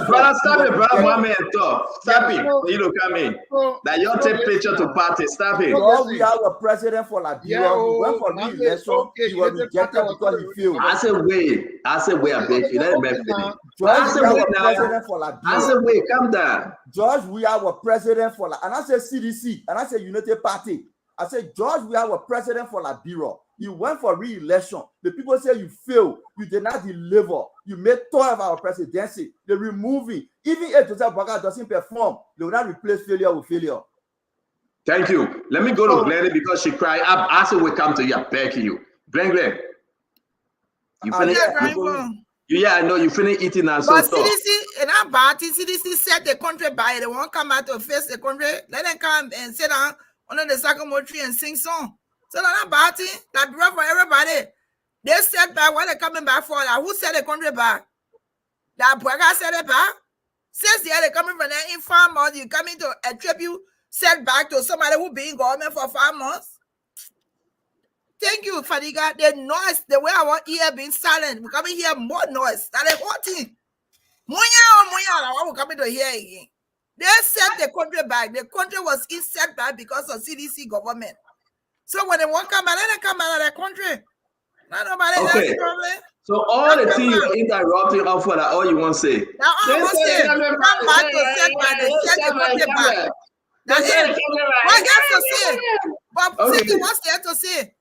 brother, stop it, brother, mommy, and talk. Stop it. You don't come in. That you take picture to party. Stop it. We have a president for Liberia. He went for re-election. He was rejected because he failed. I said, wait, I beg you. Let me finish. I said, wait, calm down. George, we have a president for, and I said CDC, and I said United Party. I said, George, we have a president for Liberia. You went for re-election. The people say you failed. You did not deliver. You made toy of our presidency. They remove it. Even if Joseph Boakai doesn't perform, they will not replace failure with failure. Thank you. Let me go to Glenn because she cried. I said we come to you. I'm begging you. Glenn. You finish. Yeah, I know you finish eating now. But So CDC, and I'm bad. CDC set the country by. They won't come out to face the country. Let them come and sit down under the sycamore tree and sing song. So they're not bad. That brought for everybody. They set back what they're coming back for. Like, who set the country back? That Braga set it back. Since they're coming from the farm or you coming to attribute setback to somebody who been in government for 5 months. Thank you, Fadiga. The noise, the way our ear being silent, we coming hear more noise. That is what thing. We're coming to hear again. They set the country back. The country was in setback because of CDC government. So when they want to come out, they come out of the country. Not nobody okay. else problem. So all the things you're interrupting off what all you want to say. Now all I want to say, come back to setback. They set the country back. That's it. What else to say? But City, what's there to say?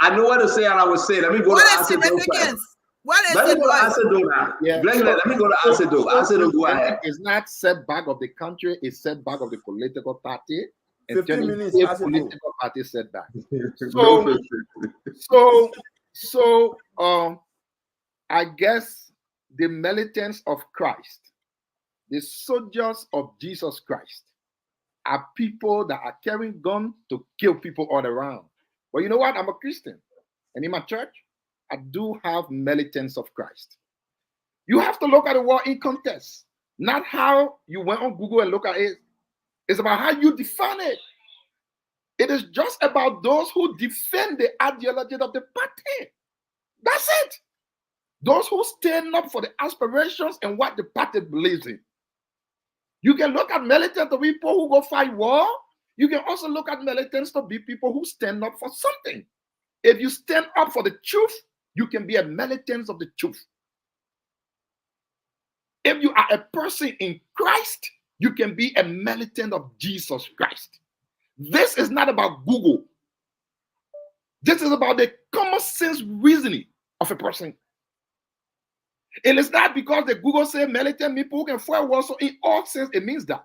I know what to say, and I will say. Let me go to Acido. What is let me go to Acido now. Yeah. Let me go to Acido. Acido, go ahead. It's not setback of the country, it's setback of the political party. 15 minutes. Political party setback. So, I guess the militants of Christ, the soldiers of Jesus Christ, are people that are carrying guns to kill people all around. But you know what? I'm a Christian. And in my church, I do have militants of Christ. You have to look at the war in context, not how you went on Google and look at it. It's about how you define it. It is just about those who defend the ideology of the party. That's it. Those who stand up for the aspirations and what the party believes in. You can look at militants to be people who go fight war. You can also look at militants to be people who stand up for something. If you stand up for the truth, you can be a militant of the truth. If you are a person in Christ, you can be a militant of Jesus Christ. This is not about Google. This is about the common sense reasoning of a person. It is not because the Google says militant people who can fight war. So in all sense, it means that.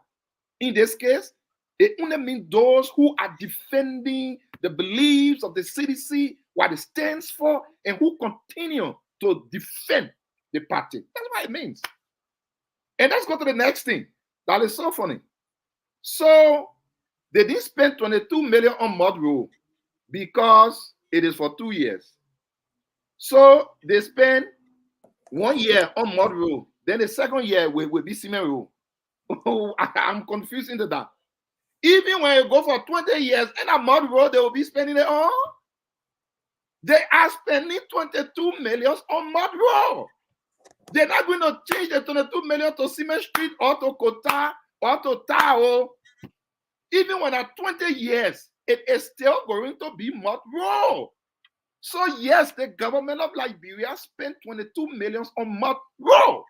In this case, it only means those who are defending the beliefs of the CDC, what it stands for, and who continue to defend the party. That's what it means. And let's go to the next thing. That is so funny. So they didn't spend 22 million on mud rule because it is for 2 years. So they spent 1 year on mud rule. Then the second year will be cement rule. I'm confused into that. Even when you go for 20 years and a mud road, they will be spending it on. They are spending 22 million on mud road. They're not going to change the 22 million to Cement Street or to Kota or to Tao. Even when at 20 years, it is still going to be mud road. So yes, the government of Liberia spent 22 million on mud road.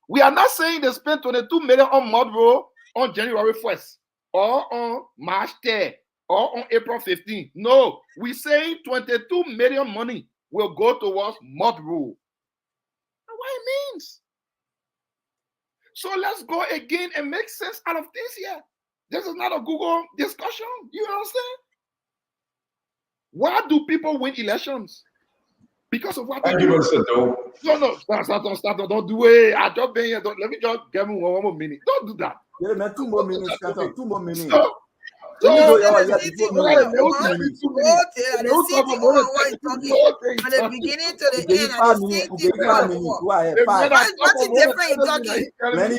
We are not saying they spent 22 million on mud road on January 1st, or on March 3rd, or on April 15th. No, we're saying 22 million money will go towards mud rule. That's what it means. So let's go again and make sense out of this here. This is not a Google discussion. You understand? Why do people win elections? Because of what they do. No, don't do it. I just been here. Let me just give me one more minute. Don't do that. Yeah, man, 2 more minutes. 2 more minutes. So at the beginning to the end.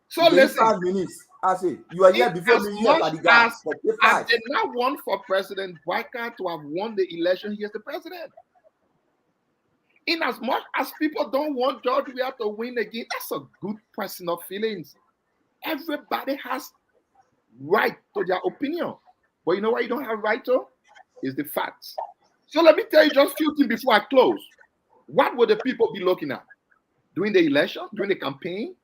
So listen. 5 minutes. I say you are here before me. I did not want for President Waika to have won the election. He is the president. In as much as people don't want George Weah to win again, that's a good personal feelings. Everybody has right to their opinion. But you know what you don't have right to? Is the facts. So let me tell you just a few things before I close. What would the people be looking at? During the election, during the campaign,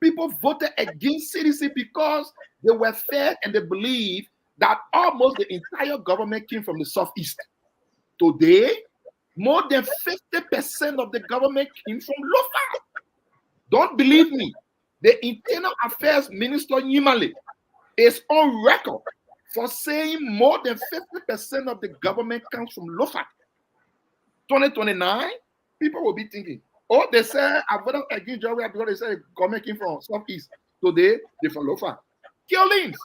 people voted against CDC because they were fed and they believed that almost the entire government came from the Southeast. Today, more than 50% of the government came from Lofa. Don't believe me. The Internal Affairs Minister Yimale is on record for saying more than 50% of the government comes from Lofa. 2029, people will be thinking, oh, they say I voted against Georgia because they said government came from Southeast. Today, they from Lofa. Killings.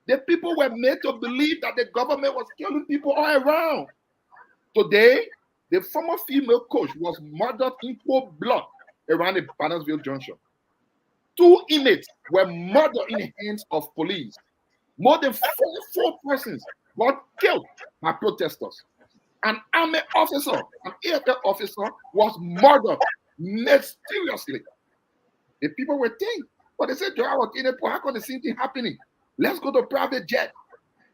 The people were made to believe that the government was killing people all around. Today, the former female coach was murdered in cold blood around the Bannersville Junction. 2 inmates were murdered in the hands of police. More than 44 persons got killed by protesters. An army officer, an AFL officer, was murdered mysteriously. The people were thinking, but they said, how can the same thing happening? Let's go to private jet.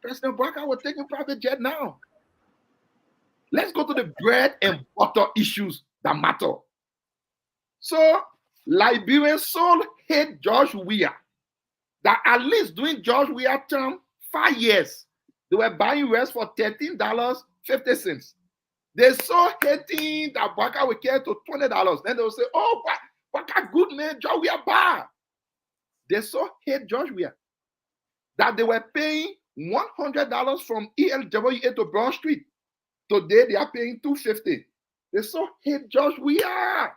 President Barker was taking private jet now. Let's go to the bread and butter issues that matter. So, Liberians so hate George Weah that at least during George Weah's term, 5 years, they were buying rest for $13.50. They so hating that Barker will carry to $20. Then they will say, oh, Barker good man, George Weah bad. They so hate George Weah that they were paying $100 from ELWA to Broad Street. Today, they are paying $250. They so hate George Weah.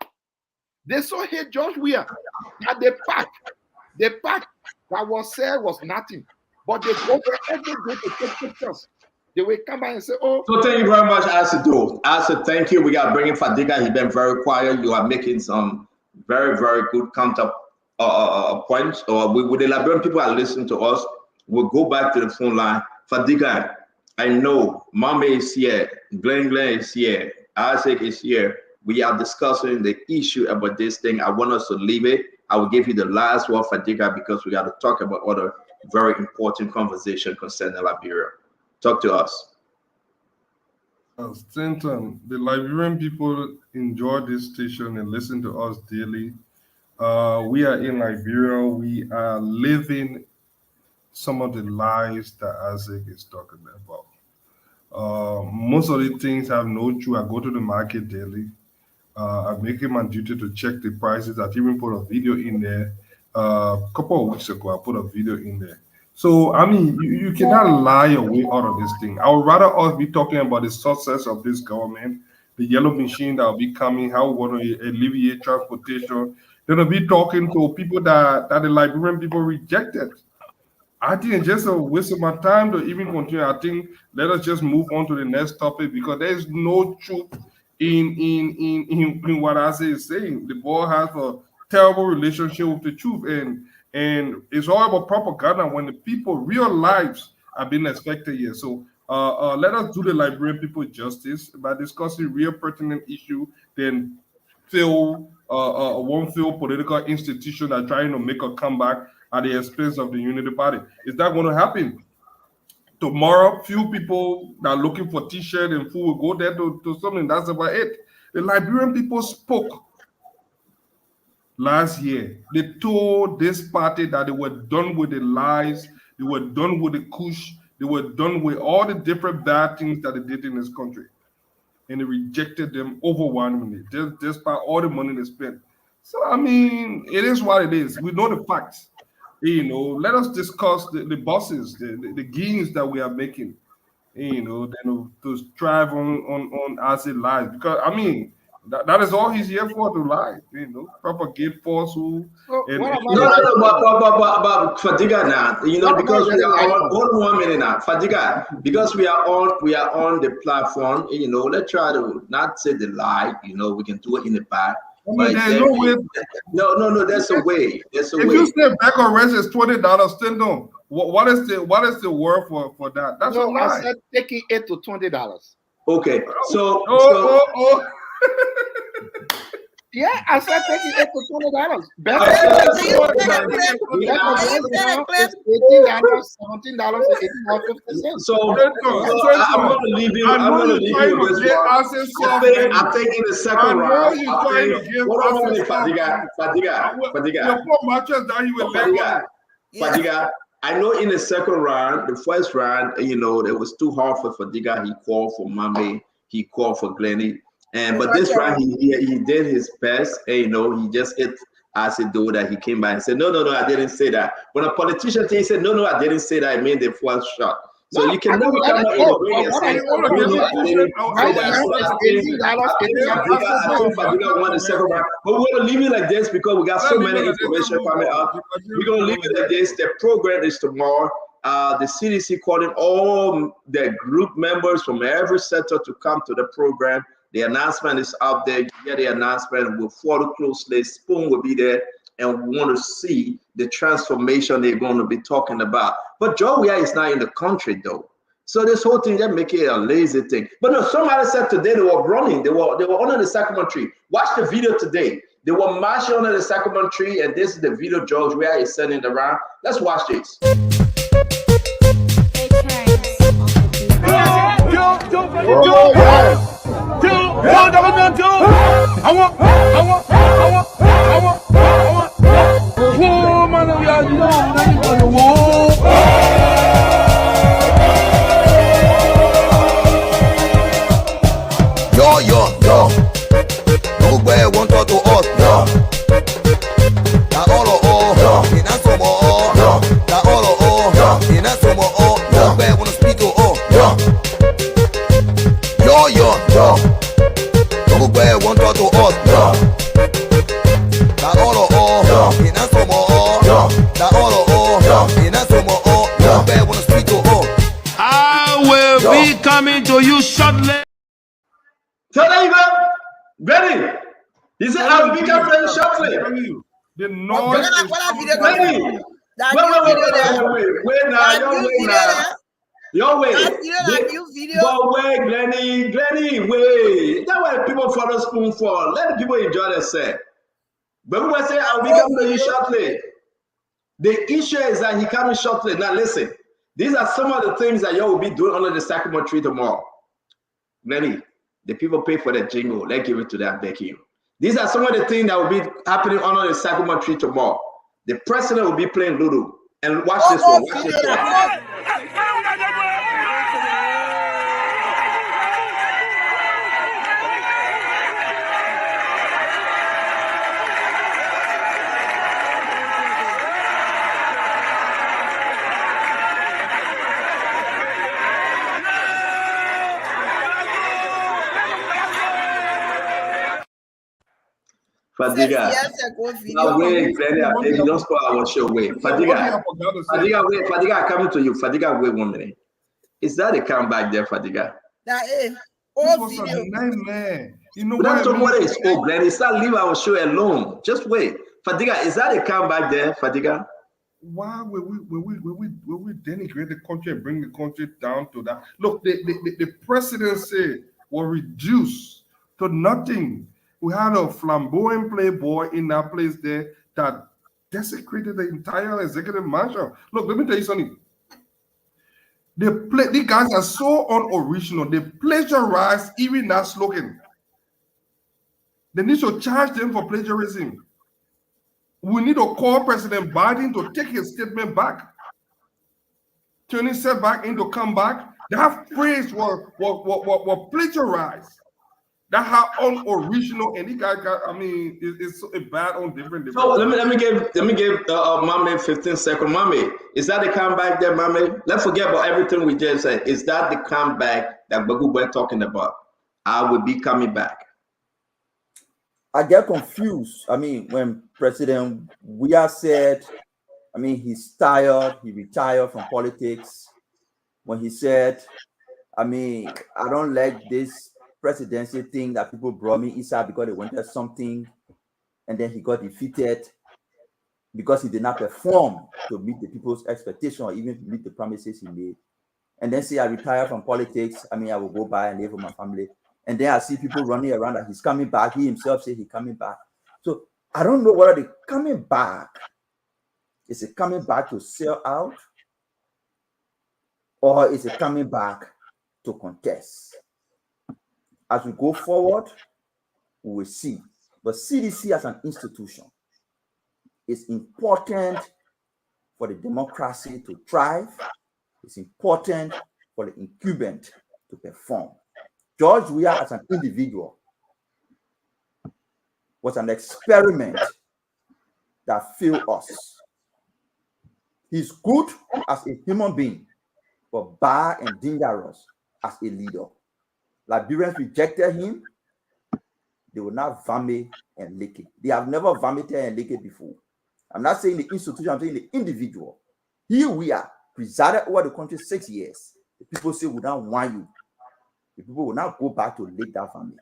They so hate George Weah that the pack that was said was nothing. But they go there every day to take pictures. They will come by and say, oh. So thank you very much, Asido. Asa, thank you. We got bringing Fadiga. He's been very quiet. You are making some very, very good counter points. With the Liberian people are listening to us, we'll go back to the phone line. Fadiga, I know Mame is here, Glenn is here, Isaac is here. We are discussing the issue about this thing. I want us to leave it. I will give you the last word, Fadiga, because we got to talk about other very important conversation concerning Liberia. Talk to us. Stanton, the Liberian people enjoy this station and listen to us daily. We are in Liberia. We are living some of the lies that Isaac is talking about. Most of the things I have no clue. I go to the market daily. I make it my duty to check the prices. I even put a video in there. A couple of weeks ago, I put a video in there. So, I mean, you cannot lie your way out of this thing. I would rather us be talking about the success of this government, the yellow machine that will be coming, how we want to alleviate transportation, than to be talking to people that the Liberian people rejected. I think it's just a waste of my time to even continue. I think let us just move on to the next topic because there is no truth in what Asa is saying. The boy has a terrible relationship with the truth, and it's all about propaganda when the people real lives are being affected here. So let us do the Liberian people justice by discussing real pertinent issue than one political institution that trying to make a comeback at the expense of the Unity Party. Is that going to happen? Tomorrow, few people that are looking for t-shirt and food will go there to something. That's about it. The Liberian people spoke last year. They told this party that they were done with the lies, they were done with the kush, they were done with all the different bad things that they did in this country. And they rejected them overwhelmingly, despite all the money they spent. So, I mean, it is what it is. We know the facts. You know, let us discuss the bosses, the gains that we are making, you know, to strive on as it lies. Because, I mean, that is all he's here for, to lie, you know, propagate falsehood. But Fadiga now, you know, because we are on 1 minute now, Fadiga, because we are on the platform, you know, let's try to not say the lie, you know, we can do it in the back. But there's no way. No, there's a way. There's a way. If you say back on rest is $20, still no. What is the word for that? That's a lie. I said taking it to $20. Okay, so yeah, I said taking it to $20. Better $17, $18.50. So I'm going to leave you. I'm going to leave you with this one. I think in the second round. Fadiga, I know in the second round, the first round, you know, it was too hard for Fadiga. He called for Mame, he called for Glennie. But this round, he did his best. And, you know, he just hit Asido that he came by and said, no, I didn't say that. When a politician he said, no, I didn't say that, I made the first shot. So you can never come up with a bring and say, What no, against no, the Christian? I think Fadiga won the second round. But we're going to leave it like this because we got so many information coming up. We're going to leave it like this. The program is tomorrow. The CDC calling all the group members from every sector to come to the program. The announcement is out there. You get the announcement. We'll follow closely. Spoon will be there. And we want to see the transformation they're going to be talking about. But Georgia is not in the country, though. So this whole thing, they make it a lazy thing. But no, somebody said today they were running. They were under the sycamore tree. Watch the video today. They were marching under the sycamore tree, and this is the video George Weah is sending around. Let's watch this. Yo. Nobody want to talk to us. Yo. Na all. Yo. In a summer. Yo. Na all. Yo. In a summer. Nobody want to speak to us. Yo. Yo. Nobody want to talk to us. Yo. Na all. Yo. In a summer. Yo. Na all. Yo. In a summer. Nobody want to speak to us. I will be coming to you shortly. So there you go. Ready? He said, I will be coming shortly. The noise is ready. Wait now. Your way. But wait, Glenny, wait. That's why people follow Spoon for. Let the people enjoy themselves. But we will say, I will be coming to you shortly. The issue is that he coming shortly. Now listen, these are some of the things that you will be doing under the sycamore tree tomorrow. Glenny. The people pay for the jingle. Let's give it to them, beg you. These are some of the things that will be happening under the sycamore tree tomorrow. The president will be playing Ludo. And watch this one. Watch this one. Fadiga, wait, Glenny, you don't spoil our show. Wait, Fadiga, coming to you. Fadiga, wait 1 minute. Is that a comeback there, Fadiga? This was a nightmare. You know what? What is old, Glenny? It's not leave our show alone. Just wait. Fadiga, is that a comeback there, Fadiga? Why will we denigrate the country and bring the country down to that? Look, the presidency will reduce to nothing. We had a flamboyant playboy in that place there that desecrated the entire executive mansion. Look, let me tell you something. The guys are so unoriginal. They plagiarize even that slogan. They need to charge them for plagiarism. We need to call President Biden to take his statement back. Turning setback into comeback. That phrase was plagiarized. That's how unoriginal, and he got I mean, it's so bad on different. So let me give Mame 15 seconds. Mame, is that the comeback there, Mame? Let's forget about everything we just said. Is that the comeback that Bagu were talking about? I will be coming back. I get confused. I mean, when President Weah said, I mean, he's tired, he retired from politics. When he said, I mean, I don't like this presidency thing that people brought me inside because they wanted something, and then he got defeated because he did not perform to meet the people's expectation or even meet the promises he made. And then say, I retire from politics. I mean, I will go by and live with my family. And then I see people running around that he's coming back. He himself said he's coming back. So I don't know whether the coming back is it coming back to sell out, or is it coming back to contest? As we go forward, we will see. But CDC as an institution is important for the democracy to thrive. It's important for the incumbent to perform. George Weah as an individual was an experiment that failed us. He's good as a human being. but bad and dangerous as a leader. Liberians rejected him. They will not vomit and lick it. They have never vomited and licked it before. I'm not saying the institution, I'm saying the individual. Here we are, presided over the country 6 years. The people say we don't want you. The people will not go back to lick that family.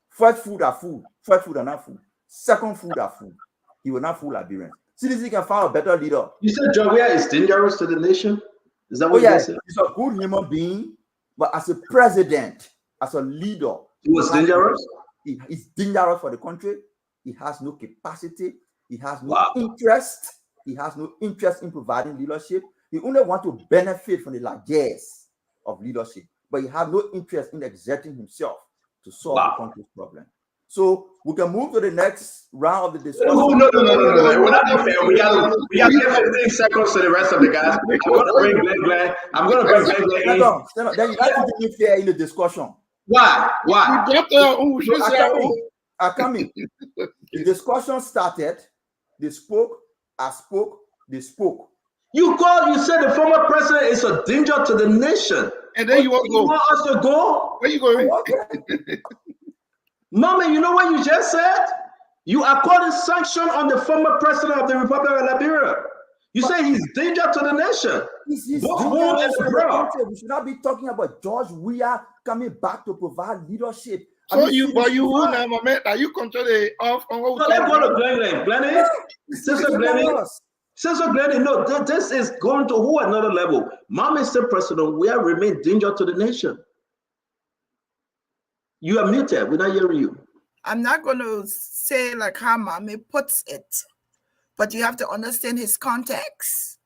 First food are food. First food are not food. Second food are food. He will not fool Liberians. CDC can find a better leader. You said John Weah is dangerous to the nation? Is that what you said? He's a good human being, but as a president, as a leader, he was dangerous? He's dangerous for the country. He has no capacity. He has no interest. He has no interest in providing leadership. He only wants to benefit from the largesse of leadership, but he has no interest in exerting himself to solve the country's problem. So we can move to the next round of the discussion. No. We're not fair. We got 15 seconds to the rest of the guys. I'm going to bring Glenn. I'm going to bring Glenn in. Then you have to be fair in the discussion. Why? I come in. The discussion started. They spoke. I spoke. They spoke. You said the former president is a danger to the nation. And then you want to go. You want us to go? Where you going? Mama, you know what you just said? You are calling sanction on the former president of the Republic of Liberia. You say he's danger to the nation. He's we should not be talking about George Weah coming back to provide leadership. So you now, my man, are you control the off on what? So let's go to Glenn. Sister Glenn, no, this is going to who another level. Mama, Mr. President, we have remained danger to the nation. You are muted. We're not hearing you. I'm not going to say like how Mame puts it, but you have to understand his context.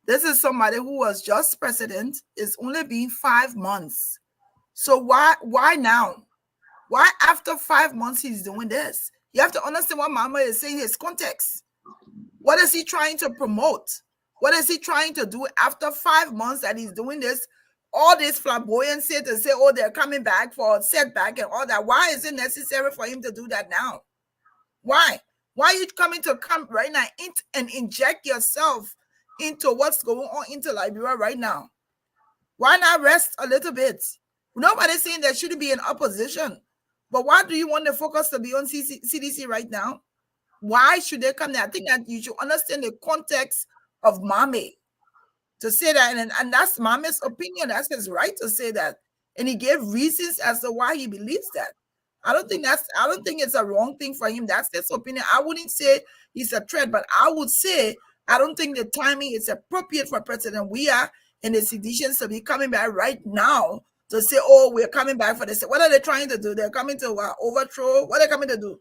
This is somebody who was just president. It's only been 5 months. So why now? Why after 5 months he's doing this? You have to understand what Mama is saying, his context. What is he trying to promote? What is he trying to do after 5 months that he's doing this? All this flamboyancy to say, oh, they're coming back for a setback and all that. Why is it necessary for him to do that now? Why? Why are you coming to come right now and inject yourself into what's going on into Liberia right now? Why not rest a little bit? Nobody's saying there shouldn't be an opposition. But why do you want the focus to be on CDC right now? Why should they come there? I think that you should understand the context of Mame to say that, and that's Mame's opinion. That's his right to say that. And he gave reasons as to why he believes that. I don't think it's a wrong thing for him. That's his opinion. I wouldn't say he's a threat, but I would say I don't think the timing is appropriate for President Weah and the seditions to be coming back right now to say, oh, we're coming back for this. What are they trying to do? They're coming to overthrow. What are they coming to do?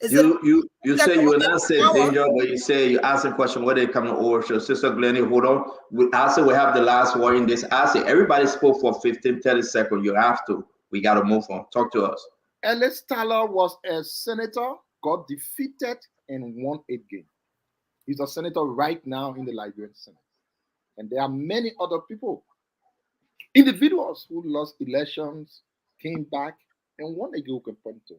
You say you will not say danger, but you ask a question, what they coming to overthrow? Sister Glennie, hold on. I say we have the last word in this. I say everybody spoke for 15, 30 seconds. You have to. We got to move on. Talk to us. Ellis Tyler was a senator, got defeated and won again. He's a senator right now in the Liberian Senate. And there are many other people, individuals who lost elections, came back and won again who can point to.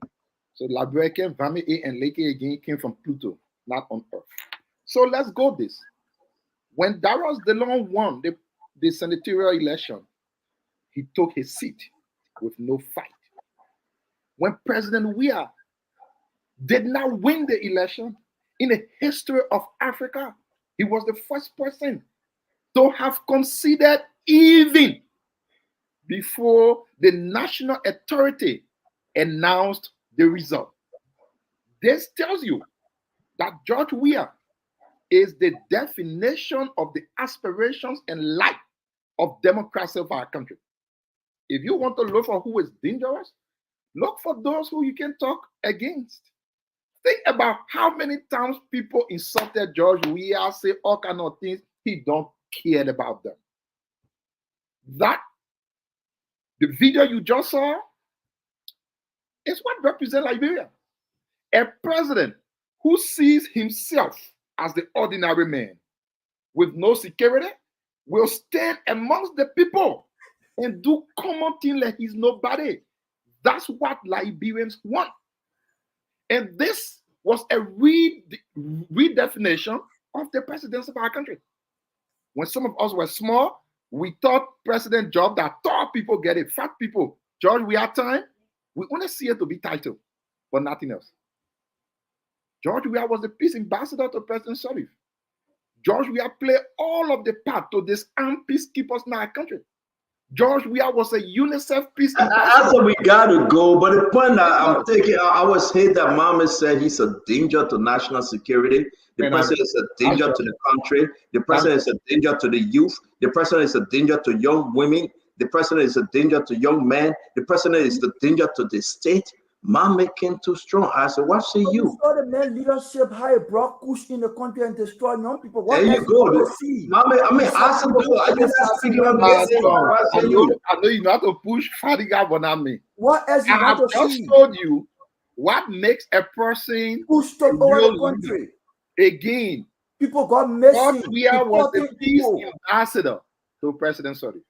So Liberia, Vami A and Lake again came from Pluto, not on Earth. So let's go this. When Darius DeLong won the senatorial election, he took his seat with no fight. When President Weah did not win the election in the history of Africa, he was the first person to have conceded even before the national authority announced the result. This tells you that George Weah is the definition of the aspirations and light of democracy of our country. If you want to look for who is dangerous, look for those who you can talk against. Think about how many times people insulted George Weah, say all kind of things. He don't care about them. That, the video you just saw, is what represents Liberia. A president who sees himself as the ordinary man with no security will stand amongst the people and do common things like he's nobody. That's what Liberians want. And this was a redefinition of the presidency of our country. When some of us were small, We thought President Job that tall people get it, fat people. George, we have time. We only see it to be title, but nothing else. George Weah was the peace ambassador to President Sharif. George Weah played all of the part to disarm peacekeepers in our country. George Weah was a UNICEF peace ambassador. I said we got to go, but the point that I'm taking, I was hate that Mama said he's a danger to national security. The president is a danger to the country. The president is a danger to the youth. The president is a danger to young women. The president is a danger to young men. The president is a danger to the state. Man making too strong. I said, what say you? saw the man leadership how it brought push in the country and destroy young people. What There you go. I said, are you not speaking of I know you know how to push Fadiga Bonami. What else you I have want to just see? told you what makes a person push over the country. Again, people got messy. George Weah was a peace ambassador to President Sharif.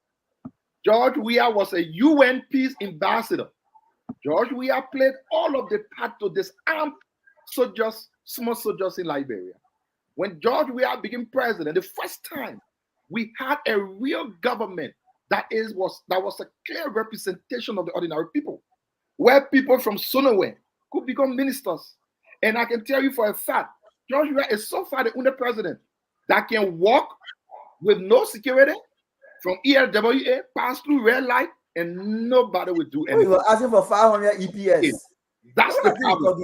George Weah was a UN peace ambassador. George Weah played all of the part to disarm soldiers, small soldiers in Liberia. When George Weah became president, the first time we had a real government that was a clear representation of the ordinary people, where people from Sonowe could become ministers. And I can tell you for a fact, George Weah is so far the only president that can walk with no security from ELWA, pass through red light, and nobody will do anything. You were asking for 500 EPS. That's the problem.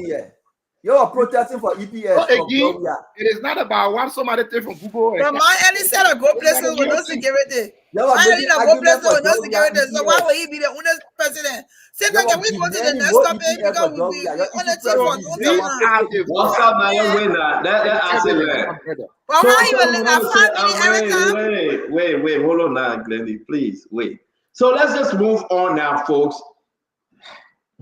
You are protesting for EPS. So again, it is not about what somebody take from Google. But my Ellie said a go places with no security. My Ellie go places with no security. So why would he be the only president? Since can we go to the next topic because we on the team for no time. What's up, man? Wait now. That answer that. But how you will let that family every time? Wait, hold on now, Glendy, please wait. So let's just move on now, folks.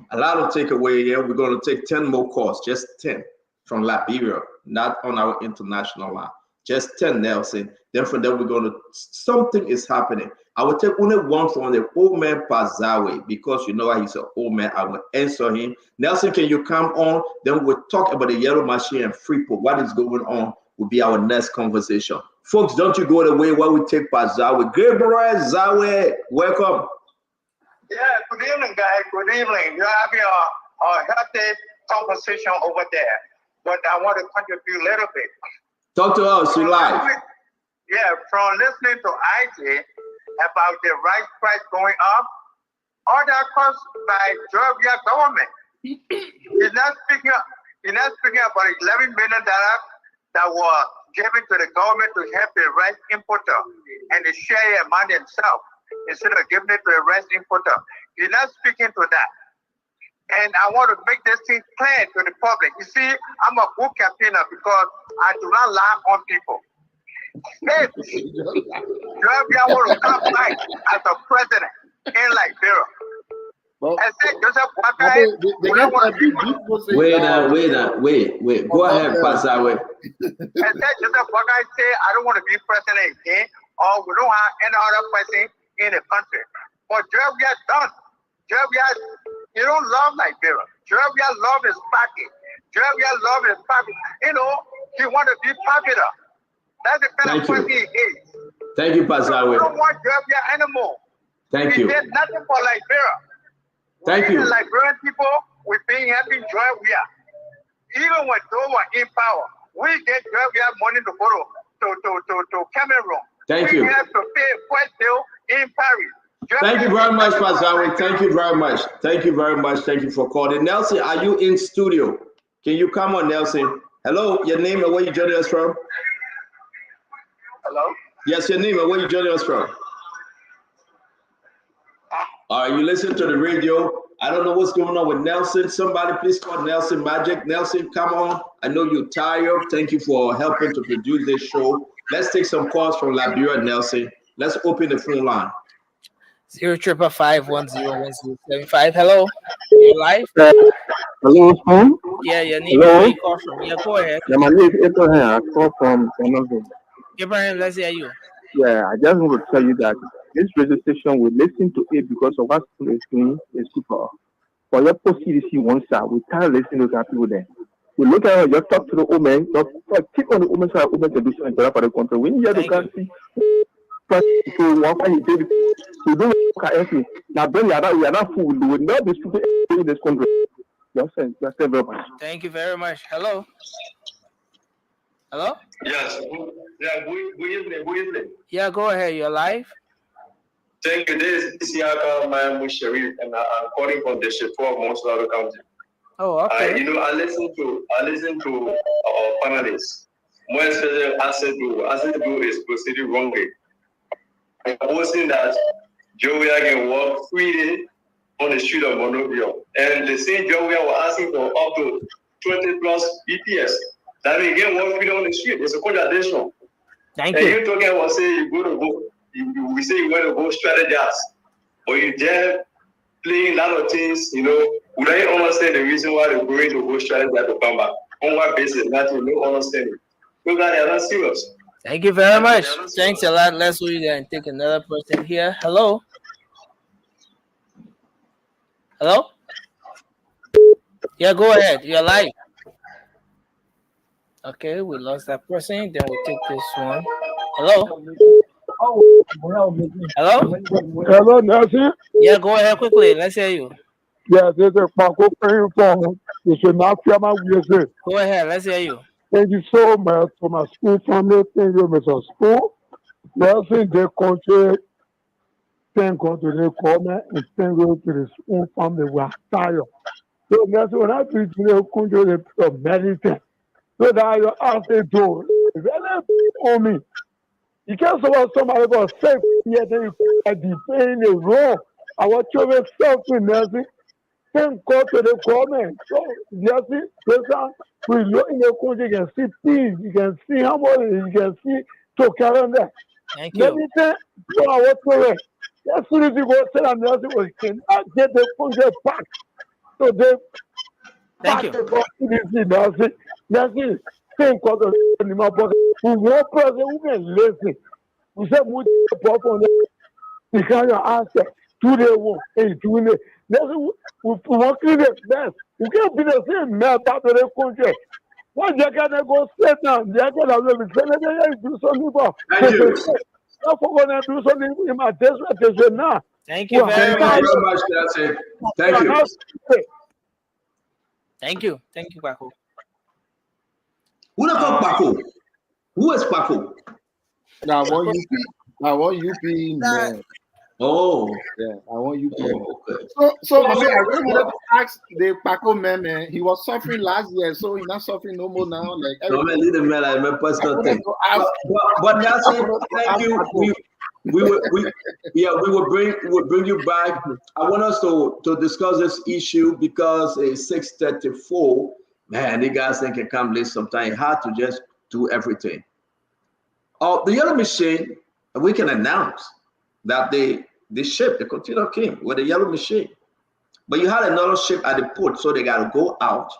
A lot of takeaway here. We're going to take 10 more calls, just 10 from Liberia, not on our international line. Just 10, Nelson. Then from there, we're going to, something is happening. I will take only one from the old man Pazawe, because you know why he's an old man. I will answer him. Nelson, can you come on? Then we'll talk about the yellow machine and Freeport. What is going on will be our next conversation. Folks, don't you go away while we take Pazawe. Gabriel Zawe, welcome. Yeah, good evening, guys. Good evening. You're having a healthy conversation over there, but I want to contribute a little bit. Talk to us, you live. Yeah, from listening to IG about the rice price going up, all that caused by Georgia government. He's not speaking about $11 million that was given to the government to help the rice importer and the share among themselves, instead of giving it to a rice importer. He's not speaking to that. And I want to make this thing clear to the public. You see, I'm a good campaigner because I do not lie on people. If Georgia want to come back as a president in Liberia, I said Joseph Boakai, wait. Go ahead, Pazawe. I said Joseph Boakai say, I don't want to be president again, or we don't have any other person in the country. But Georgia done. Georgia, you don't love Liberia. Georgia love his party. Georgia love his party. You know, he want to be popular. That's the kind of person he is. Thank you, Pazawe. We don't want Georgia anymore. Thank you. He did nothing for Liberia. Thank you. The Liberian people, we've been helping Georgia. Even when they were in power, we get Georgia money to go to Cameroon. Thank you. We have to pay first bill in Paris. Thank you very much, Pazawe. Thank you very much. Thank you very much. Thank you for calling. Nelson, are you in studio? Can you come on, Nelson? Hello, your name and where you joining us from? Hello? Yes, your name and where you joining us from? All right, you listen to the radio. I don't know what's going on with Nelson. Somebody please call Nelson Magic. Nelson, come on. I know you're tired. Thank you for helping to produce this show. Let's take some calls from Liberia, Nelson. Let's open the phone line. 055101075. Hello, you're live. Hello, phone. Yeah, your name. Where you call from? Yeah, go ahead. Yeah, my name is Abraham. I call from Canada. Abraham, let's hear you. Yeah, I just want to tell you that this radio station, we listen to it because of what people is doing is super. For your post CDC one side, we can't listen to those people there. We look at it, just talk to the woman, just keep on the woman side, woman can do something for the country. We hear the country to work when you did you do work at everything. Now then we are not food. We will not be stupid in this country. Just very much. Thank you very much. Hello. Hello? Yes. Yeah, good evening. Yeah, go ahead. You're live. Thank you. This is Isiaka Mayamu Sharif, and I'm calling from the Shefor of Monsalado County. Oh, okay. I listen to our panelists. More especially Asedu is proceeding wrongly. I'm posting that Joey can walk freely on the street of Monrovia, and the same Joey was asking for up to 20 plus BPS. That means again walk freely on the street. It's a contradiction. Thank you. And you talking about say you go to vote. We say you want to go strategize, but you there playing a lot of things, we don't understand the reason why they're going to go strategize to come back. On what basis? Nothing, no understanding. You guys are not serious. Thank you very much. Thanks a lot. Let's go there and take another person here. Hello? Hello? Yeah, go ahead. You're live. Okay, we lost that person. Then we take this one. Hello? Hello? Hello, Nancy. Yeah, go ahead quickly. Let's hear you. Yeah, this is Paco praying for you. Should not fear my music. Go ahead. Let's hear you. Thank you so much for my school family. Thank you, Mr. School. Nelson, the country. Thank God to the government and thank God to the school family. We are tired. So, Nelson, when I preach to the country, they meditate. So that you ask the door. Really on me. You can't say somebody got safe here, then you are defending the wrong. Our children suffering, Nelson. Thank God to the government. So, Nelson, we look in the country, you can see peace, you can see harmony, you can see together. Thank you. Meditate to our children. As soon as you go sit down, Nelson, we cannot get the country back. So they thank you. Nelson, thank God to the government. We want president who can listen. We said, we pop on the because you answer to the one, and doing it. Nelson, we want to do the best. We can't be the same man back to the country. One day, can go sit down? The other will be saying, do something about it. Not for going to do something in my district now. Thank you very much. Thank you. Thank you. Thank you, Paco. Who not called Paco? Who is Paco? Now, I want you be man. Oh, yeah, I want you to. Okay. So I really wanted to ask the Paco man. He was suffering last year, so he's not suffering no more now. Like no, man, leave the man. I my personal thing. But Nancy, thank you. We will bring you back. I want us to discuss this issue because it's 6:34. Man, the guys think can come late sometime. It's hard to just do everything. The yellow machine, we can announce that the ship, the container came with the yellow machine. But you had another ship at the port, so they got to go out.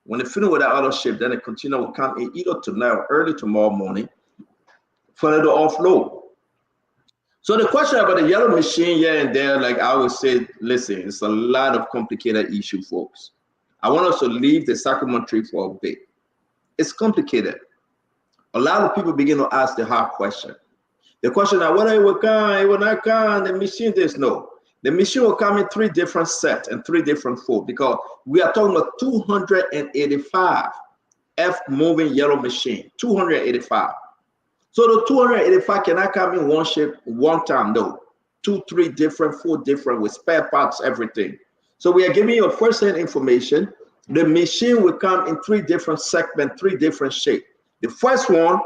When they finish with that other ship, then the container will come in either tonight or early tomorrow morning for them to offload. So the question about the yellow machine here and there, like I always say, listen, it's a lot of complicated issue, folks. I want us to leave the sacrament tree for a bit. It's complicated. A lot of people begin to ask the hard question. The question is whether it will come, it will not come, the machine is no. The machine will come in 3 different sets and 3 different folds because we are talking about 285 F-moving yellow machine, 285. So the 285 cannot come in one ship one time, no. 2, 3 different, 4 different with spare parts, everything. So we are giving you a first-hand information. The machine will come in 3 different segments, 3 different shapes. The first one,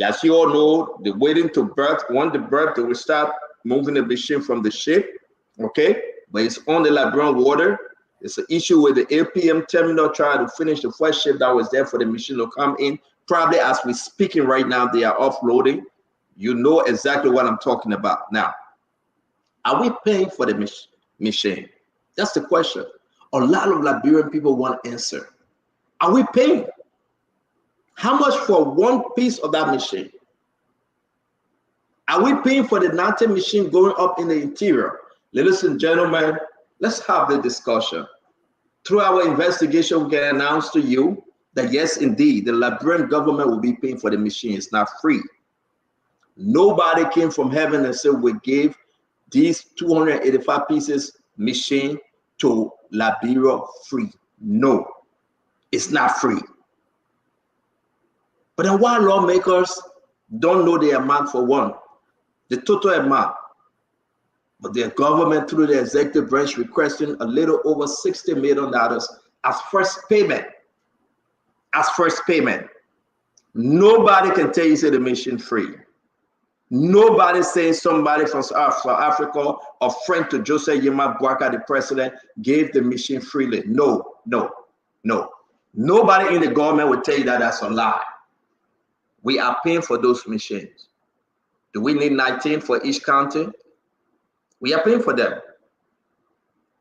as you all know, they're waiting to berth. When the berth, they will start moving the machine from the ship, okay? But it's on the Liberian water. It's an issue with the APM terminal trying to finish the first ship that was there for the machine to come in. Probably as we're speaking right now, they are offloading. You know exactly what I'm talking about. Now, are we paying for the machine? That's the question. A lot of Liberian people want to answer. Are we paying? How much for one piece of that machine? Are we paying for the Nante machine going up in the interior? Ladies and gentlemen, let's have the discussion. Through our investigation, we can announce to you that yes, indeed, the Liberian government will be paying for the machine. It's not free. Nobody came from heaven and said we gave these 285 pieces machine to Liberia free. No, it's not free. But then why lawmakers don't know the amount for one, the total amount, but their government through the executive branch requesting a little over $60 million as first payment. As first payment. Nobody can tell you say the mission free. Nobody saying somebody from South Africa, a friend to Joseph Yema Boaka, the president, gave the mission freely. No, no, no. Nobody in the government will tell you that that's a lie. We are paying for those machines. Do we need 19 for each county? We are paying for them.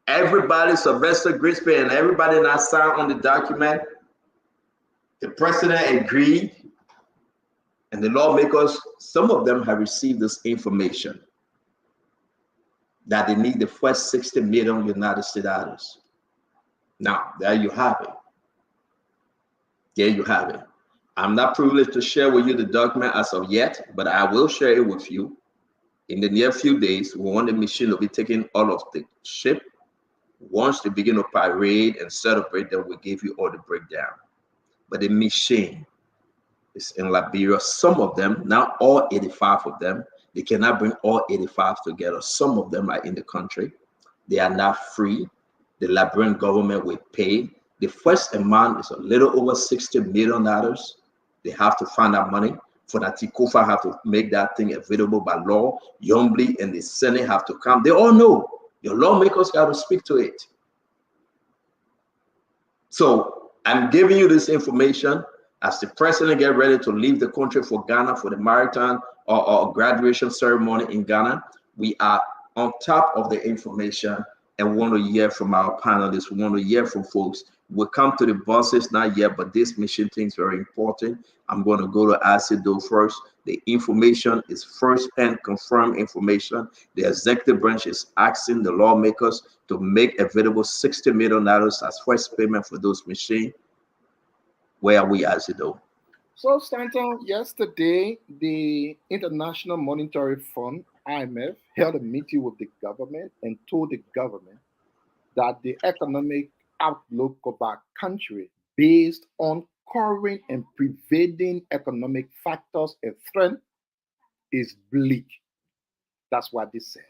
Everybody, Sylvester Grisby and everybody that signed on the document, the president agreed, and the lawmakers, some of them have received this information that they need the first 60 million United States dollars. Now, there you have it. There you have it. I'm not privileged to share with you the document as of yet, but I will share it with you. In the near few days, we want the machine to be taken out of the ship. Once they begin to parade and celebrate, then we'll give you all the breakdown. But the machine is in Liberia. Some of them, not all 85 of them, they cannot bring all 85 together. Some of them are in the country. They are not free. The Liberian government will pay. The first amount is a little over $60 million. They have to find that money. For that, Tikofa have to make that thing available by law. Yombly and the Senate have to come. They all know. Your lawmakers got to speak to it. So I'm giving you this information as the president get ready to leave the country for Ghana for the marathon or graduation ceremony in Ghana. We are on top of the information and we want to hear from our panelists. We want to hear from folks. We'll come to the buses, not yet, but this mission thing is very important. I'm going to go to Asido first. The information is first-hand confirmed information. The executive branch is asking the lawmakers to make available $60 million as first payment for those machines. Where are we, Asido? So, Stanton, yesterday, the International Monetary Fund, IMF, held a meeting with the government and told the government that the economic outlook of our country based on current and prevailing economic factors and trends is bleak. That's what they said.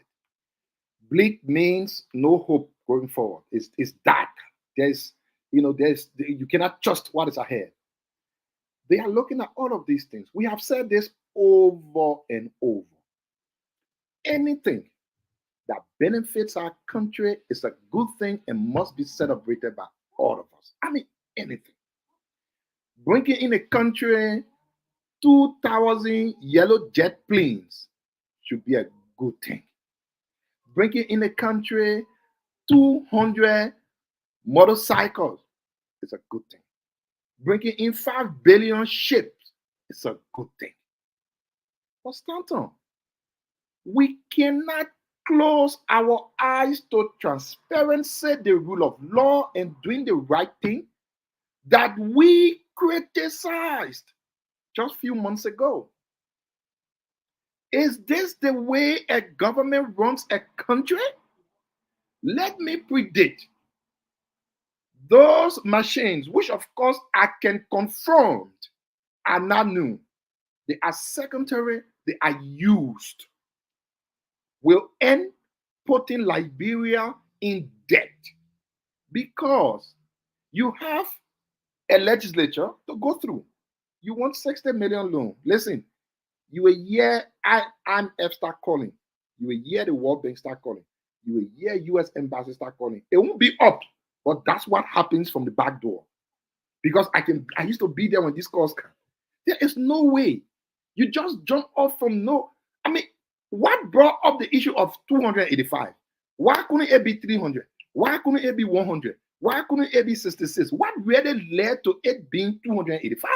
Bleak means no hope going forward. It's dark. You cannot trust what is ahead. They are looking at all of these things. We have said this over and over. Anything that benefits our country is a good thing and must be celebrated by all of us. I mean, anything. Bringing in a country 2,000 yellow jet planes should be a good thing. Bringing in a country 200 motorcycles is a good thing. Bringing in 5 billion ships is a good thing. But Stanton, we cannot close our eyes to transparency, the rule of law, and doing the right thing that we criticized just a few months ago. Is this the way a government runs a country? Let me predict. Those machines, which of course I can confirm are not new, they are secondary, they are used, will end putting Liberia in debt because you have a legislature to go through. You want 60 million loan. Listen, you will hear IMF start calling. You will hear the World Bank start calling. You will hear US Embassy start calling. It won't be up, but that's what happens from the back door. Because I used to be there when these calls come. There is no way. You just jump off from no. I mean, what brought up the issue of 285? Why couldn't it be 300? Why couldn't it be 100? Why couldn't it be 66? What really led to it being 285?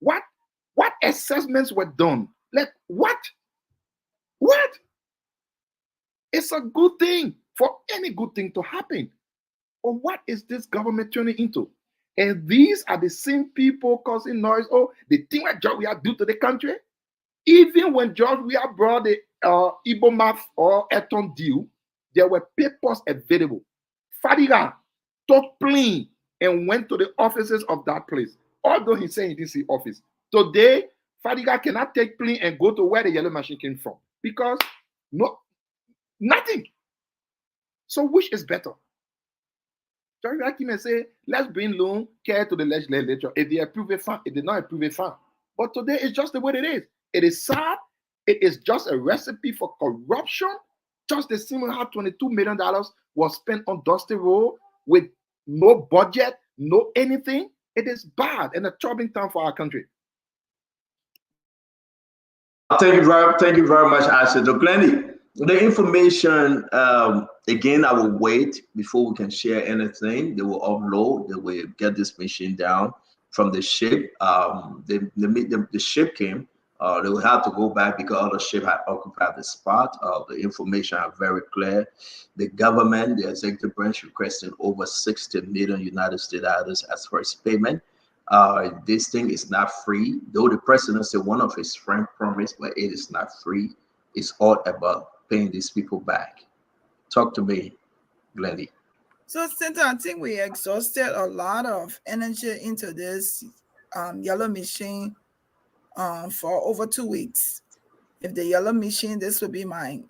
What assessments were done? Like what? What? It's a good thing for any good thing to happen. But what is this government turning into? And these are the same people causing noise. Oh, the thing what job we have do to the country. Even when George Weah brought the Ibomaf or Eton deal, there were papers available. Fadiga took plane and went to the offices of that place, although he said he didn't see office. Today, Fadiga cannot take plane and go to where the yellow machine came from because nothing. So which is better? George Weah came and say, let's bring loan care to the legislature. If they approve it, fine. If they not approve it, fine. But today it's just the way it is. It is sad. It is just a recipe for corruption. Just the same how $22 million was spent on Dusty Road with no budget, no anything. It is bad and a troubling time for our country. Thank you very much, Ashley. So, Glenny, the information, again, I will wait before we can share anything. They will upload, they will get this machine down from the ship. The ship came. They will have to go back because other ship had occupied the spot. The information are very clear. The government, the executive branch, requesting over 60 million United States dollars as first payment. This thing is not free, though the president said one of his friends promised, but it is not free. It's all about paying these people back. Talk to me, Glendy. So, Senator, I think we exhausted a lot of energy into this yellow machine for over 2 weeks. If the yellow machine, this will be my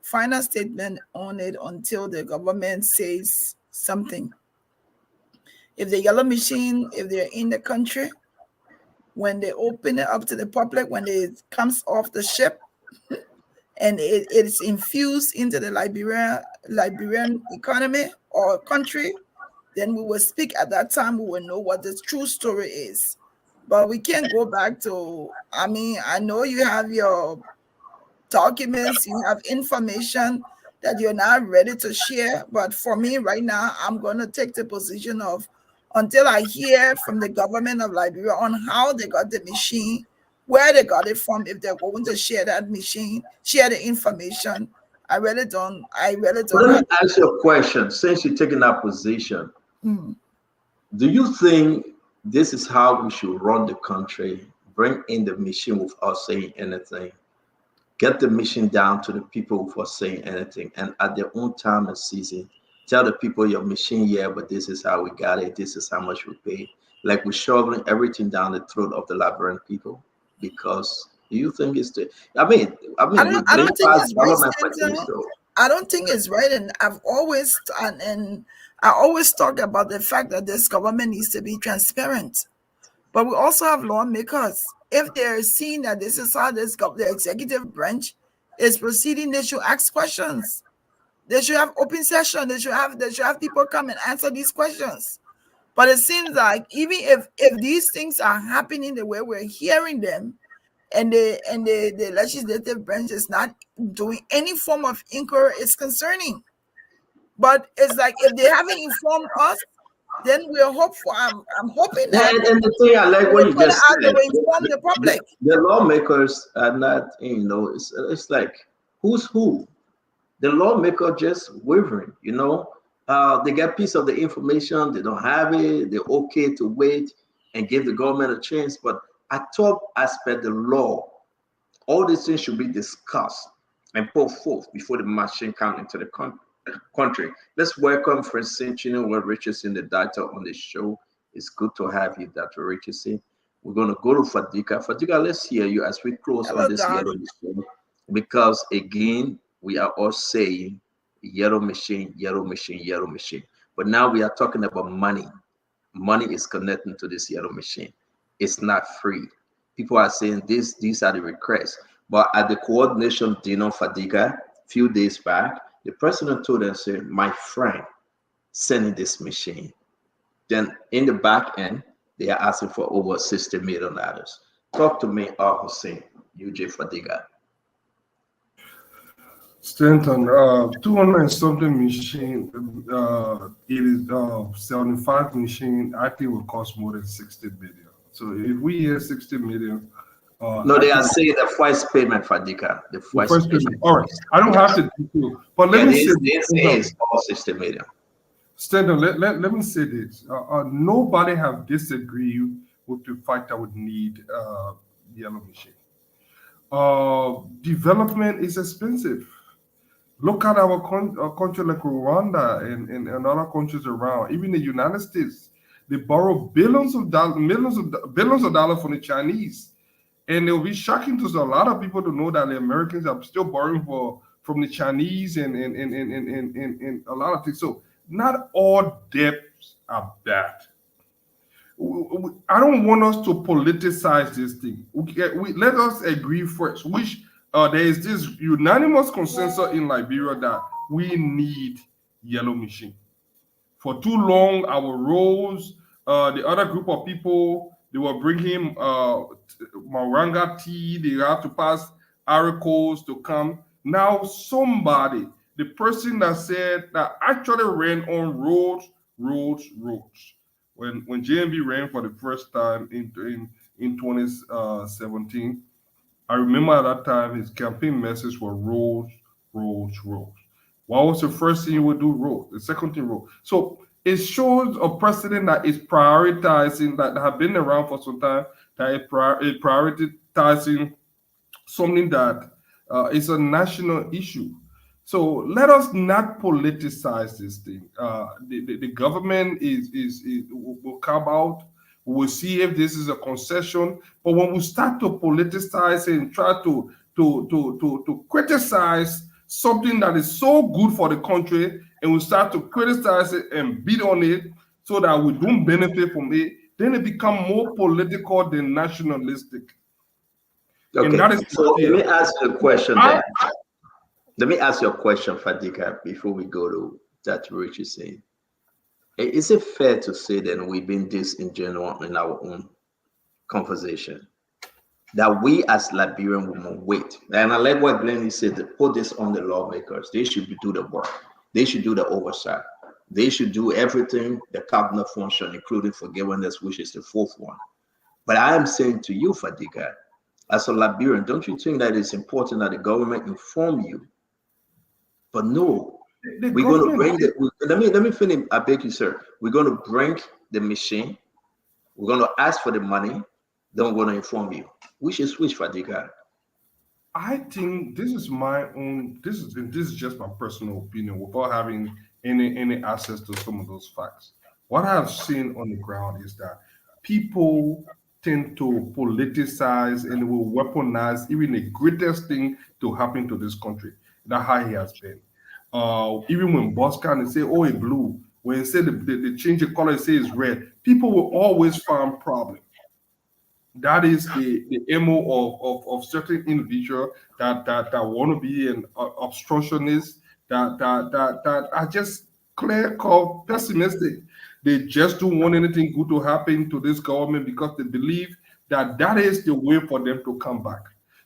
final statement on it until the government says something. If the yellow machine, if they're in the country, when they open it up to the public, when it comes off the ship and it is infused into the Liberian economy or country, then we will speak at that time. We will know what the true story is. But we can't go back to, I mean, I know you have your documents, you have information that you're not ready to share. But for me right now, I'm going to take the position of, until I hear from the government of Liberia on how they got the machine, where they got it from, if they're going to share that machine, share the information. I really don't. Let me ask you a question. Since you're taking that position, do you think this is how we should run the country? Bring in the machine without saying anything. Get the mission down to the people without saying anything. And at their own time and season, tell the people your machine, yeah, but this is how we got it. This is how much we pay. Like we're shoveling everything down the throat of the Liberian people. Because do you think it's the, I don't think it's right. I don't think it's right. And I always talk about the fact that this government needs to be transparent. But we also have lawmakers. If they're seeing that this is how the executive branch is proceeding, they should ask questions. They should have open session. They should have people come and answer these questions. But it seems like even if these things are happening the way we're hearing them, and the legislative branch is not doing any form of inquiry, it's concerning. But it's like if they haven't informed us, then we're hopeful. I'm hoping that. And the thing I like what you just said, inform the public. The lawmakers are not, it's like who's who. The lawmaker just wavering, they get piece of the information, they don't have it, they're okay to wait and give the government a chance. But at top aspect, the law, all these things should be discussed and put forth before the machine comes into the country. Let's welcome Richardson, the doctor on the show. It's good to have you, Dr. Richardson. We're going to go to Fadika. Fadika, let's hear you as we close on this yellow machine. Because again, we are all saying yellow machine, yellow machine, yellow machine. But now we are talking about money. Money is connecting to this yellow machine. It's not free. People are saying these are the requests. But at the coordination dinner, Fadiga, a few days back, the president told them, said, my friend, sending this machine. Then in the back end, they are asking for over $60 million. Talk to me, Hussein, UJ Fadiga. Stanton, 200 and something machine, it is 75 machine, I think will cost more than 60 million. So if we hear 60 million, no, they are saying the first payment, Fadika. The first payment. All right, I don't have to do, but let me say this is all 60 million. Stanton, let me say this. Nobody have disagreed with the fact that we need yellow machine. Development is expensive. Look at our country like Rwanda and other countries around, even the United States. They borrow billions of dollars, billions of dollars from the Chinese. And it will be shocking to a lot of people to know that the Americans are still borrowing from the Chinese and a lot of things. So not all debts are bad. I don't want us to politicize this thing. Let us agree first, which there is this unanimous consensus in Liberia that we need yellow machine. For too long, our roads, the other group of people, they were bringing Maranga tea, they have to pass articles to come. Now somebody, the person that said that actually ran on roads. When JMB ran for the first time in 2017, I remember at that time his campaign message was roads. What was the first thing you would do? Road. The second thing, road. So it shows a precedent that is prioritizing, that have been around for some time, that is prioritizing something that is a national issue. So let us not politicize this thing. The government will come out. We will see if this is a concession. But when we start to politicize and try to criticize something that is so good for the country, and we start to criticize it and beat on it so that we don't benefit from it, then it becomes more political than nationalistic. Okay, and that is so let me ask you a question then. Let me ask you a question, Fadika, before we go to that Richardson. Is it fair to say that we've been disingenuous in our own conversation? That we as Liberian women wait. And I like what Glennie said, to put this on the lawmakers. They should do the work. They should do the oversight. They should do everything, the cabinet function, including forgiveness, which is the fourth one. But I am saying to you, Fadika, as a Liberian, don't you think that it's important that the government inform you? But no, we're going to bring the, let me finish, I beg you, sir. We're going to bring the machine. We're going to ask for the money. Then we're going to inform you. Which is which, Fadika? I think this is my own. This is just my personal opinion, without having any access to some of those facts. What I've seen on the ground is that people tend to politicize and will weaponize even the greatest thing to happen to this country. That's how he has been. Even when Boscan say, "Oh, it's blue," when they say they change the color, say it's red, people will always find problems. That is the MO of certain individual that want to be an obstructionist, that are just clear cut pessimistic. They just don't want anything good to happen to this government because they believe that is the way for them to come back.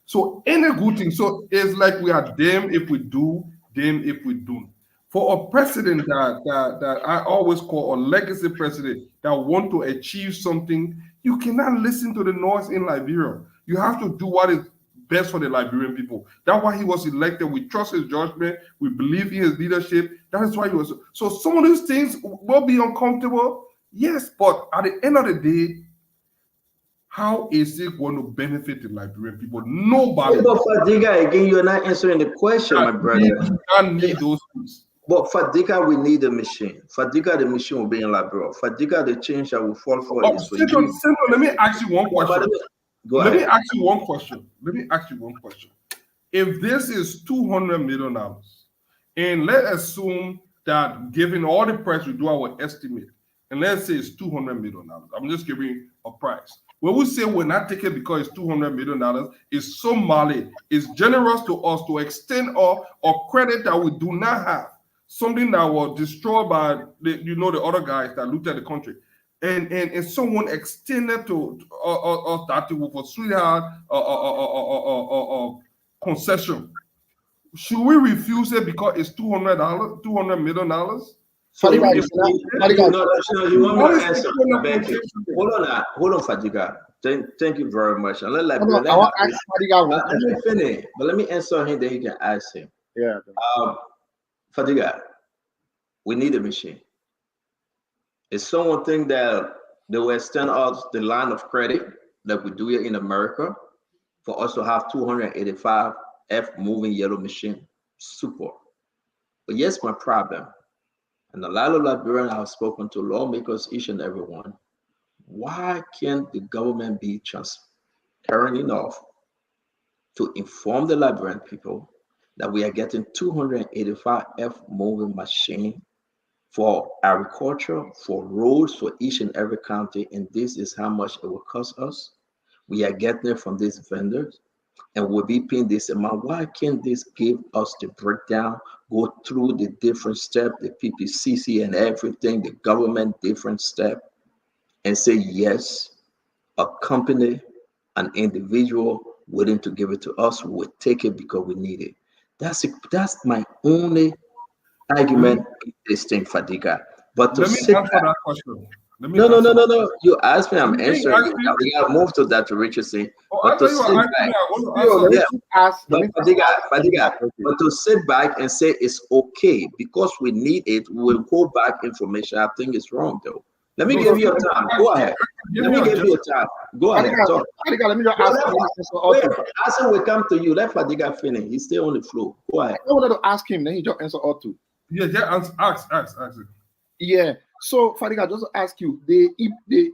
So any good thing, so it's like we are damned if we do, damned if we don't. For a president that I always call a legacy president that want to achieve something, you cannot listen to the noise in Liberia. You have to do what is best for the Liberian people. That's why he was elected. We trust his judgment. We believe in his leadership. That is why he was. So some of these things will be uncomfortable, yes, but at the end of the day, how is it going to benefit the Liberian people? Nobody. But Fadiga, again, you're not answering the question, my brother. You can't need those things. But Fadiga, we need a machine. Fadiga, the machine will be in Liberia. Fadiga, the change that will fall for is for you. Let me ask you one question. Let me ask you one question. If this is $200 million, and let's assume that given all the price, we do our estimate, and let's say it's $200 million. I'm just giving a price. When we say we're not taking because it's $200 million, it's so Mali, it's generous to us to extend our credit that we do not have. Something that was destroyed by the other guys that looted the country, and someone extended to us that with a sweetheart concession. Should we refuse it because it's $200 million? Hold on, Fadiga. Thank you very much. Let me finish, but let me answer him, then he can ask him. Yeah. Fadiga, we need a machine. If someone think that they will extend us the line of credit like we do here in America, for us to have 285 F moving yellow machine. Super. But yes, my problem, and a lot of Liberians have spoken to lawmakers, each and every one. Why can't the government be transparent enough to inform the Liberian people that we are getting 285 F moving machine for agriculture, for roads, for each and every county, and this is how much it will cost us. We are getting it from these vendors, and we'll be paying this amount. Why can't this give us the breakdown, go through the different steps, the PPCC and everything, the government different step, and say yes, a company, an individual willing to give it to us, we will take it because we need it. That's my only argument in this thing, Fadiga. But to Let me sit answer back, that question. Let me no, no, answer. no, no, no. You asked me, I'm You didn't answering ask you. me. Now we gotta move to that, to Richardson. Oh, But I to thought you were sit asking back, me. I want to answer. yeah, Let me but just Fadiga, but to sit back and say it's okay because we need it, we'll go back information. I think it's wrong though. Let me No, give you see, your time. Go ahead. give Let me me your give you your time. Go ahead. Talk. Fadiga, let me just No, ask let you. wait, Asa will come to you. Let Fadiga finish. He's still on the floor. Go ahead. I wanted to ask him, then he just answer all two. Yeah, ask it. Yeah. So, Fadiga, just to ask you, the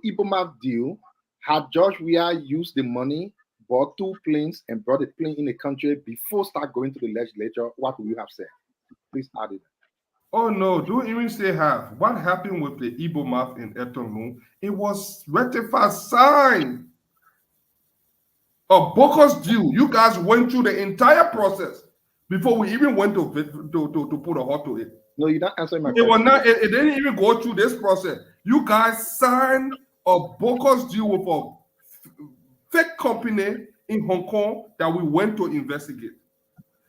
Iboma deal, had George Weah used the money, bought 2 planes, and brought a plane in the country before start going to the legislature, what would you have said? Please add it. Oh no, don't even say half. What happened with the Igbo map in Etonu? It was ratified, signed. A bogus deal. You guys went through the entire process before we even went to put a halt to it. No, you don't answer my It question. was not. It didn't even go through this process. You guys signed a bogus deal with a fake company in Hong Kong that we went to investigate.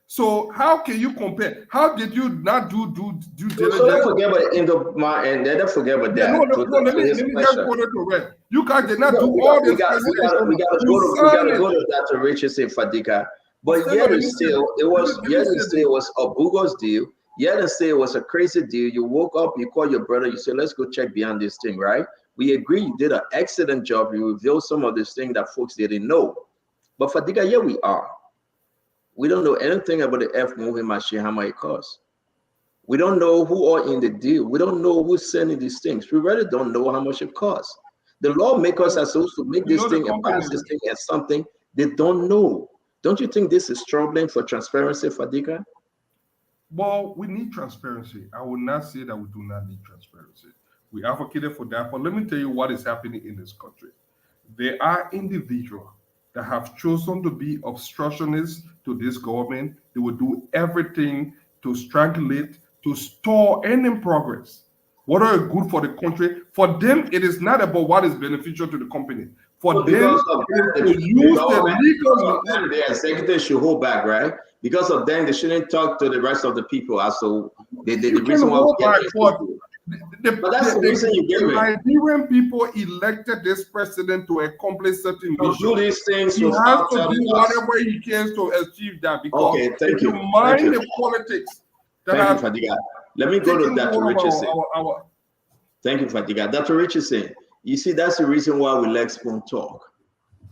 So how can you compare? How did you not do due diligence? So let's forget about the end of my and then let's forget about that. No, let me just put it to rest. You guys did not do all this. We gotta go to Dr. Richardson, Fadiga. But yet and still, it was a bogus deal. Yet and still, it was a crazy deal. You woke up, you call your brother, you say, let's go check beyond this thing, right? We agree you did an excellent job. You revealed some of these things that folks didn't know. But Fadiga, here we are. We don't know anything about the F moving machine, how much it costs. We don't know who are in the deal. We don't know who's sending these things. We really don't know how much it costs. The lawmakers are supposed to make this thing and pass this thing as something they don't know. Don't you think this is troubling for transparency, Fadiga? Well, we need transparency. I will not say that we do not need transparency. We advocated for that, but let me tell you what is happening in this country. There are individuals that have chosen to be obstructionists to this government. They will do everything to strangulate, to stall any progress. What are good for the country? For them, it is not about what is beneficial to the company. For them, to use the legal. The executives should hold back, right? Because of them, they shouldn't talk to the rest of the people. Also, the reason why we get but that's the reason you give it. Nigerian people elected this president to accomplish certain missions. Do these things. He has to do whatever he can to achieve that. Because if you mind the politics. Thank you, Fadiga. Let me go to Dr. Richardson. Thank you, Fadiga. Dr. Richardson, you see, that's the reason why we let Spoon talk.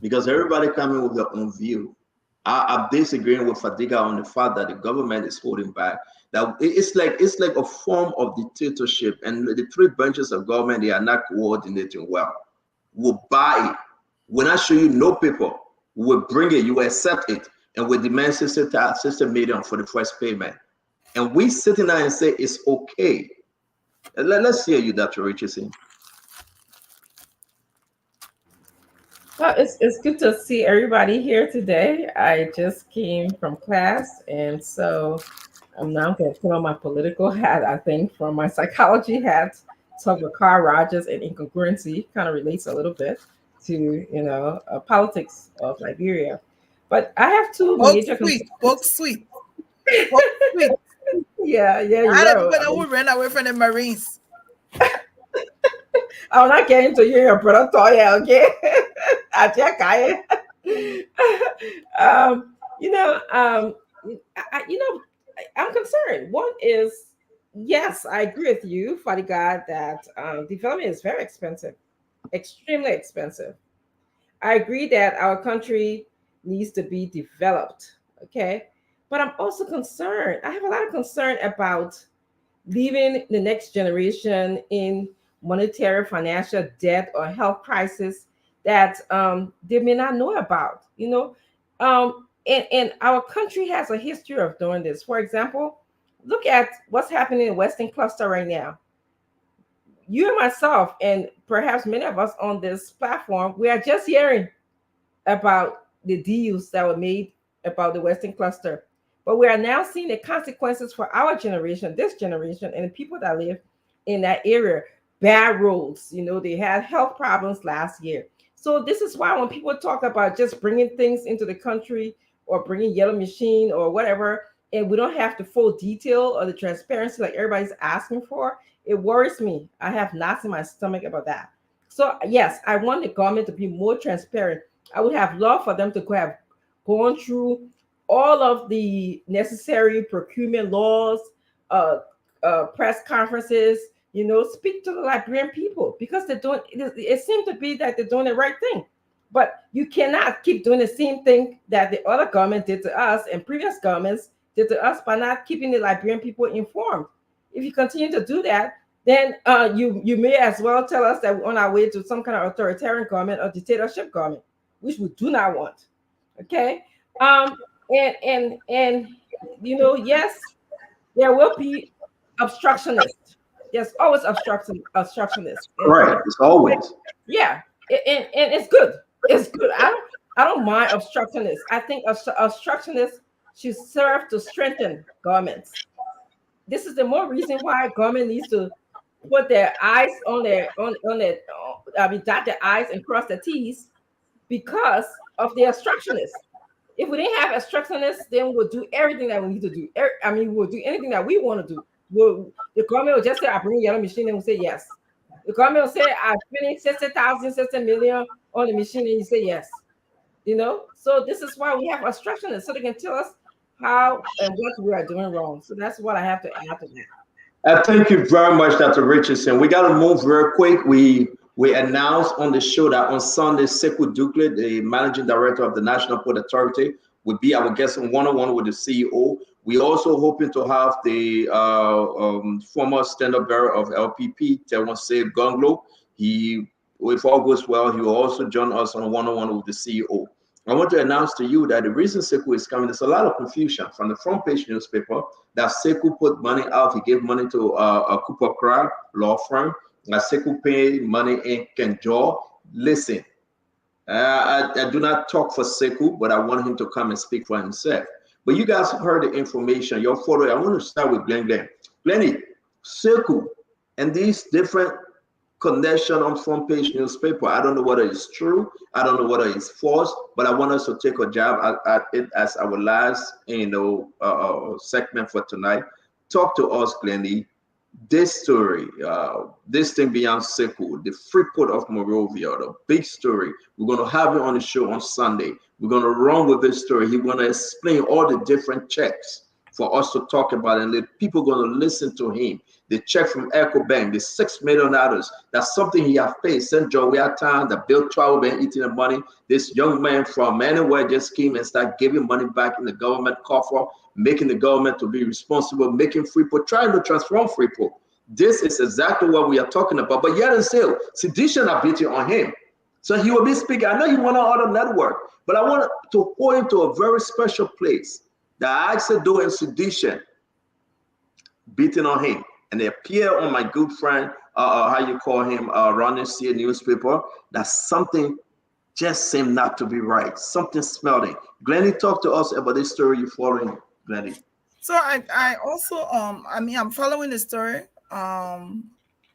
Because everybody coming with their own view. I'm disagreeing with Fadiga on the fact that the government is holding back. That it's like a form of dictatorship, and the 3 branches of government, they are not coordinating well. We'll buy it. When I show you no paper, we'll bring it, you will accept it, and we demand 60 million for the first payment. And we sitting there and say it's okay. Let's hear you, Dr. Richardson. Well, it's good to see everybody here today. I just came from class, and so I'm now going to put on my political hat, I think, from my psychology hat. Talk with Carl Rogers and incongruency kind of relates a little bit to, politics of Liberia. But I have 2 major concerns. Book sweet. Yeah, you know. Who ran away from the Marines. I'm not getting to your brother Toya, okay? I'm concerned. One is, yes, I agree with you, Fadiga, that development is very expensive, extremely expensive. I agree that our country needs to be developed. Okay. But I'm also concerned. I have a lot of concern about leaving the next generation in monetary, financial debt or health crisis that they may not know about. And our country has a history of doing this. For example, look at what's happening in the Western Cluster right now. You and myself, and perhaps many of us on this platform, we are just hearing about the deals that were made about the Western Cluster. But we are now seeing the consequences for our generation, this generation, and the people that live in that area. Bad roads, they had health problems last year. So this is why when people talk about just bringing things into the country or bringing yellow machine or whatever, and we don't have the full detail or the transparency like everybody's asking for, it worries me. I have knots in my stomach about that. So yes, I want the government to be more transparent. I would have loved for them to have gone through all of the necessary procurement laws, press conferences, speak to the Liberian people, because they're doing it seems to be that they're doing the right thing. But you cannot keep doing the same thing that the other government did to us and previous governments did to us by not keeping the Liberian people informed. If you continue to do that, then you may as well tell us that we're on our way to some kind of authoritarian government or dictatorship government, which we do not want. Okay. And yes, there will be obstructionists. There's always obstructionists. Right. It's always. Yeah. And it's good. It's good. I don't mind obstructionists. I think obstructionists should serve to strengthen governments. This is the more reason why government needs to put their eyes on their dot their I's and cross their T's, because of the obstructionists. If we didn't have obstructionists, then we'll do everything that we need to do. We'll do anything that we want to do. The government will just say, I bring a yellow machine, and we'll say yes. The government will say, I spending 60,000, 60 million on the machine, and you say yes. So this is why we have obstructionists, so they can tell us how and what we are doing wrong. So that's what I have to add to that. Thank you very much, Dr. Richardson. We got to move very quick. We announced on the show that on Sunday, Sekou Dukle, the managing director of the National Port Authority, would be our guest on one-on-one with the CEO. We also hoping to have the former stand-up bearer of LPP, Terwase Gonglo. If all goes well, he will also join us on one-on-one with the CEO. I want to announce to you that the reason Sekou is coming, there's a lot of confusion from the front page newspaper that Sekou put money out. He gave money to a Cooper Crab law firm. That Sekou paid money in Kenjaw. Listen, I do not talk for Sekou, but I want him to come and speak for himself. But you guys heard the information. Your photo. I want to start with Glenn. Glenny, Sekou, and these different connection on front page newspaper. I don't know whether it's true. I don't know whether it's false, but I want us to take a jab at it as our last, segment for tonight. Talk to us, Glenny. This story, this thing beyond Sekou, the Freeport of Monrovia, the big story. We're going to have it on the show on Sunday. We're going to run with this story. He's going to explain all the different checks for us to talk about, and the people going to listen to him. The check from EcoBank, the $6 million, that's something he has paid. St. Joe, we had time that Bill Travel been eating the money. This young man from anywhere just came and started giving money back in the government coffer, making the government to be responsible, making Freeport, trying to transform Freeport. This is exactly what we are talking about. But yet and still, sedition are beating on him. So he will be speaking. I know you want to other network, but I want to point to a very special place that I said doing sedition beating on him. And they appear on my good friend, how you call him, Ronnie C. newspaper, that something just seemed not to be right. Something smelled. Glenny, talk to us about this story you're following, Glenny. So I also, I'm following the story, and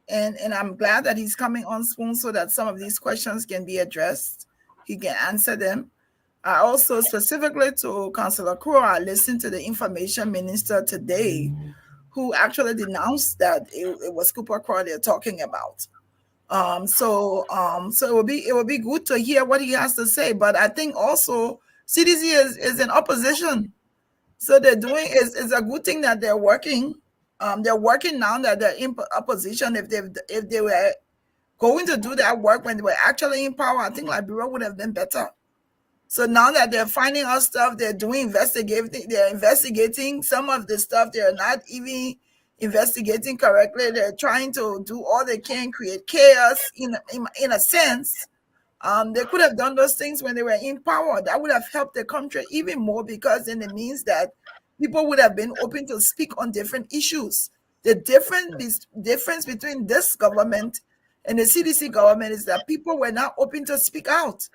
I'm glad that he's coming on Spoon so that some of these questions can be addressed. He can answer them. I also specifically to Councillor Crow, I listened to the information minister today, who actually denounced that it was Cooper Crow they're talking about. So it will be good to hear what he has to say. But I think also CDC is in opposition. So they're doing it's a good thing that they're working. They're working now that they're in opposition. If they were going to do that work when they were actually in power, I think Liberia would have been better. So now that they're finding out stuff, they're investigating some of the stuff. They're not even investigating correctly. They're trying to do all they can, create chaos in a sense. They could have done those things when they were in power. That would have helped the country even more, because then it means that people would have been open to speak on different issues. The difference between this government and the CDC government is that people were not open to speak out.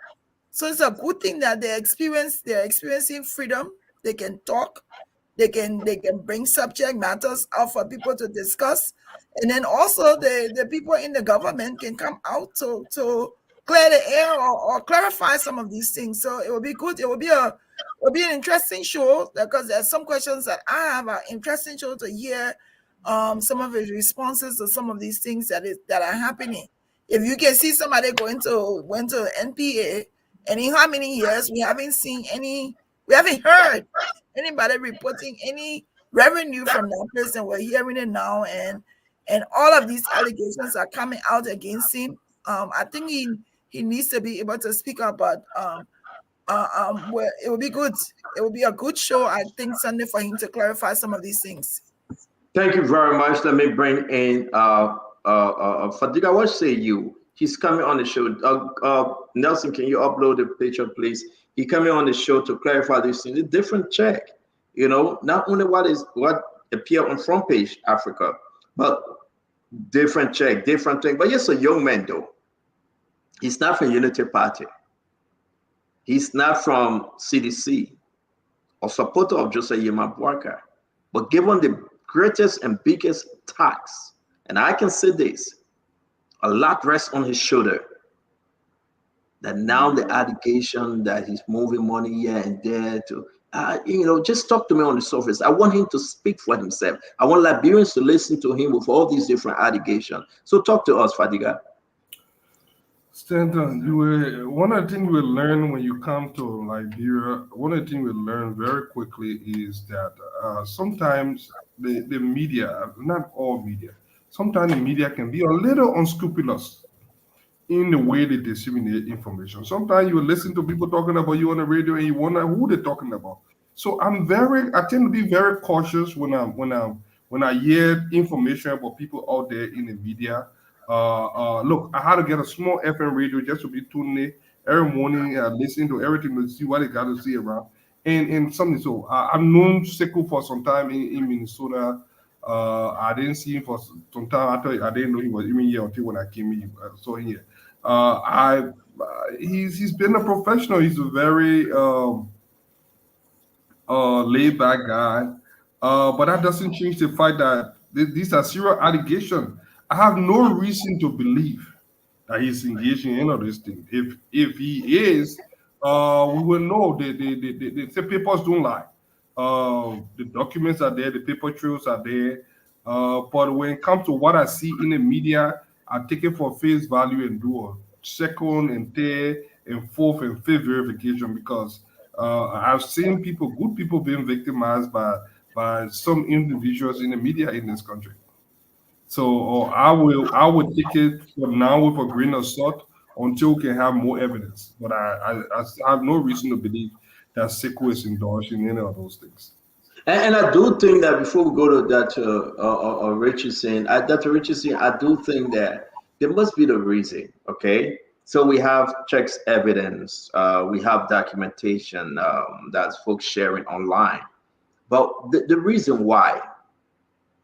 So it's a good thing that they're experiencing freedom. They can talk. They can bring subject matters out for people to discuss. And then also the people in the government can come out to clear the air or clarify some of these things. So it will be good. It will be an interesting show, because there's some questions that I have, an interesting show to hear some of his responses to some of these things that are happening. If you can see somebody went to NPA, and in how many years we haven't heard anybody reporting any revenue from that place, and we're hearing it now, and all of these allegations are coming out against him. I think he needs to be able to speak up, but well, it will be good. It will be a good show, I think, Sunday, for him to clarify some of these things. Thank you very much. Let me bring in Fadiga. What say you? He's coming on the show. Nelson, can you upload the picture, please? He coming on the show to clarify this thing. A different check, not only what appear on front page Africa, but different check, different thing. But yes, a young man though. He's not from Unity Party. He's not from CDC or supporter of Joseph Yema Bwaka. But given the greatest and biggest tax, and I can say this, a lot rests on his shoulder. That now the allegation that he's moving money here and there to, just talk to me on the surface. I want him to speak for himself. I want Liberians to listen to him with all these different allegations. So talk to us, Fadiga. Stanton, one of the things you will learn when you come to Liberia, one of the things you will learn very quickly is that sometimes the media, not all media, sometimes the media can be a little unscrupulous in the way they disseminate information. Sometimes you will listen to people talking about you on the radio and you wonder who they're talking about. So I tend to be very cautious when I hear information about people out there in the media. Look, I had to get a small FM radio just to be tuned in every morning, listening to everything to see what they got to see around. And something so I've known Sekou for some time in Minnesota. I didn't see him for some time. I didn't know he was even here until when I came in. Saw him here. He's been a professional. He's a very laid back guy. But that doesn't change the fact that these are serious allegations. I have no reason to believe that he's engaged in any of these things. If he is, we will know. The papers don't lie. The documents are there. The paper trails are there. But when it comes to what I see in the media, I take it for face value and do a second and third and fourth and fifth verification, because I've seen good people being victimized by some individuals in the media in this country. So I will take it for now with a grain of salt until we can have more evidence. But I have no reason to believe that Sekou is endorsing any of those things. And I do think that before we go to that, Richardson, Dr. Richardson, I do think that there must be the reason, okay? So we have checks evidence, we have documentation that's folks sharing online. But the reason why,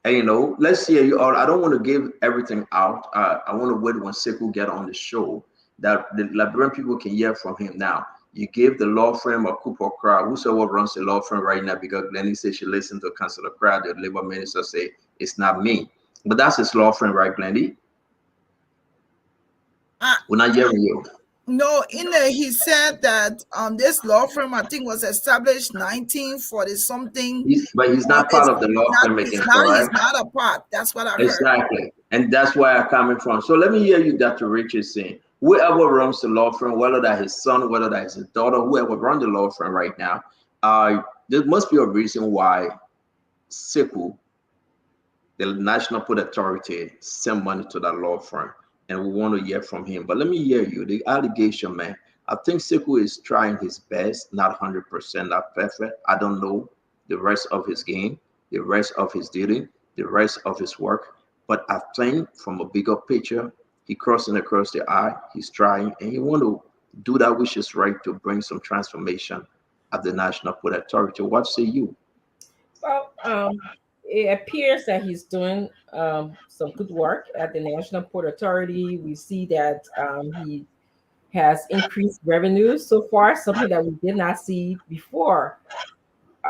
and, let's see, I don't want to give everything out. I want to wait when Sekou get on the show that the Liberian people can hear from him. Now, you gave the law firm a Cooper crowd, whosoever runs the law firm right now, because Glennie says she listened to Councilor Crowd, the labor minister say it's not me. But that's his law firm, right, Glennie? We're not hearing you. No, he said that this law firm, I think, was established 1940 something. But he's not part of the law firm again, correct? He's not a part. That's what I heard. Exactly. And that's where I'm coming from. So let me hear you, Dr. Richardson. Whoever runs the law firm, whether that's his son, whether that's his daughter, whoever runs the law firm right now, there must be a reason why Sekou, the National Port Authority, sent money to that law firm. And we want to hear from him. But let me hear you. The allegation, man, I think Sekou is trying his best, not 100%, not perfect. I don't know the rest of his game, the rest of his dealing, the rest of his work. But I think from a bigger picture, he crossing across the eye, he's trying, and he want to do that which is right to bring some transformation at the National Port Authority. What say you? Well, it appears that he's doing some good work at the National Port Authority. We see that he has increased revenue so far, something that we did not see before.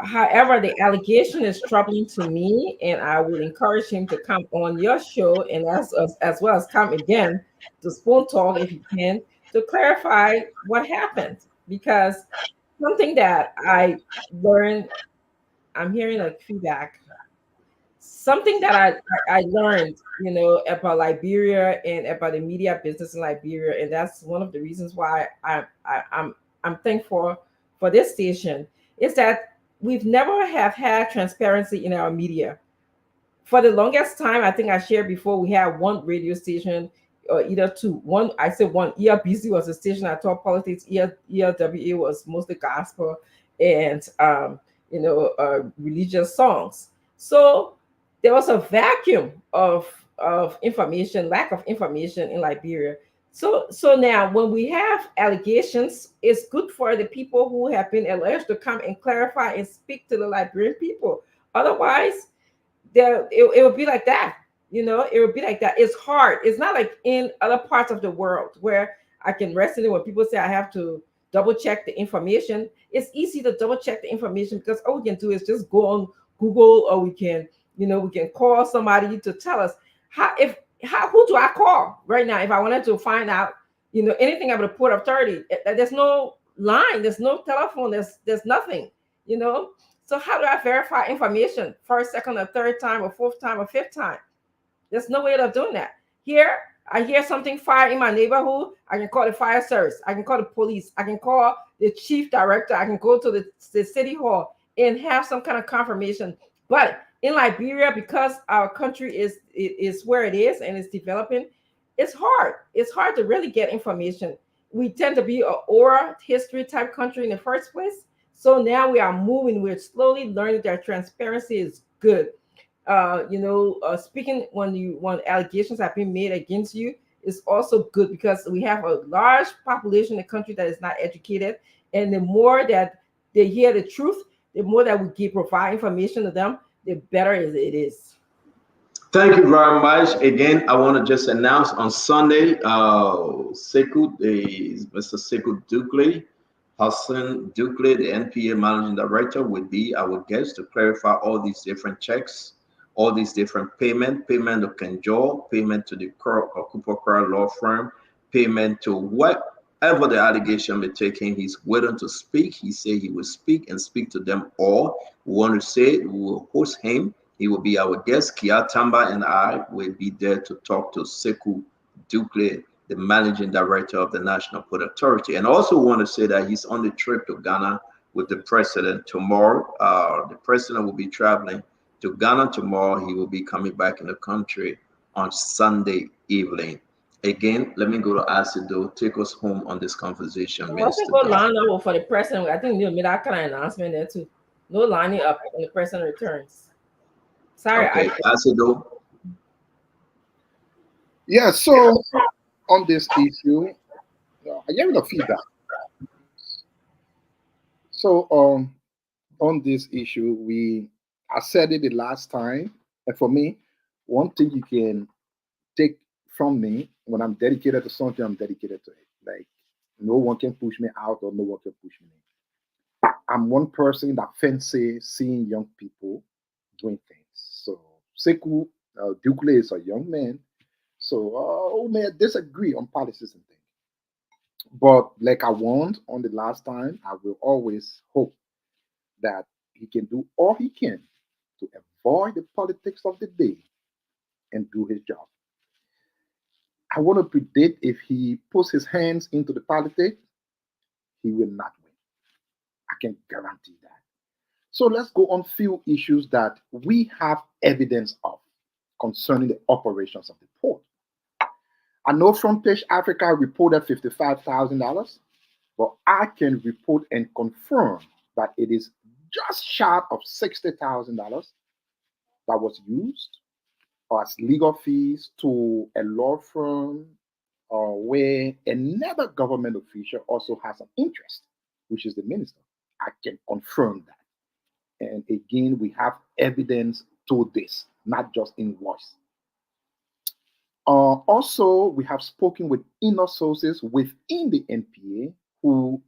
However, the allegation is troubling to me, and I would encourage him to come on your show and as well as come again to Spoon Talk if you can to clarify what happened. Because something that I learned, I'm hearing a feedback. Something that I learned, about Liberia and about the media business in Liberia, and that's one of the reasons why I'm thankful for this station, is that we've never have had transparency in our media. For the longest time, I think I shared before, we had one radio station or either two. One, I said one, ERBC was a station that taught politics, ERWA was mostly gospel and religious songs. So there was a vacuum of information, lack of information in Liberia. So now when we have allegations, it's good for the people who have been alleged to come and clarify and speak to the Liberian people. Otherwise, it would be like that. It would be like that. It's hard. It's not like in other parts of the world where I can rest in it when people say I have to double check the information. It's easy to double check the information because all we can do is just go on Google, or we can call somebody to tell us who do I call right now if I wanted to find out anything about the Port Authority. There's no line, there's no telephone, there's nothing. So how do I verify information first, second, or third time, or fourth time, or fifth time? There's no way of doing that. Here, I hear something fire in my neighborhood, I can call the fire service, I can call the police, I can call the chief director, I can go to the city hall and have some kind of confirmation. But in Liberia, because our country is where it is and it's developing, it's hard. It's hard to really get information. We tend to be an oral history type country in the first place. So now we are moving. We're slowly learning that transparency is good. Speaking when allegations have been made against you is also good, because we have a large population in the country that is not educated, and the more that they hear the truth, the more that we provide information to them, the better it is. Thank you very much. Again, I want to just announce on Sunday, Mr. Sekou Dukley, Hassan Dukley, the NPA Managing Director, will be our guest to clarify all these different checks, all these different payment to Kenjol, payment to the Cooper Carr law firm, payment to whatever the allegation may take him. He's willing to speak. He said he will speak and speak to them all. We want to say we will host him. He will be our guest. Kia Tamba and I will be there to talk to Sekou Dukley, the Managing Director of the National Port Authority. And also want to say that he's on the trip to Ghana with the President tomorrow. The President will be traveling to Ghana tomorrow. He will be coming back in the country on Sunday evening. Again, let me go to Asido. Take us home on this conversation. What's it go line up for the President? I think they'll make that kind of announcement there too. No lining up when the President returns. Sorry. Okay, Asido. Yeah, so on this issue, I gave the feedback. So on this issue, I said it the last time, and for me, one thing you can take from me, when I'm dedicated to something, I'm dedicated to it. Like, no one can push me out, or no one can push me in. I'm one person that fancies seeing young people doing things. So Sekou Dukley is a young man. So we may disagree on policies and things. But like I warned on the last time, I will always hope that he can do all he can to avoid the politics of the day and do his job. I want to predict if he puts his hands into the politics, he will not win. I can guarantee that. So let's go on few issues that we have evidence of concerning the operations of the port. I know Front Page Africa reported $55,000 but I can report and confirm that it is just short of $60,000 that was used as legal fees to a law firm where another government official also has an interest, which is the minister. I can confirm that. And again, we have evidence to this, not just invoice. Also, we have spoken with inner sources within the NPA who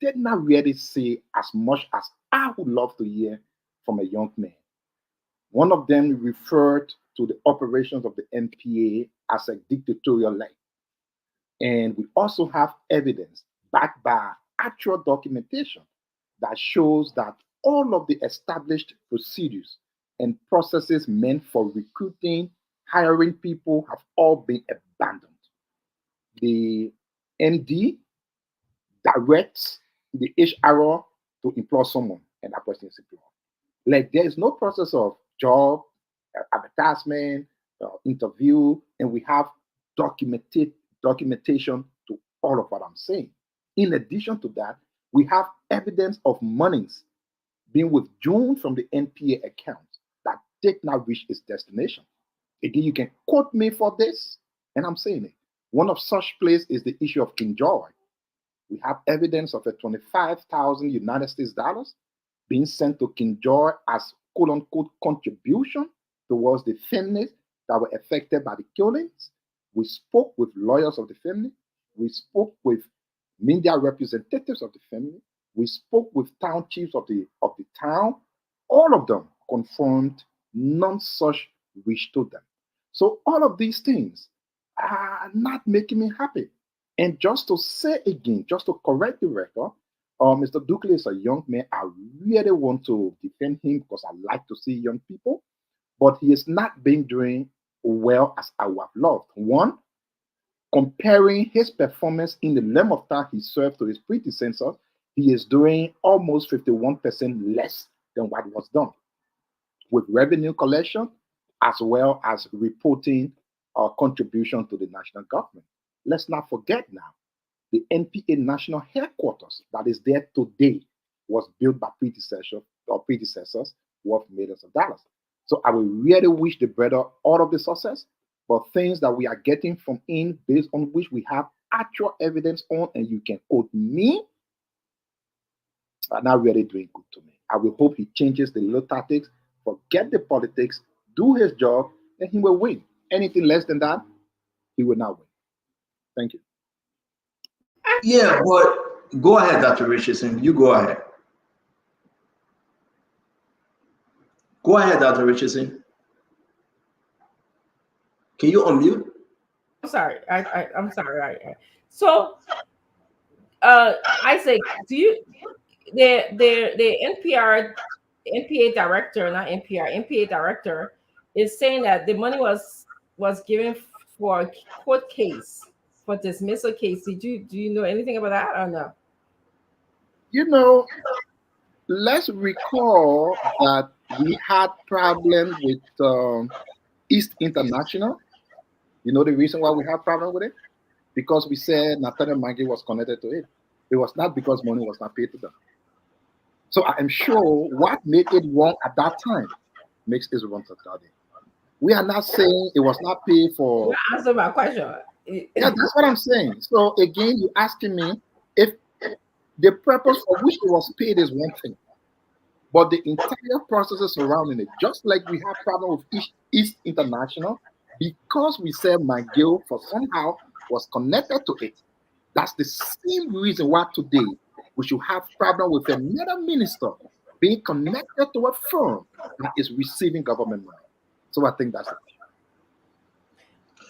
did not really say as much as I would love to hear from a young man. One of them referred to the operations of the NPA as a dictatorial lie. And we also have evidence backed by actual documentation that shows that all of the established procedures and processes meant for recruiting, hiring people have all been abandoned. The MD directs the HR to employ someone, and that person is employed. Like there is no process of job, advertisement, interview, and we have documentation to all of what I'm saying. In addition to that, we have evidence of monies being withdrawn from the NPA account that did not reach its destination. Again, you can quote me for this, and I'm saying it. One of such places is the issue of King George. We have evidence of a 25,000 United States dollars being sent to King George as quote-unquote contribution towards the families that were affected by the killings. We spoke with lawyers of the family. We spoke with media representatives of the family. We spoke with town chiefs of the town. All of them confirmed none such reached to them. So all of these things are not making me happy. And just to say again, just to correct the record, Mr. Dukley is a young man. I really want to defend him because I like to see young people, but he has not been doing well as I would have loved. One, comparing his performance in the length of time he served to his predecessor, he is doing almost 51% less than what was done with revenue collection as well as reporting our contribution to the national government. Let's not forget now, the NPA national headquarters that is there today was built by predecessors worth millions of dollars. So I would really wish the brother all of the success, but things that we are getting from him based on which we have actual evidence on, and you can quote me, are not really doing good to me. I will hope he changes the little tactics, forget the politics, do his job, and he will win. Anything less than that, he will not win. Thank you. Yeah, but go ahead, Dr. Richardson. You go ahead. Go ahead, Dr. Richardson. Can you unmute? I'm sorry. I'm sorry. So, Isaac, do you the NPA director, not NPA director, is saying that the money was given for a court case, for dismissal case. Do you know anything about that or no? You know, let's recall that we had problems with East International. You know the reason why we have problem with it? Because we said Nathaniel Maggie was connected to it. It was not because money was not paid to them. So I am sure what made it wrong at that time makes it wrong today. We are not saying it was not paid for. You answer my question. Yeah, that's what I'm saying. So again, you're asking me if the purpose for which it was paid is one thing, but the entire processes surrounding it, just like we have problem with East International, because we said McGill for somehow was connected to it. That's the same reason why today we should have problem with another minister being connected to a firm that is receiving government money. So I think that's it.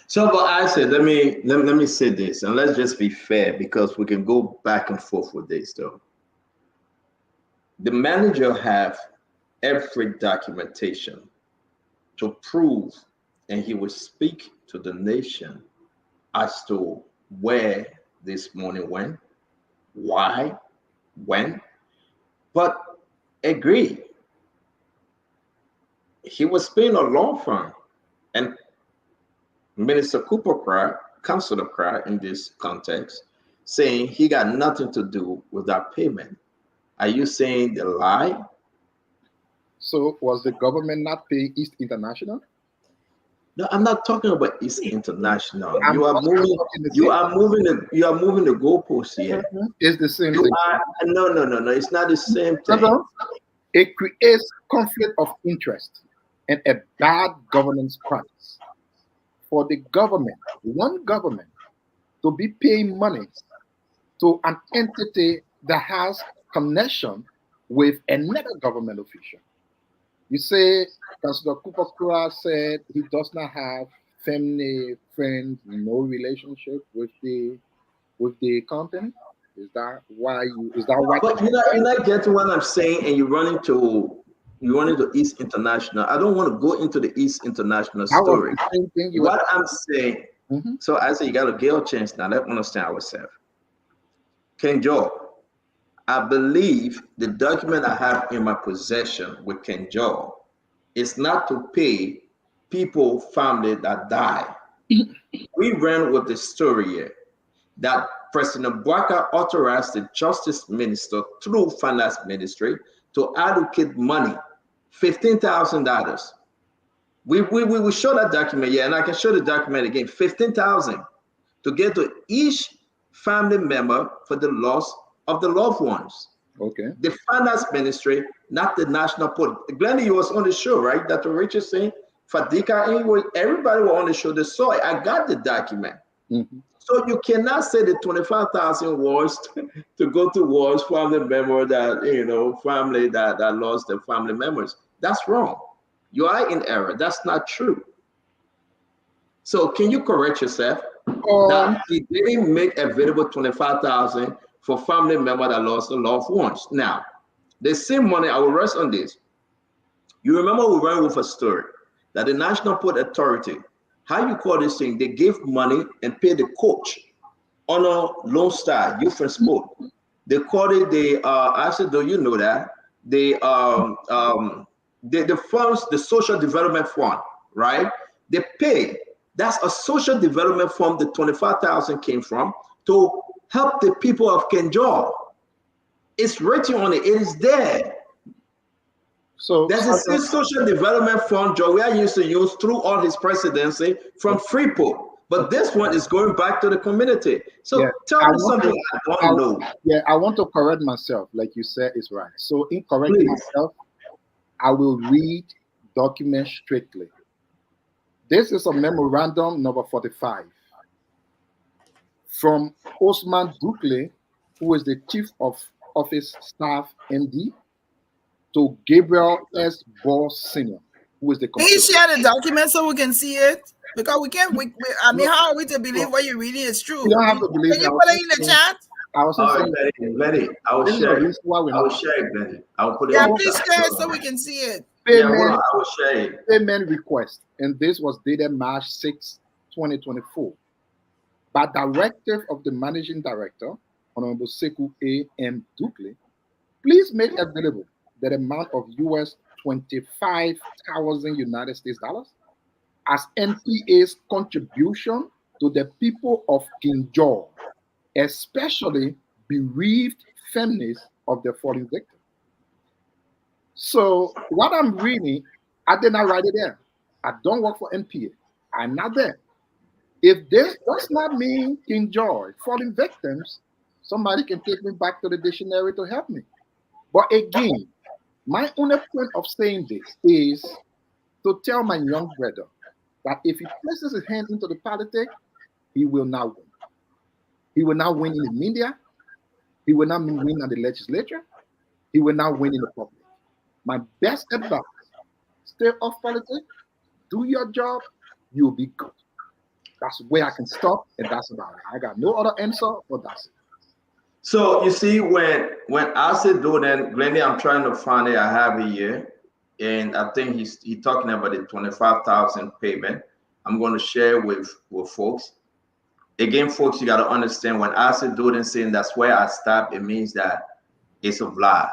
So, but I said, let me say this, and let's just be fair because we can go back and forth with this though. The manager have every documentation to prove, and he will speak to the nation as to where this money went, why, when. But agree, he was paying a law firm, and Minister Cooper Cry, Councilor Cry in this context, saying he got nothing to do with that payment. Are you saying the lie? So was the government not paying East International? No, I'm not talking about East International. I'm You are also moving. talking the You same are moving the. You are moving the goalposts here. It's the same You thing. are no. It's not the same thing. It creates conflict of interest and a bad governance practice for the government, one government, to be paying money to an entity that has connection with another government official. You say Councillor Kupakura said he does not have family, friends, no relationship with the company. Is that why you? Is that what? But you're not getting what I'm saying, and you're running to East International. I don't want to go into the East International story. What I'm saying. So I say you got to give a chance now. Let's understand ourselves. Ken Joe, I believe the document I have in my possession with Ken Joe is not to pay people, family that die. We ran with the story here that President Bwaka authorized the Justice Minister through Finance Ministry to allocate money, $15,000. We will show that document, yeah, and I can show the document again, $15,000 to get to each family member for the loss of the loved ones. Okay. The Finance Ministry, not the National Police. Glennie, you was on the show, right? Dr. Richardson, Fadika, everybody was on the show. They saw it. I got the document. So you cannot say the 25,000 was to go towards family member that, family that lost their family members. That's wrong. You are in error. That's not true. So can you correct yourself? That he didn't make available 25,000 for family member that lost their loved ones. Now, the same money, I will rest on this. You remember we ran with a story that the National Port Authority, how you call this thing, they give money and pay the coach on a Lone Star Youth and Sport. They call it I said, do you know that? The funds, the Social Development Fund, right? They pay. That's a social development fund the 25,000 came from to help the people of Kenjaw. It's written on it. It is there. So there's a social development fund Joey used to use through all his presidency from Freeport. But this one is going back to the community. So tell me something I don't know. Yeah, I want to correct myself. Like you said, is right. So in correcting myself, I will read documents strictly. This is a memorandum number 45 from Osman Dukle, who is the Chief of Office Staff MD, to Gabriel S. Boss Sr., who is the Can you share the document so we can see it? Because we can't, I mean, how are we to believe what you're reading is true? You don't have to believe. Can you put it in the chat? I will share it. I will share it, Benny. I will put it Yeah, please share it so we can see it. I will share it. Payment request, and this was dated March 6, 2024, by directive of the Managing Director, Honorable Sekou A. M. Dukle, please make available the amount of US 25,000 United States dollars as NPA's contribution to the people of Kinjaw, especially bereaved families of the fallen victims. So what I'm reading, I did not write it there. I don't work for NPA. I'm not there. If this does not mean Kinjaw, fallen victims, somebody can take me back to the dictionary to help me. But again, my only point of saying this is to tell my young brother that if he places his hand into the politics, he will not win. He will not win in the media. He will not win in the legislature. He will not win in the public. My best advice, stay off politics, do your job, you'll be good. That's where I can stop, and that's about it. I got no other answer, but that's it. So you see, when I said do that, Glennie, I'm trying to find it. I have it here, and I think he's talking about the 25,000 payment. I'm going to share with folks. Again, folks, you got to understand when I said do it and saying that's where I stop, it means that it's a lie,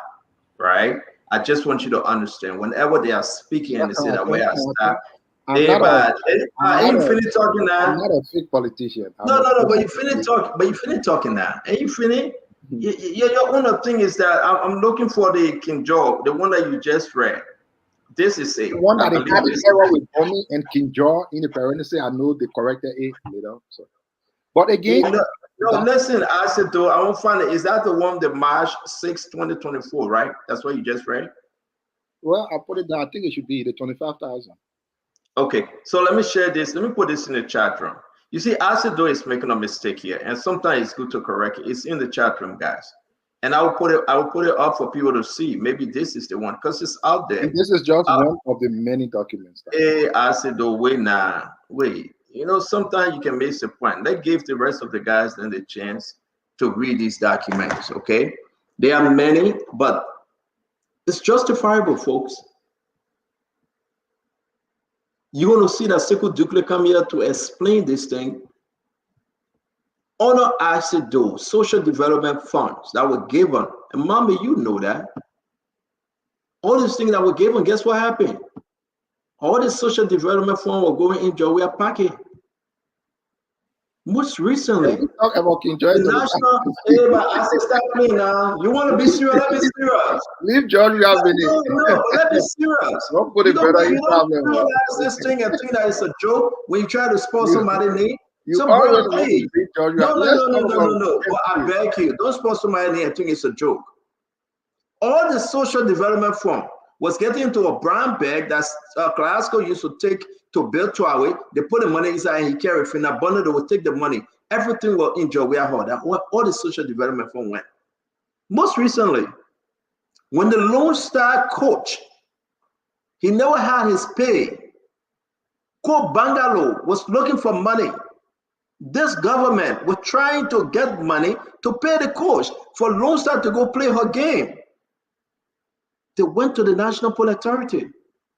right? I just want you to understand whenever they are speaking and they say that where I stop, I'm not ain't you finish talking now? I'm not a fake politician. No, but you finish talking. But you finish talking now. And you finish. Your only thing is that I'm looking for the King Joe, the one that you just read. This is it. The one that I they believe had this the error with Bonnie and King Jaw in the parenthesis. I know they corrected it later. So, but again, no, listen. I said though, I won't find it. Is that the one that March 6, 2024? Right? That's what you just read. Well, I put it down. I think it should be the 25,000. Okay, so let me share this. Let me put this in the chat room. You see, Asido is making a mistake here, and sometimes it's good to correct it. It's in the chat room, guys. And I will put it up for people to see. Maybe this is the one because it's out there. And this is just one of the many documents. Hey, Asido, wait. You know, sometimes you can miss a point. Let's give the rest of the guys then the chance to read these documents. Okay, there are many, but it's justifiable, folks. You're going to see that Sekou Dukle come here to explain this thing. Honor acted those social development funds that were given. And mommy, you know that. All these things that were given, guess what happened? All the social development funds were going in Jawea pocket. Most recently, talk about King George. The national, but I say stop playing now. You want to be serious? Let me serious. Leave George No, let me serious. Don't put it better in problem. You don't this thing and think that it's a joke when you try to spoil somebody's name. You always want to beat George. No. But I beg you, don't spoil somebody's name and think it's a joke. All the social development fund was getting into a brown bag that Glasgow used to take to build Tuawe. They put the money inside and he carried it. In a bundle, they would take the money. Everything will enjoy where all the social development fund went. Most recently, when the Lone Star coach, he never had his pay. Coach Bangalo was looking for money. This government was trying to get money to pay the coach for Lone Star to go play her game. They went to the National Police Authority.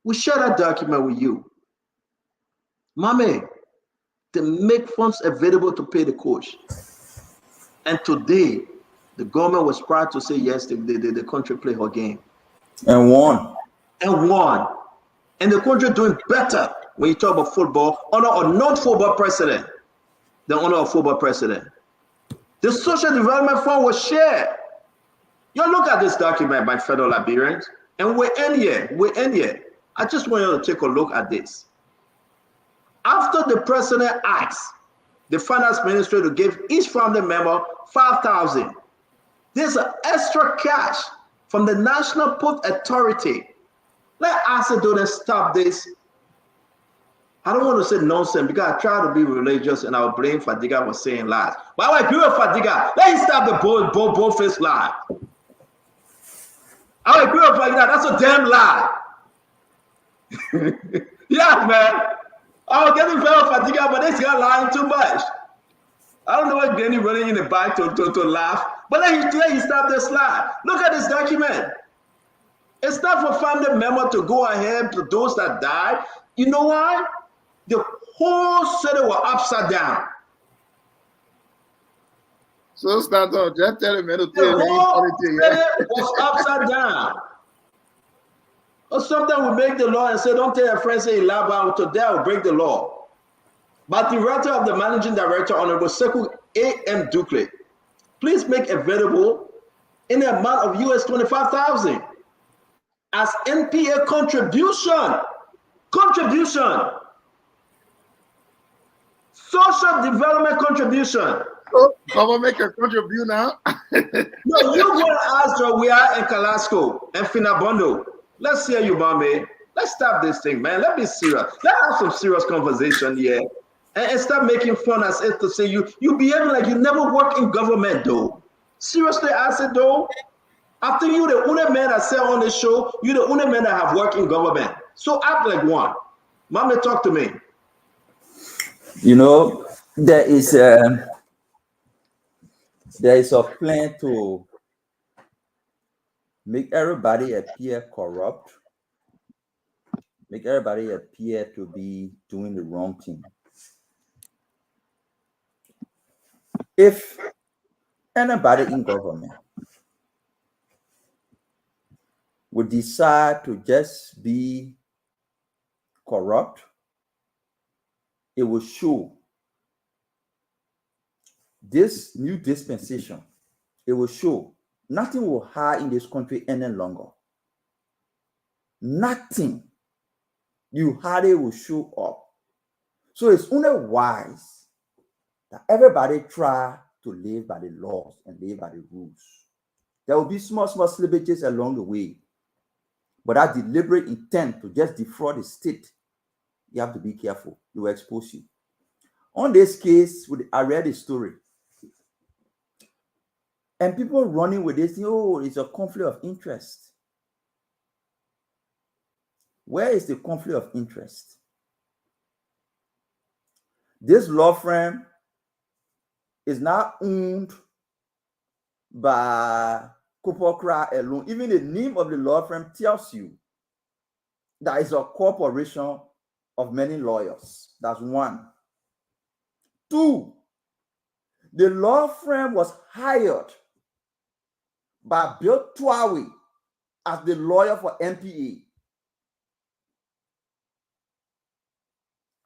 We share that document with you. Mommy, they make funds available to pay the coach. And today, the government was proud to say, yes, the country played her game. And won. And the country doing better when you talk about football, honor a non-football president, than honor a football president. The social development fund was shared. You look at this document by fellow Liberians, and we're in here. I just want you to take a look at this. After the president asked the finance ministry to give each family member 5,000, there's an extra cash from the National Port Authority. Let us do and stop this. I don't want to say nonsense because I try to be religious and I'll blame Fadiga for saying lies. But I agree with Fadiga. Let him stop the bull-faced lie. I agree with Fadiga. That's a damn lie. Yeah, man. I was getting very Fadiga, but this guy lying too much. I don't know what Danny running in the back to laugh. But let him stop this lie. Look at this document. It's not for family member to go ahead to those that died. You know why? The whole city was upside down. So stand up. Just tell him the whole city was upside down. Or sometimes we make the law and say, don't tell your friends say Ilaba, today I will break the law. But the director of the managing director, Honorable Sekou A.M. Dukle, please make available in the amount of US 25,000 as NPA contribution. Social development contribution. So, government can contribute now. No, you go and ask Jawea and Kalasco and Finabondo. Let's hear you, mommy. Let's stop this thing, man. Let's be serious. Let's have some serious conversation here. And stop making fun as if to say you behaving like you never work in government, though. Seriously, I said, though, I think you're the only man that say on the show, you're the only man that have worked in government. So act like one. Mommy, talk to me. You know, there is a plan to make everybody appear corrupt, make everybody appear to be doing the wrong thing. If anybody in government would decide to just be corrupt it will show this new dispensation. It will show nothing will hide in this country any longer. Nothing you hardly will show up. So it's only wise that everybody try to live by the laws and live by the rules. There will be small slippages along the way, but that deliberate intent to just defraud the state, you have to be careful. It will expose you. On this case, I read the story, and people running with this, oh, it's a conflict of interest. Where is the conflict of interest? This law firm is not owned by Kupokra alone. Even the name of the law firm tells you that it's a corporation of many lawyers. That's one. Two, the law firm was hired by Bill Twawi as the lawyer for MPA.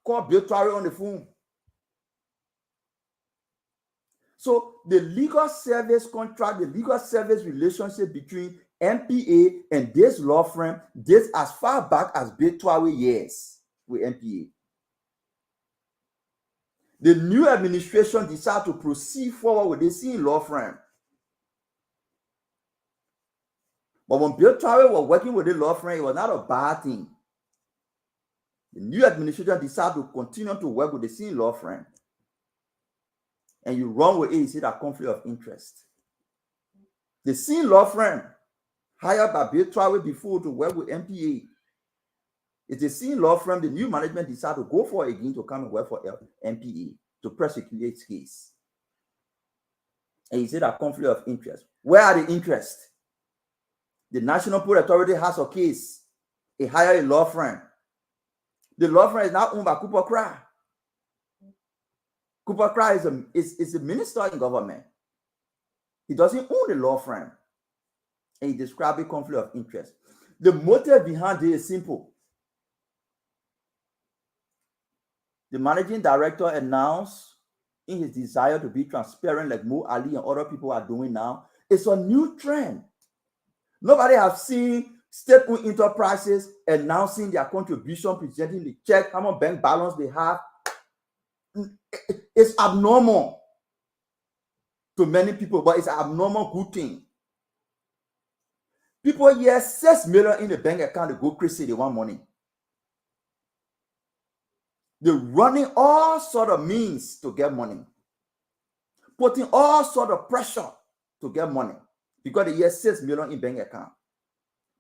Call Bill Twawi on the phone. So the legal service contract, the legal service relationship between MPA and this law firm dates as far back as Bill Twawi years with MPA. The new administration decided to proceed forward with the same law firm. But when Bill Twawi was working with the law firm, it was not a bad thing. The new administration decided to continue to work with the same law firm. And you run with it, you see that conflict of interest. The same law firm hired by Bill Twawi before to work with MPA. It's the same law firm the new management decided to go for again to come and work for MPA to prosecute its case. And you see that conflict of interest. Where are the interests? The National Port Authority has a case. It hired a law firm. The law firm is now owned by Cooper Cry. Cooper Cry is a minister in government. He doesn't own the law firm. And he described a conflict of interest. The motive behind it is simple. The managing director announced in his desire to be transparent like Mo Ali and other people are doing now. It's a new trend. Nobody has seen state-owned enterprises announcing their contribution, presenting the check, how much bank balance they have. It's abnormal to many people, but it's an abnormal good thing. People here, 6 million in the bank account, they go crazy, they want money. They're running all sort of means to get money, putting all sort of pressure to get money because they have 6 million in bank account.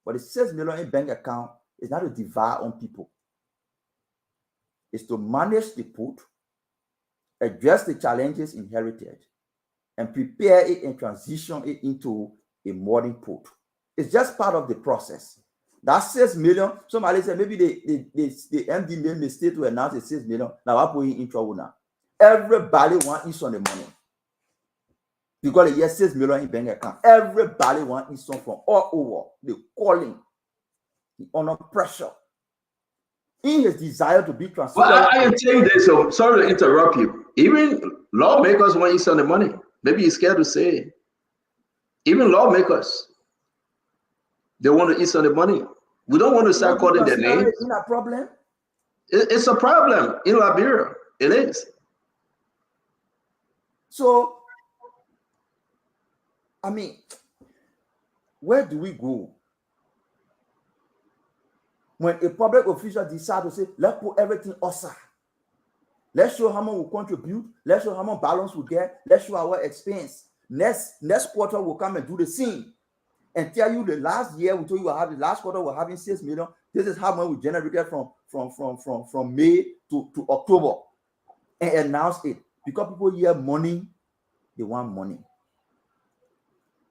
But the 6 million in bank account is not to devour on people. It's to manage the put, address the challenges inherited, and prepare it and transition it into a modern put. It's just part of the process. That 6 million, somebody said maybe the MD made mistake to announce the 6 million. Now I'm putting in trouble now. Everybody wants on the money. Because the 6 million in bank account. Everybody wants from all over. They're calling. Under pressure. In his desire to be transparent. Well, I can tell you this, so sorry to interrupt you. Even lawmakers want you on the money. Maybe you're scared to say it. Even lawmakers, they want to eat on the money. We don't want to start calling their names. Isn't that a problem? It's a problem in Liberia. It is. So, I mean, where do we go? When a public official decides to say, let's put everything aside. Let's show how much we contribute. Let's show how much balance we get. Let's show our expense. Next quarter, we'll come and do the same. And tell you the last year, we told you the last quarter, we're having 6 million. This is how much we generated from May to October. And announce it. Because people hear money, they want money.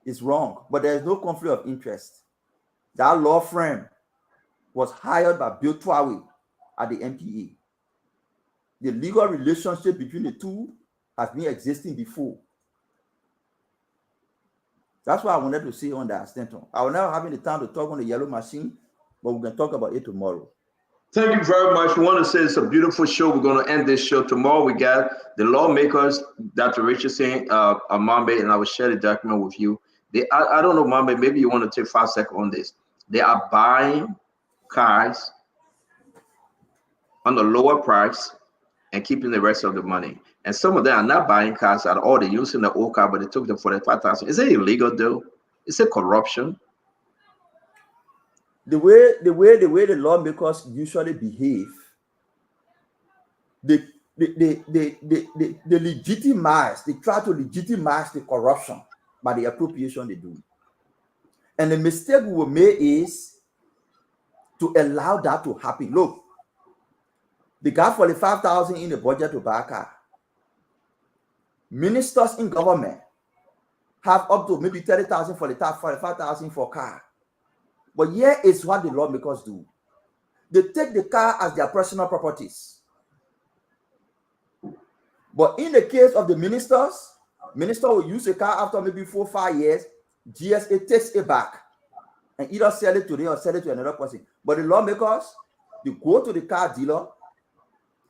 It's wrong. But there's no conflict of interest. That law firm was hired by Bill Twawi at the MPA. The legal relationship between the two has been existing before. That's why I wanted to say on that, Stanton. I will never have the time to talk on the yellow machine, but we can talk about it tomorrow. Thank you very much. We want to say it's a beautiful show. We're going to end this show tomorrow. We got the lawmakers, Dr. Richardson, Mambe, and I will share the document with you. I don't know, Mambe, maybe you want to take 5 seconds on this. They are buying cars on a lower price and keeping the rest of the money. And some of them are not buying cars at all. They're using the old car, but they took them for the 5,000. Is it illegal though? Is it corruption? The way the lawmakers usually behave, they legitimize, they try to legitimize the corruption by the appropriation they do. And the mistake we will make is to allow that to happen. Look, they got 45,000 in the budget to buy a car. Ministers in government have up to maybe 30,000 for the car, 45,000 for a car. But here is what the lawmakers do. They take the car as their personal properties. But in the case of the ministers, minister will use a car after maybe 4 or 5 years, GSA takes it back and either sell it to them or sell it to another person. But the lawmakers, they go to the car dealer,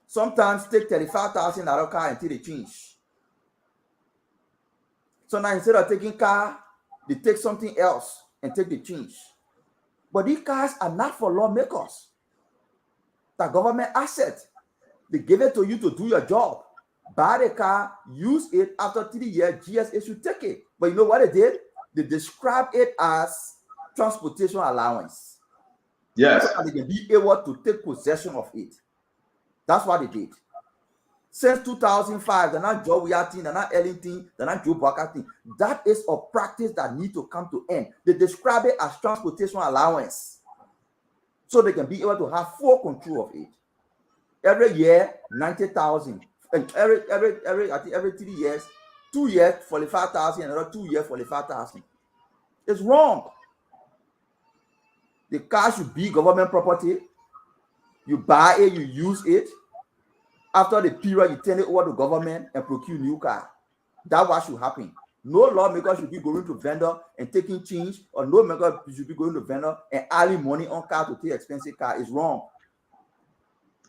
sometimes take 35,000 out of car until they change. So now instead of taking car, they take something else and take the change. But these cars are not for lawmakers. The government asset. They give it to you to do your job. Buy the car, use it, after 3 years, GSA should take it. But you know what they did? They describe it as transportation allowance. Yes. So they can be able to take possession of it. That's what they did. Since 2005, they're not Joe Wiatin, they're not Ellington, they're not Joe Bakatin. That is a practice that needs to come to end. They describe it as transportation allowance. So they can be able to have full control of it. Every year, 90,000. And every 3 years, 2 years, 45,000, another 2 years, 45,000. It's wrong. The car should be government property. You buy it, you use it. After the period, you turn it over to government and procure new car. That's what should happen. No lawmaker should be going to vendor and taking change, or no maker should be going to vendor and adding money on car to take expensive car. It's wrong.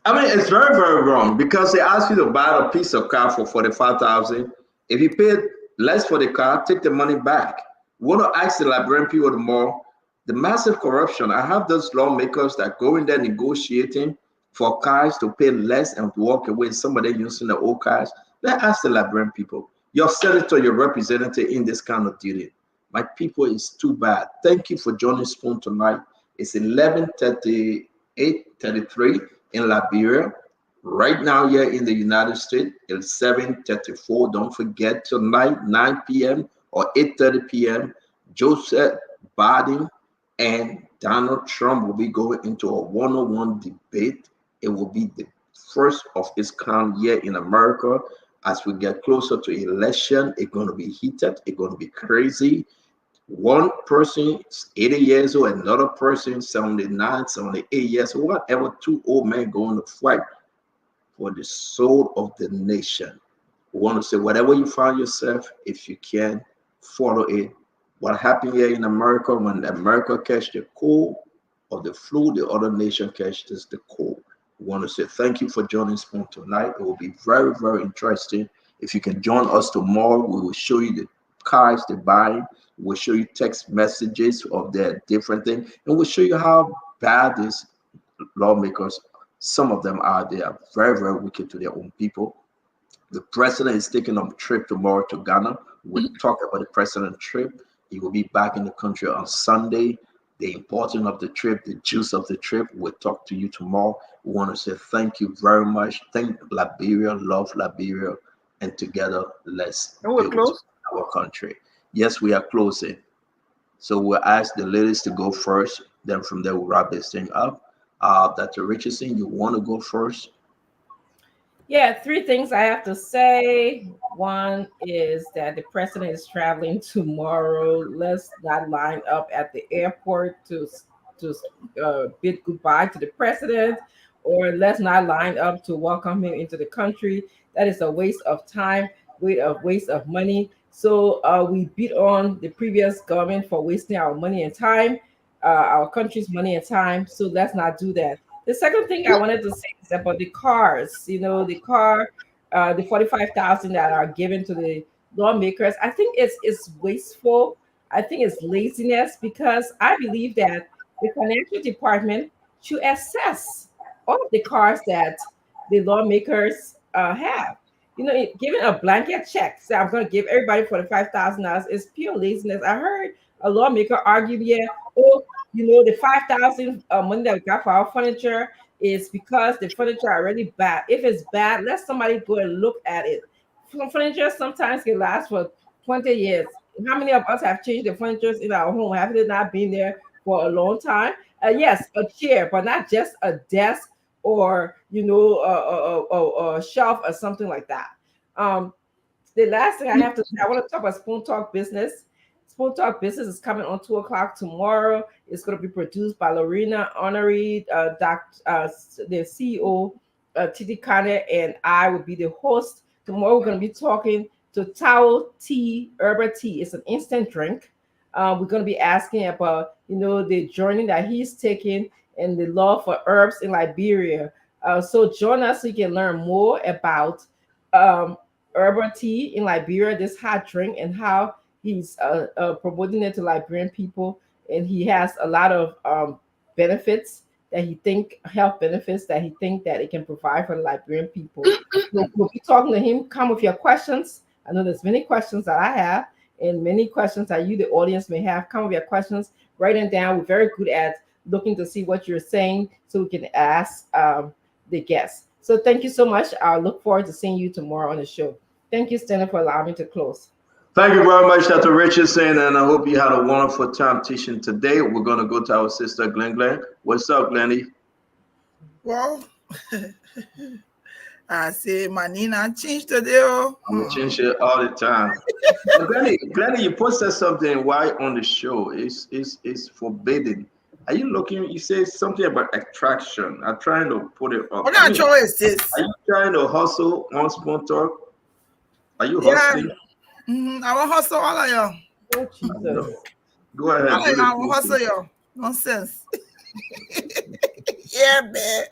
I mean, it's very, very wrong because they ask you to buy a piece of car for 45,000. If you paid less for the car, take the money back. We want to ask the Liberian people tomorrow, the massive corruption. I have those lawmakers that go in there negotiating for cars to pay less and to walk away. Somebody using the old cars. Let's ask the Liberian people. Your senator, your representative in this kind of duty. My people, is too bad. Thank you for joining Spoon tonight. It's 11:33 in Liberia. Right now here in the United States, it's 7:34. Don't forget tonight, 9 p.m. or 8:30 p.m., Joseph Biden and Donald Trump will be going into a one-on-one debate. It will be the first of its kind here in America. As we get closer to election, it's going to be heated. It's going to be crazy. One person is 80 years old, another person 79, 78 years old, whatever. Two old men going to fight for the soul of the nation. We want to say, whatever you find yourself, if you can, follow it. What happened here in America, when America catch the cold of the flu, the other nation catches the cold. We want to say thank you for joining Spoon tonight. It will be very, very interesting. If you can join us tomorrow, we will show you the cars they're buying. We'll show you text messages of their different things, and we'll show you how bad these lawmakers, some of them are. They are very, very wicked to their own people. The president is taking a trip tomorrow to Ghana. We'll talk about the president trip. He will be back in the country on Sunday. The importance of the trip, the juice of the trip. We'll talk to you tomorrow. We want to say thank you very much. Thank Liberia, love Liberia, and together let's build our country. Yes, we are closing. So we'll ask the ladies to go first. Then from there, we'll wrap this thing up. Dr. Richardson, you want to go first? Yeah, 3 things I have to say. One is that the president is traveling tomorrow. Let's not line up at the airport to bid goodbye to the president, or let's not line up to welcome him into the country. That is a waste of time, waste of money. So we beat on the previous government for wasting our money and time, our country's money and time. So let's not do that. The second thing I wanted to say is about the cars. You know, the car, the 45,000 that are given to the lawmakers. I think it's wasteful. I think it's laziness because I believe that the financial department should assess all of the cars that the lawmakers have. You know, giving a blanket check, say I'm going to give everybody $45,000 is pure laziness. I heard a lawmaker argue, yeah, oh, you know, the 5,000 money that we got for our furniture is because the furniture are really bad. If it's bad, let somebody go and look at it. Some furniture sometimes can last for 20 years. How many of us have changed the furniture in our home? Have they not been there for a long time? Yes, a chair, but not just a desk or, you know, a shelf or something like that. Um, the last thing I have to say, I want to talk about Spoon Talk Business. Spoon Talk Business is coming on 2 o'clock tomorrow. It's going to be produced by Lorena Honoré, the CEO, Titi Kane, and I will be the host. Tomorrow we're going to be talking to Tao Tea, Herba Tea. It's an instant drink. We're going to be asking about, you know, the journey that he's taking and the love for herbs in Liberia. So join us so you can learn more about herbal tea in Liberia, this hot drink, and how he's promoting it to Liberian people. And he has a lot of benefits that he think, health benefits that he think that it can provide for the Liberian people. So we'll be talking to him. Come with your questions. I know there's many questions that I have and many questions that you, the audience, may have. Come with your questions. Write them down. We're very good at looking to see what you're saying so we can ask the guests. So thank you so much. I look forward to seeing you tomorrow on the show. Thank you, Stanley, for allowing me to close. Thank you very much, Dr. Richardson, and I hope you had a wonderful time teaching today. We're going to go to our sister, Glenn. What's up, Glenny? Well, I say my Nina changed today. I'm change it all the time. Glenny, you posted something while on the show. It's forbidden. Are you looking? You say something about attraction. I'm trying to put it up. What kind of show is this? Are you trying to hustle on Spoon Talk? Are you hustling? I will hustle all of y'all. Oh, Jesus. Go ahead. I will hustle y'all. Nonsense. Yeah, man.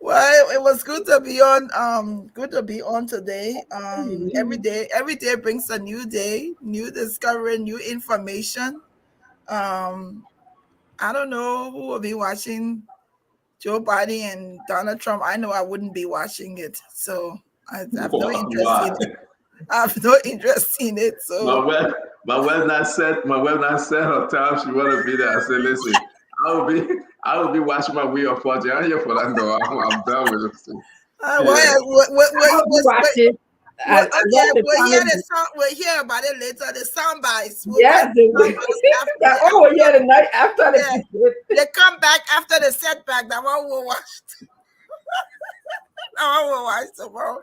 Well, it was good to be on. Good to be on today. Every day brings a new day, new discovery, new information. I don't know who will be watching Joe Biden and Donald Trump. I know I wouldn't be watching it, so I have no interest in it. I have no interest in it. So my wife not said her time she want to be there. I said, listen, I will be watching my Wheel of Fortune. I'm here for that. No, I'm done with it. We'll hear about it later. The sound bites. Yeah, the night after they come back after the setback. That one we'll watch. That one we'll watch tomorrow.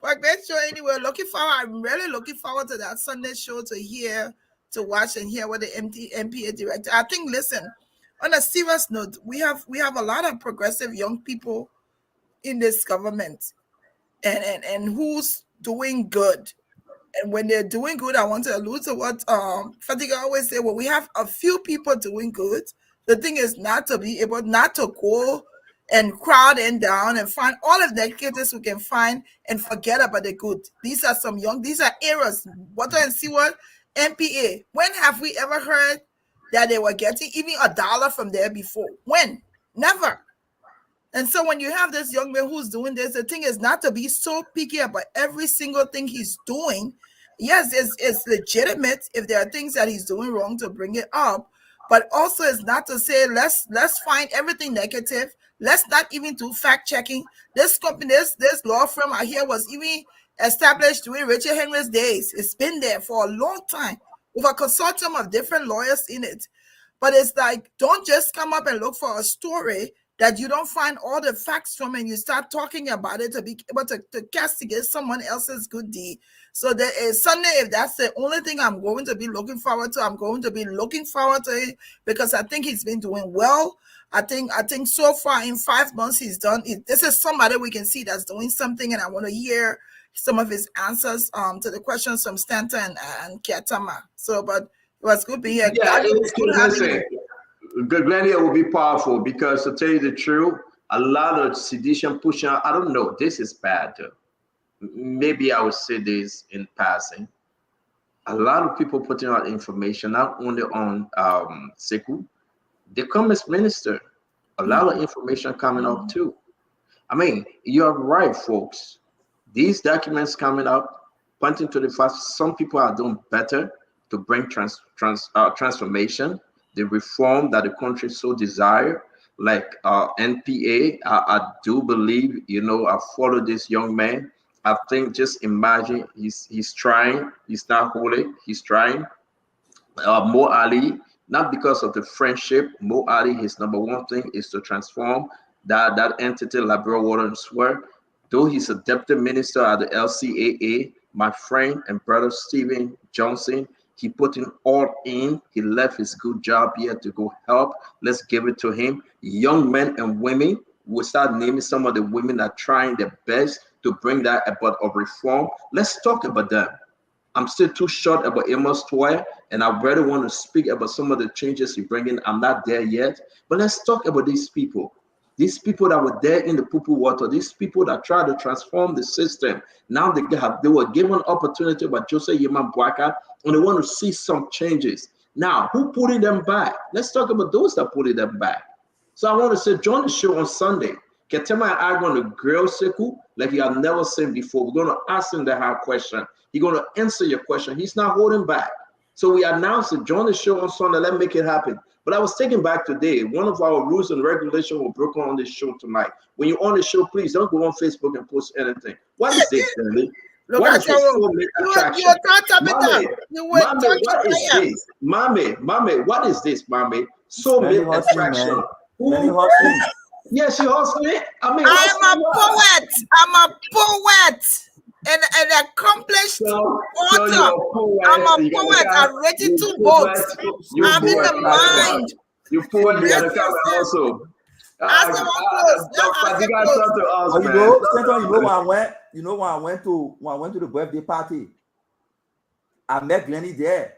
But great show anyway. I'm really looking forward to that Sunday show to watch and hear what the MPA director. I think, listen, on a serious note, we have a lot of progressive young people in this government and who's doing good. And when they're doing good, I want to allude to what Fatiga always say, well, we have a few people doing good. The thing is not to be able not to go and crowd and down and find all of the negatives we can find and forget about the good. These are errors. Water and Sewer, MPA. When have we ever heard that they were getting even $1 from there before? When? Never. And so when you have this young man who's doing this, the thing is not to be so picky about every single thing he's doing. Yes, it's legitimate if there are things that he's doing wrong to bring it up, but also it's not to say let's find everything negative. Let's not even do fact checking. This company, this law firm out here was even established during Richard Henry's days. It's been there for a long time with a consortium of different lawyers in it. But it's like, don't just come up and look for a story that you don't find all the facts from and you start talking about it to be able to castigate someone else's good deed. So there is Sunday, if that's the only thing I'm going to be looking forward to, I'm going to be looking forward to it because I think he's been doing well. I think so far in 5 months he's done it. This is somebody we can see that's doing something, and I want to hear some of his answers to the questions from Stanton and Kiatama. So, but it was good being here. Yeah, listen, Glennie will be powerful because to tell you the truth, a lot of sedition pushing out. I don't know. This is bad. Maybe I would say this in passing. A lot of people putting out information not only on Sekou, they come as minister. A lot of information coming up too. I mean, you're right, folks. These documents coming up, pointing to the fact some people are doing better to bring transformation, the reform that the country so desire, like NPA. I do believe, I follow this young man. I think just imagine he's trying. He's not holy. He's trying. Mo Ali, not because of the friendship. Mo Ali, his number one thing is to transform that entity, Liberal Water and Swear. Though he's a deputy minister at the LCAA, my friend and brother Stephen Johnson, he put in all in. He left his good job here to go help. Let's give it to him. Young men and women, we'll start naming some of the women that are trying their best to bring that about of reform. Let's talk about them. I'm still too short about Amos Toy, and I really want to speak about some of the changes he's bringing. I'm not there yet, but let's talk about these people. These people that were there in the poo-poo water, these people that tried to transform the system. Now they were given opportunity by Joseph Yeman Bwaka, and they want to see some changes. Now, who putting them back? Let's talk about those that putting them back. So I want to say, join the show on Sunday. Ketema and I are going to grill Sekou like you have never seen before. We're going to ask him the hard question. He's going to answer your question. He's not holding back. So we announced it. Join the show on Sunday. Let's make it happen. But I was taken back today. One of our rules and regulations were broken on this show tonight. When you're on the show, please don't go on Facebook and post anything. What is this, Shirley? What is this soulmate attraction? What is this? Mommy, what is this, mommy? Soulmate attraction. Yeah, she hustling. I mean, I'm a poet. I'm a poet. And an accomplished author. I'm a poet. I've written 2 books. I'm in the mind. You poet, you are also. You know when I went to the birthday party, I met Glennie there.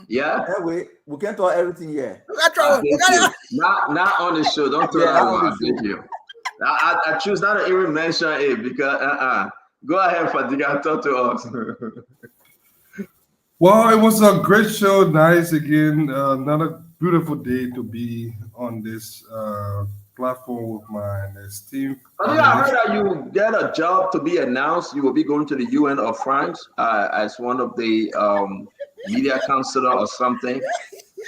Yeah. Anyway, we can't talk everything here. Not on the show. Don't tell everyone. Thank you. I choose not to even mention it because Go ahead, Fadiga. Talk to us. Well, it was a great show. Nice again. Another beautiful day to be on this platform with my esteemed. I heard that you get a job to be announced. You will be going to the UN of France as one of the media counselor or something.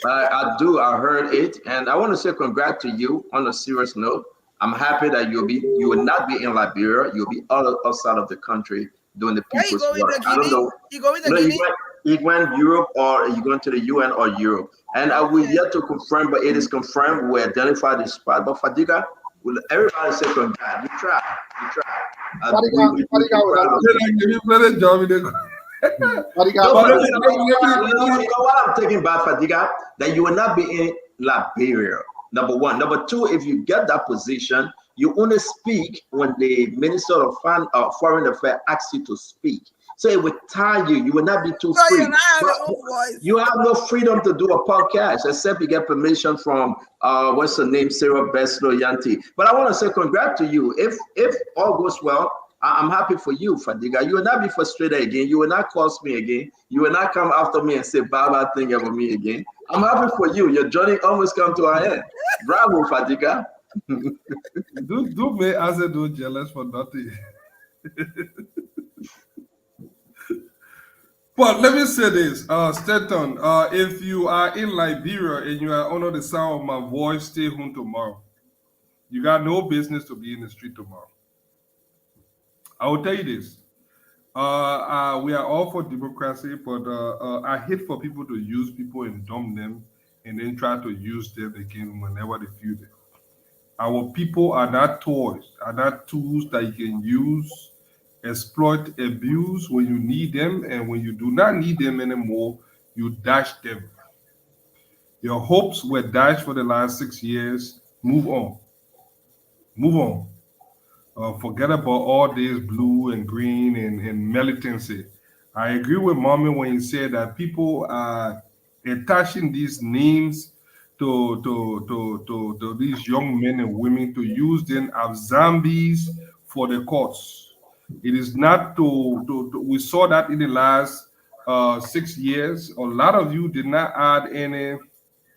I heard it, and I want to say congrats to you on a serious note. I'm happy that you will not be in Liberia. You'll be outside of the country doing the people's work. I don't know. You went Europe, or you going to the UN or Europe? And I will yet to confirm, but it is confirmed. We identified the spot. But Fadiga, everybody say congrats. You try. What I'm taking back, Fadiga, that you will not be in Liberia. Number one. Number two, if you get that position, you only speak when the Minister of Foreign Affairs asks you to speak. So it would tie you. You will not be too free. You have no freedom to do a podcast except you get permission from what's her name, Sarah Beslo Yanti. But I want to say congrats to you. If all goes well, I'm happy for you, Fadiga. You will not be frustrated again. You will not curse me again. You will not come after me and say bad thing about me again. I'm happy for you. Your journey almost come to an end. Bravo, Fadiga. do me as I do jealous for nothing. But let me say this, Stanton, if you are in Liberia and you are under the sound of my voice, stay home tomorrow. You got no business to be in the street tomorrow. I will tell you this. We are all for democracy, but I hate for people to use people and dump them and then try to use them again whenever they feel them. Our people are not toys, are not tools that you can use, exploit, abuse when you need them, and when you do not need them anymore, you dash them. Your hopes were dashed for the last 6 years. Move on. Move on. Forget about all this blue and green and militancy. I agree with Mommy when he said that people are attaching these names to these young men and women to use them as zombies for the courts. It is not we saw that in the last 6 years. A lot of you did not add any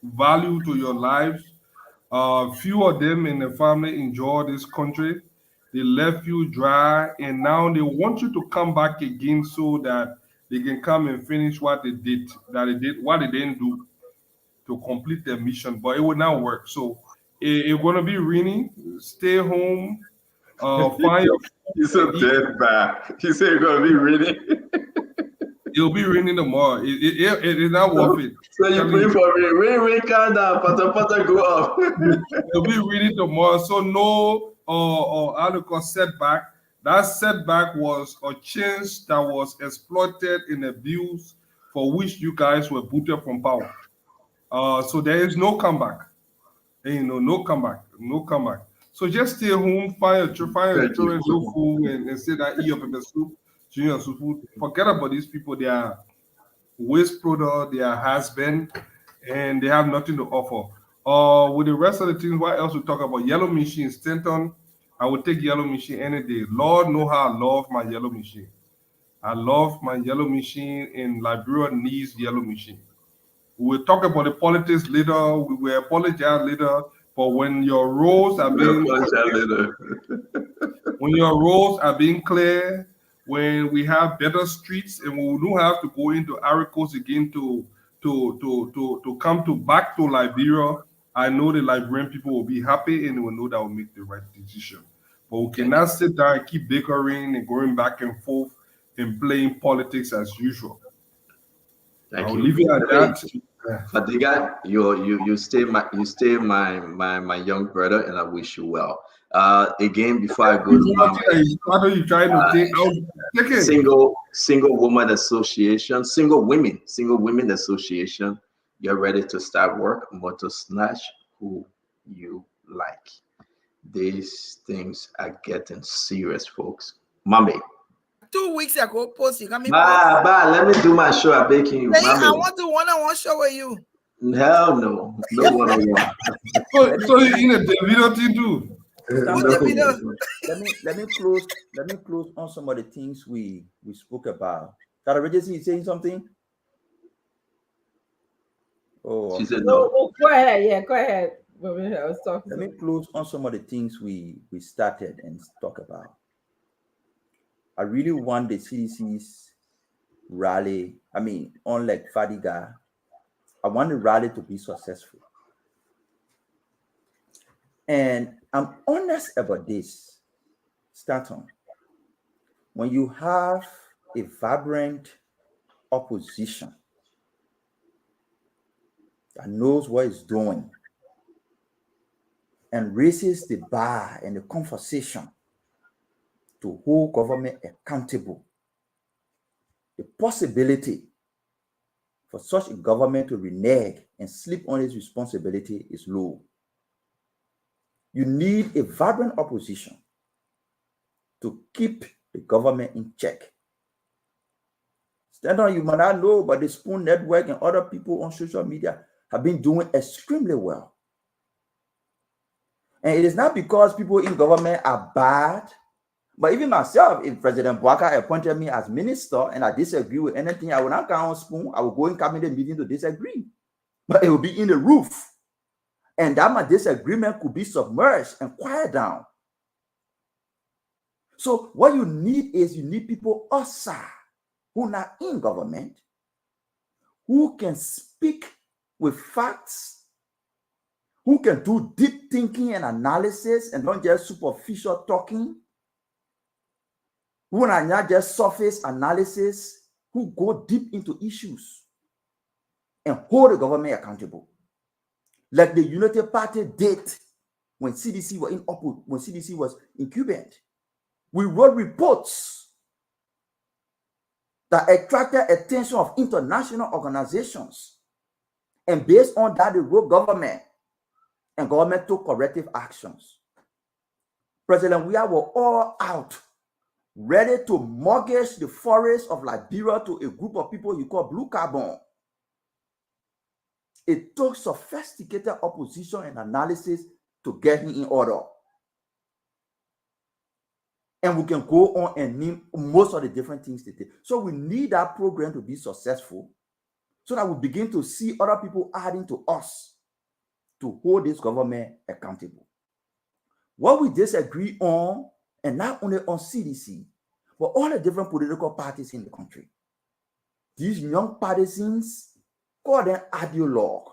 value to your lives. Few of them in the family enjoy this country. They left you dry, and now they want you to come back again so that they can come and finish what what they didn't do to complete their mission, but it will not work. So it's gonna be raining. Stay home. Find your You're so dead bad. You say you're gonna be raining. It'll be raining tomorrow. It is not worth it. So you pray for rain, rain, calm down, pata go up. It'll be raining tomorrow. So no article setback. That setback was a chance that was exploited and abused, for which you guys were booted from power. So there is no comeback. No comeback, no comeback. So just stay home, find your children, do food, and say that eat your pepper soup, junior soup food. Forget about these people. They are waste product, they are has-been, and they have nothing to offer. With the rest of the things, what else we talk about? Yellow machine, Stanton. I would take yellow machine any day. Lord know how I love my yellow machine. I love my yellow machine, and Liberia needs yellow machine. We will talk about the politics later. We will apologize later. But when your roles are being clear, when we have better streets, and we don't have to go into articles again to come back to Liberia, I know the Liberian people will be happy and will know that we'll make the right decision. But we cannot sit down and keep bickering and going back and forth and playing politics as usual. Thank I'll you. leave it at that. Fadiga, you stay my young brother, and I wish you well. Again, before I go to single woman association, single women association, get ready to start work. Motor snatch who you like. These things are getting serious, folks. Mommy. 2 weeks ago, post you got me. Let me do my show. I'm making you. Hey, I want to one-on-one show with you. Hell no one-on-one. So you in a video thing too. Let me close on some of the things we spoke about. Dr. Richardson, you saying something? She said no. Oh, go ahead. Yeah, go ahead. I was talking. Let me close on some of the things we started and talk about. I really want the CDC's rally. I mean, unlike Fadiga, I want the rally to be successful. And I'm honest about this, Stanton. When you have a vibrant opposition that knows what it's doing and raises the bar and the conversation to hold government accountable, the possibility for such a government to renege and slip on its responsibility is low. You need a vibrant opposition to keep the government in check. Stand on, you might not know, but the Spoon Network and other people on social media have been doing extremely well. And it is not because people in government are bad, but even myself, if President Bouaka appointed me as minister and I disagree with anything, I will not come on Spoon. I will go in cabinet meeting to disagree. But it will be in the roof. And that my disagreement could be submerged and quiet down. So what you need is you need people outside who are not in government, who can speak with facts, who can do deep thinking and analysis and not just superficial talking, who are not just surface analysis, who go deep into issues and hold the government accountable. Like the United Party did when CDC was incubated. We wrote reports that attracted attention of international organizations. And based on that, they wrote government, and government took corrective actions. President Weah were all out, ready to mortgage the forest of Liberia to a group of people you call blue carbon. It took sophisticated opposition and analysis to get him in order. And we can go on and name most of the different things they did. So we need that program to be successful so that we begin to see other people adding to us to hold this government accountable. What we disagree on, and not only on CDC, but all the different political parties in the country. These young partisans, call them ideologue.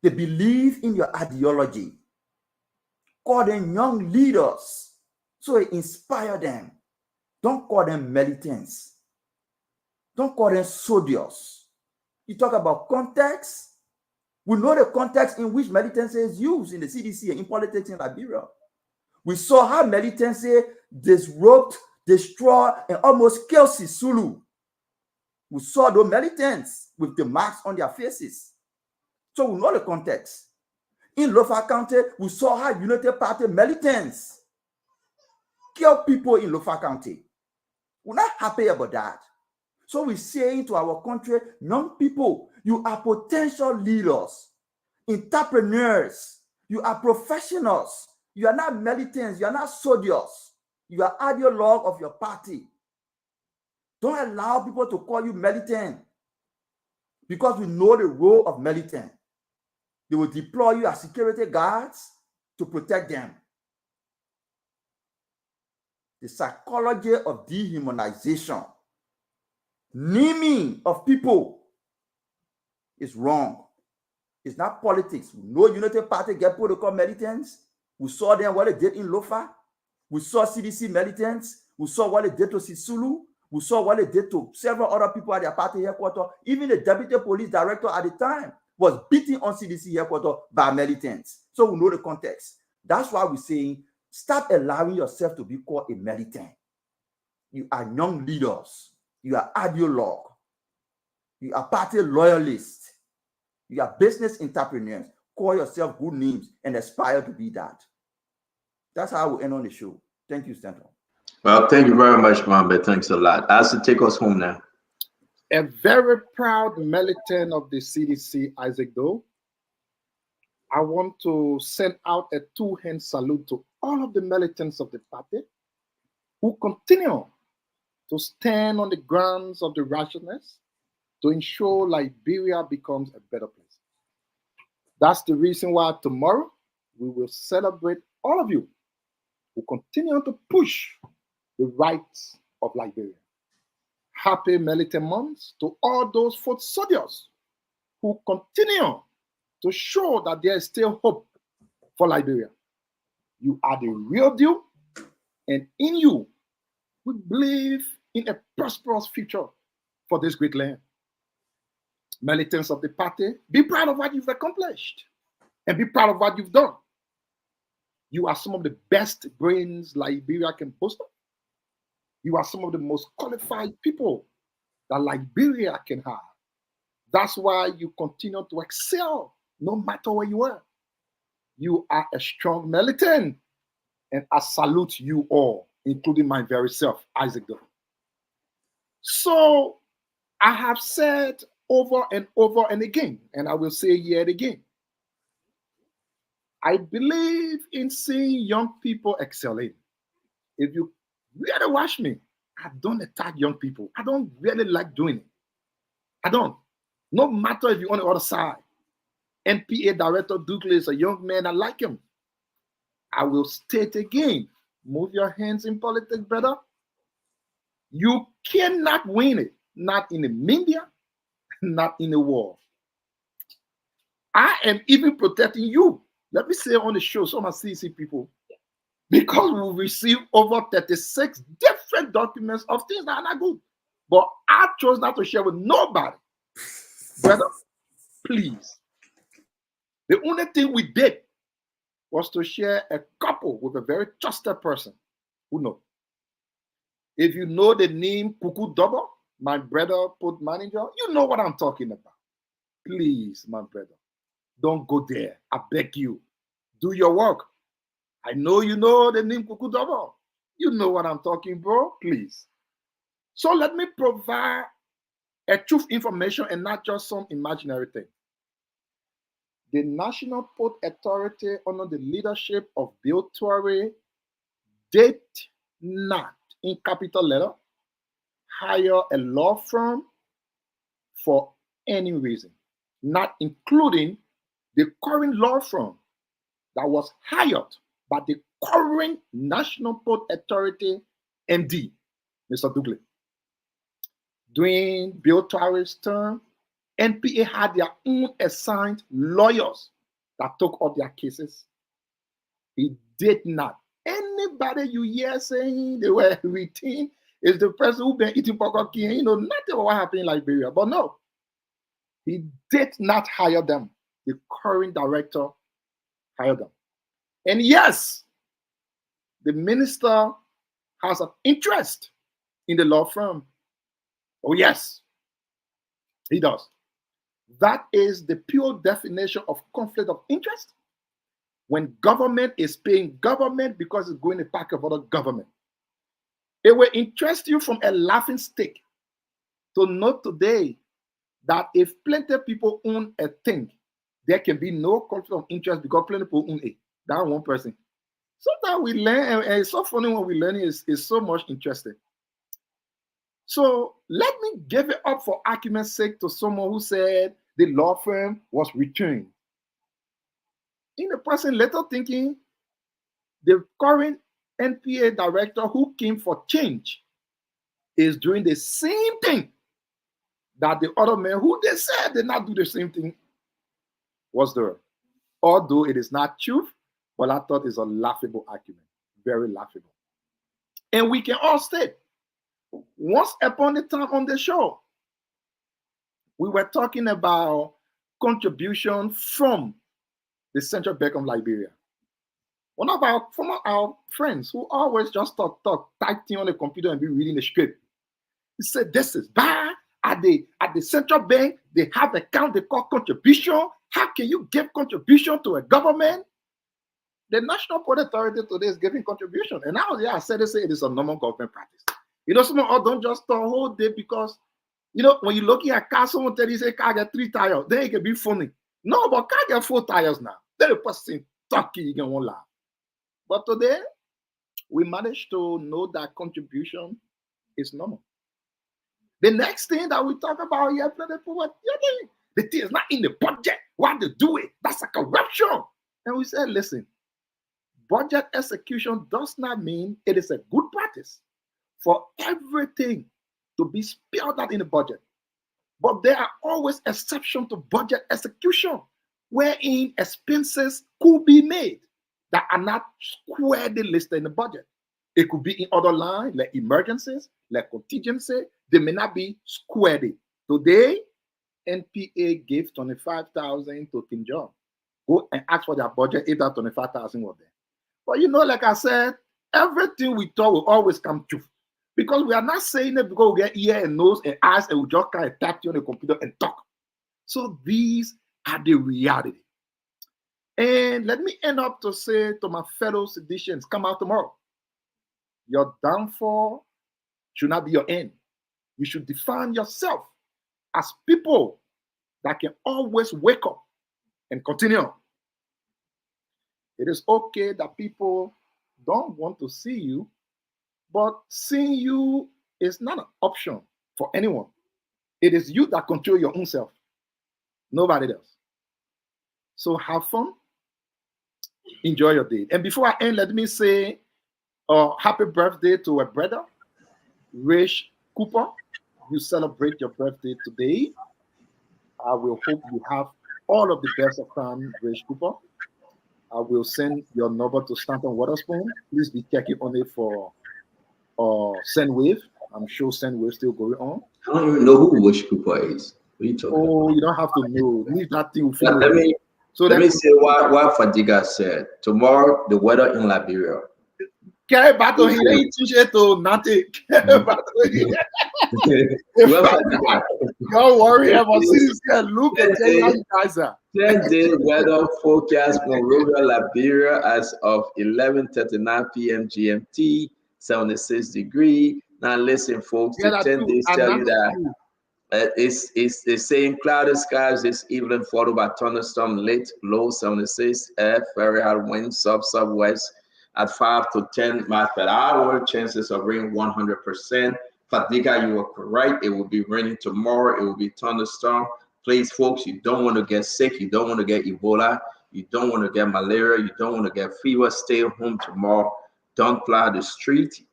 They believe in your ideology. Call them young leaders. So it inspire them. Don't call them militants. Don't call them soldiers. You talk about context. We know the context in which militancy is used in the CDC and in politics in Liberia. We saw how militancy disrupt, destroy, and almost kill Sisulu. We saw those militants with the marks on their faces. So we know the context. In Lofa County, we saw how United Party militants kill people in Lofa County. We're not happy about that. So we're saying to our country, young people, you are potential leaders, entrepreneurs, you are professionals, you are not militants, you are not soldiers, you are ideologue of your party. Don't allow people to call you militant because we know the role of militant. They will deploy you as security guards to protect them. The psychology of dehumanization, naming of people is wrong. It's not politics. No United Party get protocol militants. We saw them what they did in Lofa. We saw CDC militants. We saw what they did to Sisulu. We saw what they did to several other people at their party headquarters. Even the deputy police director at the time was beaten on CDC headquarters by militants. So we know the context. That's why we're saying, stop allowing yourself to be called a militant. You are young leaders. You are ideologue. You are party loyalists. You are business entrepreneurs. Call yourself good names and aspire to be that. That's how we end on the show. Thank you, Stanton. Well, thank you very much, Mohammed. Thanks a lot. Asa, take us home now. A very proud militant of the CDC, Isaac Doe. I want to send out a two-hand salute to all of the militants of the party who continue to stand on the grounds of the righteousness to ensure Liberia becomes a better place. That's the reason why tomorrow we will celebrate all of you who continue to push the rights of Liberia. Happy militant months to all those foot soldiers who continue to show that there is still hope for Liberia. You are the real deal, and in you, we believe in a prosperous future for this great land. Militants of the party, be proud of what you've accomplished and be proud of what you've done. You are some of the best brains Liberia can boast of. You are some of the most qualified people that Liberia can have. That's why you continue to excel no matter where you are. You are a strong militant, and I salute you all, including my very self, Isaac Doe. So I have said over and over and again, and I will say yet again, I believe in seeing young people excelling. If you really watch me, I don't attack young people. I don't really like doing it. I don't. No matter if you're on the other side. NPA Director Dukley is a young man. I like him. I will state again, move your hands in politics, brother. You cannot win it. Not in the media, not in the war. I am even protecting you. Let me say on the show, some of my CC people, because we received over 36 different documents of things that are not good. But I chose not to share with nobody. Brother, please. The only thing we did was to share a couple with a very trusted person who knows. If you know the name Kuku Double, my brother put manager, you know what I'm talking about. Please, my brother, don't go there. I beg you. Do your work. I know you know the name Kuku Double. You know what I'm talking, bro. Please. So let me provide a truth information and not just some imaginary thing. the National Port Authority, under the leadership of Bill Torrey, did not, in capital letter, hire a law firm for any reason, not including the current law firm that was hired by the current National Port Authority MD, Mr. Douglas. During Bill Torrey's term, NPA had their own assigned lawyers that took up their cases. He did not. Anybody you hear saying they were retained is the person who been eating pork, you know, nothing about what happened in Liberia. But no, he did not hire them. The current director hired them. And yes, the minister has an interest in the law firm. Oh yes, he does. That is the pure definition of conflict of interest. When government is paying government because it's going to pack of other government. It will interest you from a laughing stick to know today that if plenty of people own a thing, there can be no conflict of interest because plenty of people own it. That one person. Sometimes we learn, and it's so funny when we learn it, is so much interesting. So let me give it up for argument's sake to someone who said the law firm was returned. In the person later thinking, the current NPA director who came for change is doing the same thing that the other man who they said did not do the same thing was doing. Although it is not truth, but I thought it's a laughable argument, very laughable. And we can all state, once upon a time on the show, we were talking about contribution from the Central Bank of Liberia. One of our friends who always just typing on the computer and be reading the script. He said, this is bad. At the Central Bank, they have a account they call contribution. How can you give contribution to a government? The National Port Authority today is giving contribution. And now, I said it is a normal government practice. You know, some of don't just talk whole day because, you know, when you're looking at car, someone tell you, say, car get 3 tires, then it can be funny. No, but car get 4 tires now. Then the person talking, you can one laugh. But today, we managed to know that contribution is normal. The next thing that we talk about here, the thing is not in the budget. Why they do it? That's a corruption. And we said, listen, budget execution does not mean it is a good practice for everything to be spelled out in the budget. But there are always exceptions to budget execution, wherein expenses could be made that are not squarely listed in the budget. It could be in other lines, like emergencies, like contingency. They may not be squarely. Today, NPA gave 25,000 to King John. Go and ask for their budget if that 25,000 was there. But you know, like I said, everything we talk will always come true. Because we are not saying it because we get ear and nose and eyes and we just kind of tap you on the computer and talk. So these are the reality. And let me end up to say to my fellow seditionists, come out tomorrow. Your downfall should not be your end. You should define yourself as people that can always wake up and continue. It is okay that people don't want to see you, but seeing you is not an option for anyone. It is you that control your own self. Nobody else. So have fun. Enjoy your day. And before I end, let me say happy birthday to a brother, Rich Cooper. You celebrate your birthday today. I will hope you have all of the best of time, Rich Cooper. I will send your number to Stanton Waterspoon. Please be checking on it for Sendwave. I'm sure Sendwave still going on. I don't even know who Rich Cooper is. What are you talking about? You don't have to know. Leave that thing. Let me say what Fadiga said. Tomorrow, the weather in Liberia. Don't worry about this. Look and tell you how you guys are. 10-day weather forecast for Monrovia, Liberia as of 11:39 p.m. GMT, 76 degrees. Now listen, folks, the 10 days tell you that It's the same cloudy skies this evening, followed by thunderstorm late, low 76, very hard wind, southwest at 5 to 10 miles per hour. Chances of rain 100%. Fadiga, you were correct. It will be raining tomorrow. It will be thunderstorm. Please, folks, you don't want to get sick. You don't want to get Ebola. You don't want to get malaria. You don't want to get fever. Stay home tomorrow. Don't plow the street.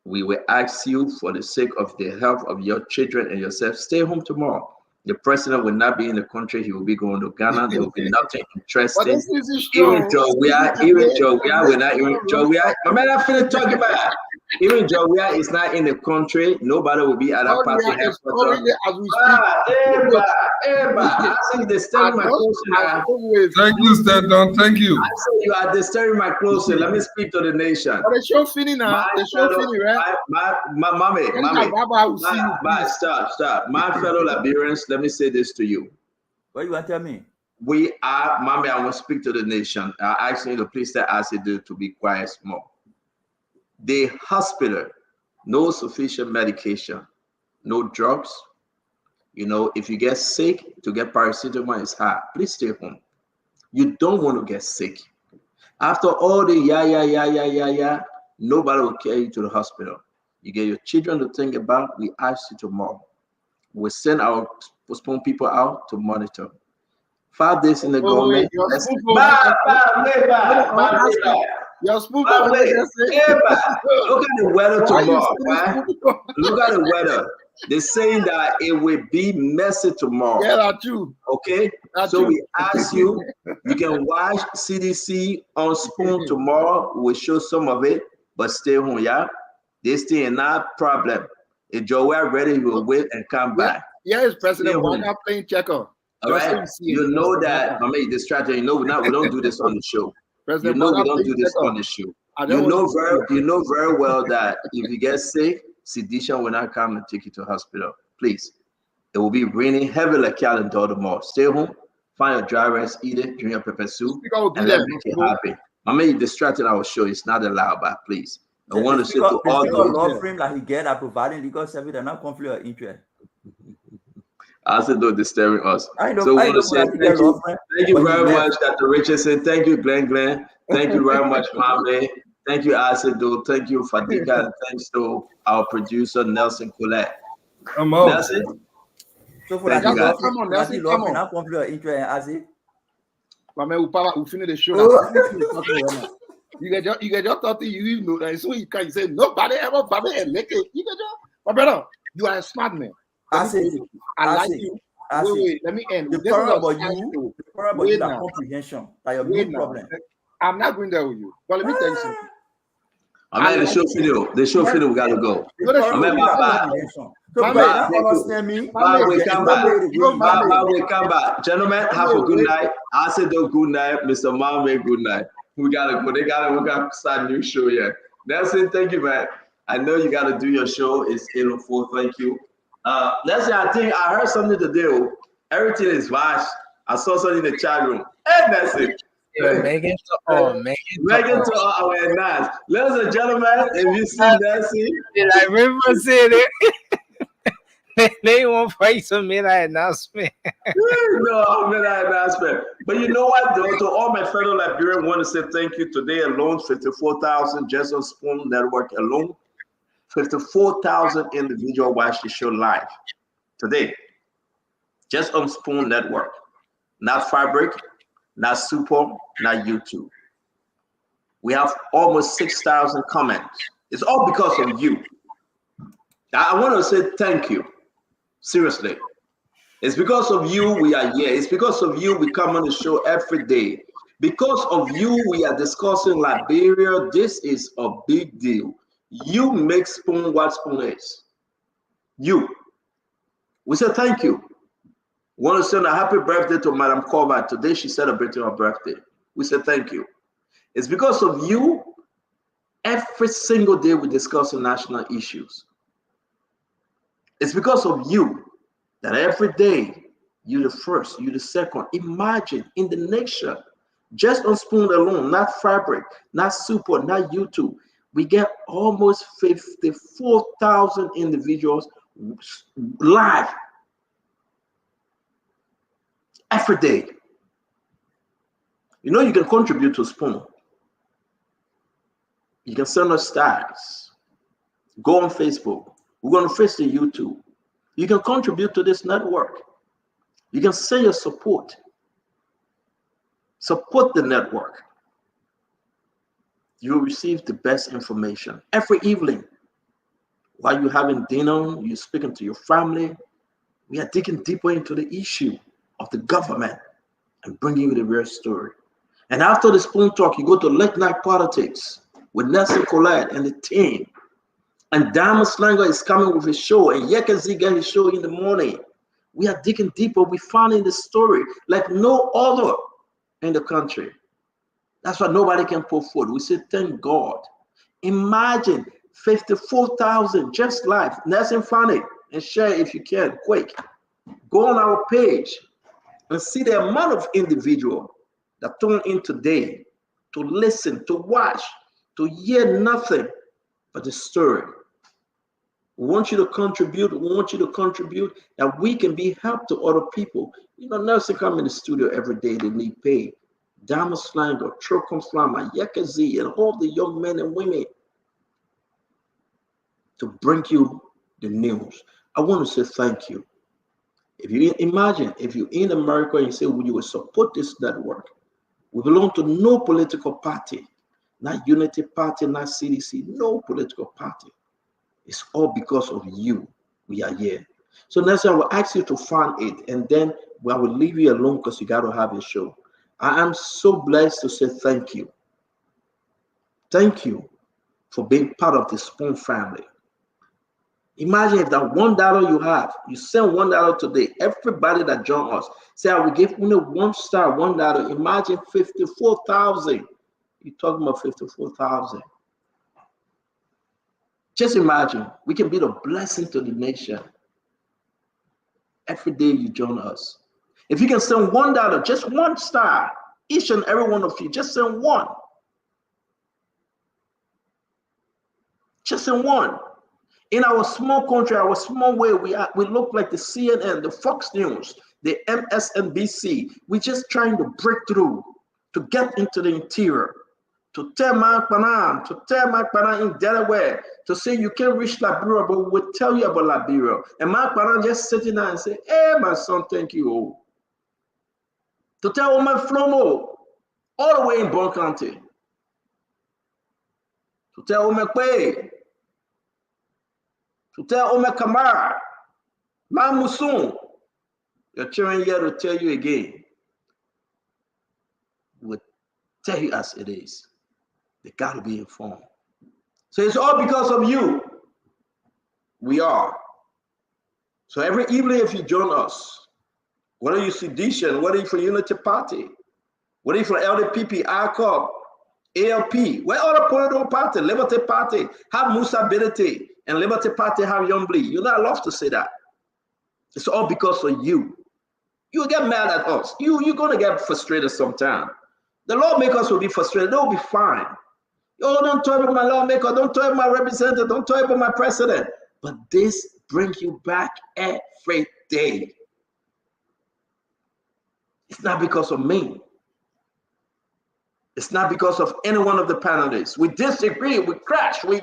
We will ask you for the sake of the health of your children and yourself, stay home tomorrow. The president will not be in the country. He will be going to Ghana. There will be nothing interesting. Even Jovia, we're not even Jovia. My man, I feel talking about. Even Jovia is not in the country. Nobody will be at that party headquarters. I think they're staring my clothes now. Thank you, Stanton. Thank you. I say you are disturbing my clothes. Let me speak to the nation. The show finish now. The show finish, right? Stop. My fellow Liberians, let me say this to you. What you want to tell me? We are, Mommy, I want to speak to the nation. I actually the please tell us to be quiet small. The hospital, no sufficient medication, no drugs. You know, if you get sick, to get paracetamol is hard. Please stay home. You don't want to get sick. After all the nobody will carry you to the hospital. You get your children to think about. We ask you tomorrow. We send our postponed people out to monitor. 5 days in the government. Look at the weather tomorrow. Right? Look at the weather. They're saying that it will be messy tomorrow. Yeah, that's true. Okay, so we ask you, you can watch CDC on Spoon tomorrow. We'll show some of it, but stay home, yeah? This thing is not problem. If Joel ready, he will wait and come back. Yes, President, we're not playing checker. All right, you know that, I mean, distracted. You know, we don't do this on the show. President, you know we don't do this on the show. You know very well that if you get sick, sedation will not come and take you to hospital. Please. It will be raining heavily like calendar tomorrow. Stay home, find your dry rice, eat it, drink your pepper soup, and let me get happy. I mean, distracted our show. It's not allowed, but please. I want to say to all those law frame like he get providing legal service and not conflict of interest. I said don't disturbing us. I want to say thank you very much, Dr. Richardson. Thank you, Glenn. Thank you very much, Mame. Thank you, Asido. Thank you, Fadiga. And thanks to our producer, Nelson Colette. Nelson? So for that, come on, Nelson, come on. Not conflict of interest, Asi. We finish the show. You get just 30, you know that. So you can say nobody ever and make it. You get just, my brother, you are a smart man. I like you. Wait, let me end. The problem about you, is comprehension. That your main problem. I'm not going there with you. But let me tell you something. I mean, the show video, we gotta go. We come back. Gentlemen, have a good night. I said good night, Mr. Mame, good night. We gotta go. We gotta start a new show here. Nelson, thank you, man. I know you gotta do your show. It's 8:04. Thank you. Nelson, I think I heard something today. Everything is washed. I saw something in the chat room. Hey, Nelson. Megan to all. Megan to all our nice. Ladies and gentlemen, if you see Nancy, I remember saying it. They won't fight some midnight announcement. No, midnight announcement. But you know what, though? To all my fellow Liberians, I want to say thank you. Today alone, 54,000 just on Spoon Network alone. 54,000 individuals watch the show live today. Just on Spoon Network. Not Fabric, not Super, not YouTube. We have almost 6,000 comments. It's all because of you. I want to say thank you. Seriously. It's because of you we are here. It's because of you we come on the show every day. Because of you we are discussing Liberia. This is a big deal. You make Spoon what Spoon is. You. We say thank you. We want to send a happy birthday to Madam Corbett. Today she's celebrating her birthday. We say thank you. It's because of you, every single day we discuss national issues. It's because of you that every day you're the first, you're the second. Imagine in the nation, just on Spoon alone, not Fabric, not Super, not YouTube, we get almost 54,000 individuals live every day. You know, you can contribute to Spoon. You can send us stars. Go on Facebook. We're going to face the YouTube. You can contribute to this network. You can send your support. Support the network. You will receive the best information every evening. While you're having dinner, you're speaking to your family. We are digging deeper into the issue of the government and bringing you the real story. And after the Spoon Talk, you go to Late Night Politics with Nelson Collette and the team. And Diamond Slanger is coming with his show, and Yekazi got his show in the morning. We are digging deeper. We're finding the story like no other in the country. That's why nobody can put forward. We say, thank God. Imagine 54,000 just live. Nelson, find it and share if you can, quick. Go on our page and see the amount of individuals that tune in today to listen, to watch, to hear nothing but the story. We want you to contribute. We want you to contribute that we can be help to other people. You know, Nelson come in the studio every day. They need pay. Diamond Slanger, Trokom Flama, Yekazi, and all the young men and women to bring you the news. I want to say thank you. If you imagine, if you're in America and you say, well, you will support this network, we belong to no political party, not Unity Party, not CDC, no political party. It's all because of you. We are here. So next I will ask you to find it, and then I will leave you alone because you got to have a show. I am so blessed to say thank you. Thank you for being part of the Spoon family. Imagine if that $1 you have, you send $1 today. Everybody that join us, say I will give only one star, $1. Imagine 54,000. You're talking about 54,000. Just imagine, we can be the blessing to the nation. Every day you join us. If you can send $1, just one star, each and every one of you, just send one. Just send one. In our small country, our small way, we look like the CNN, the Fox News, the MSNBC. We're just trying to break through, to get into the interior, to tell Mark Banan in Delaware, to say you can't reach Liberia, but we'll tell you about Liberia. And Mark Banan just sitting there and say, hey, my son, thank you. To tell Oman Flomo, all the way in Bon County. To tell Oman Kwe. To tell Oman Kamara. Man Musun. Your children here to tell you again. We'll tell you as it is. They got to be informed. So it's all because of you. We are. So every evening if you join us, whether you sedition, whether you're for Unity Party, whether you're for LDPP, ICOP, ALP, where other political party, Liberty Party, have Musa Ability, and Liberty Party have Young Blee. You know, I love to say that. It's all because of you. You get mad at us. You're going to get frustrated sometime. The lawmakers will be frustrated. They'll be fine. Oh, don't talk about my lawmaker. Don't talk about my representative. Don't talk about my president. But this brings you back every day. It's not because of me. It's not because of any one of the panelists. We disagree. We crash. We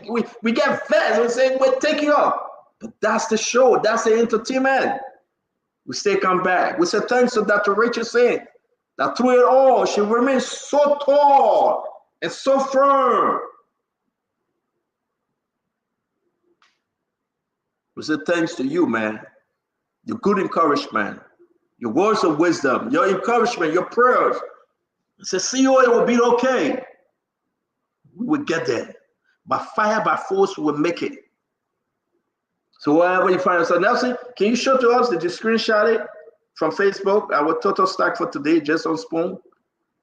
get vexed. We say, we'll take you up. But that's the show. That's the entertainment. We stay come back. We say thanks to Dr. Richardson that through it all, she remains so tall and so firm. We say thanks to you, man. Your good encouragement, your words of wisdom, your encouragement, your prayers. We say, CEO, it will be okay. We will get there. By fire, by force, we will make it. So wherever you find yourself, Nelson, can you show to us? Did you screenshot it from Facebook? Our total stack for today, just on Spoon.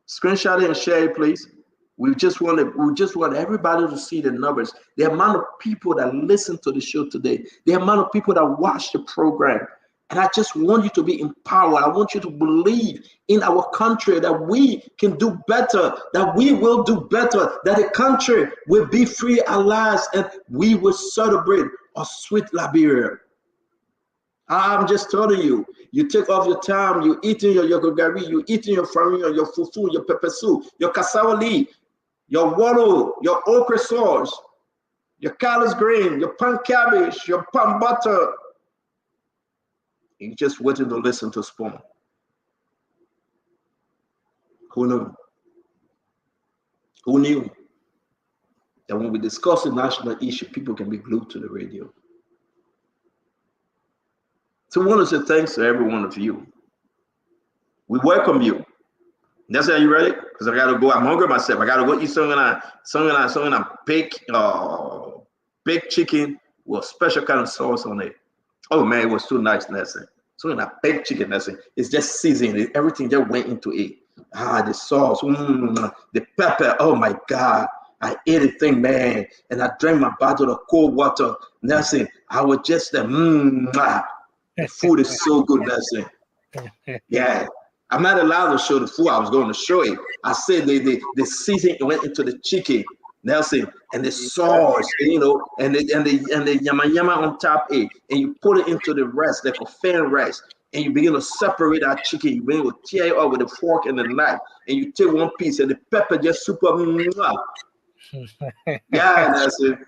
Screenshot it and share it, please. We just want everybody to see the numbers, the amount of people that listen to the show today, the amount of people that watch the program. And I just want you to be empowered. I want you to believe in our country that we can do better, that we will do better, that the country will be free at last, and we will celebrate a sweet Liberia. I'm just telling you, you take off your time, you eating your yogurt, you eating your farina, your fufu, your pepper soup, your cassava leaf, your water, your okra sauce, your collard green, your pan cabbage, your pan butter. You just waiting to listen to Spoon. Who knew? Who knew that when we discuss a national issue, people can be glued to the radio? So I want to say thanks to every one of you. We welcome you. That's how you ready? Because I gotta go. I'm hungry myself. I gotta go eat something on baked chicken with a special kind of sauce on it. Oh man, it was too nice, Nelson. Something like baked chicken, Nelson. It's just seasoned. Everything just went into it. The sauce, the pepper. Oh my God. I ate a thing, man. And I drank my bottle of cold water. Nelson, I was just the food is so good, Nelson. Yeah. I'm not allowed to show the food. I was going to show it. I said the seasoning went into the chicken, Nelson, and the sauce, and the yama on top it, and you put it into the rice like a fan rice, and you begin to separate that chicken. You begin to tear it up with a fork and a knife, and you take one piece, and the pepper just super. Yeah, Nelson.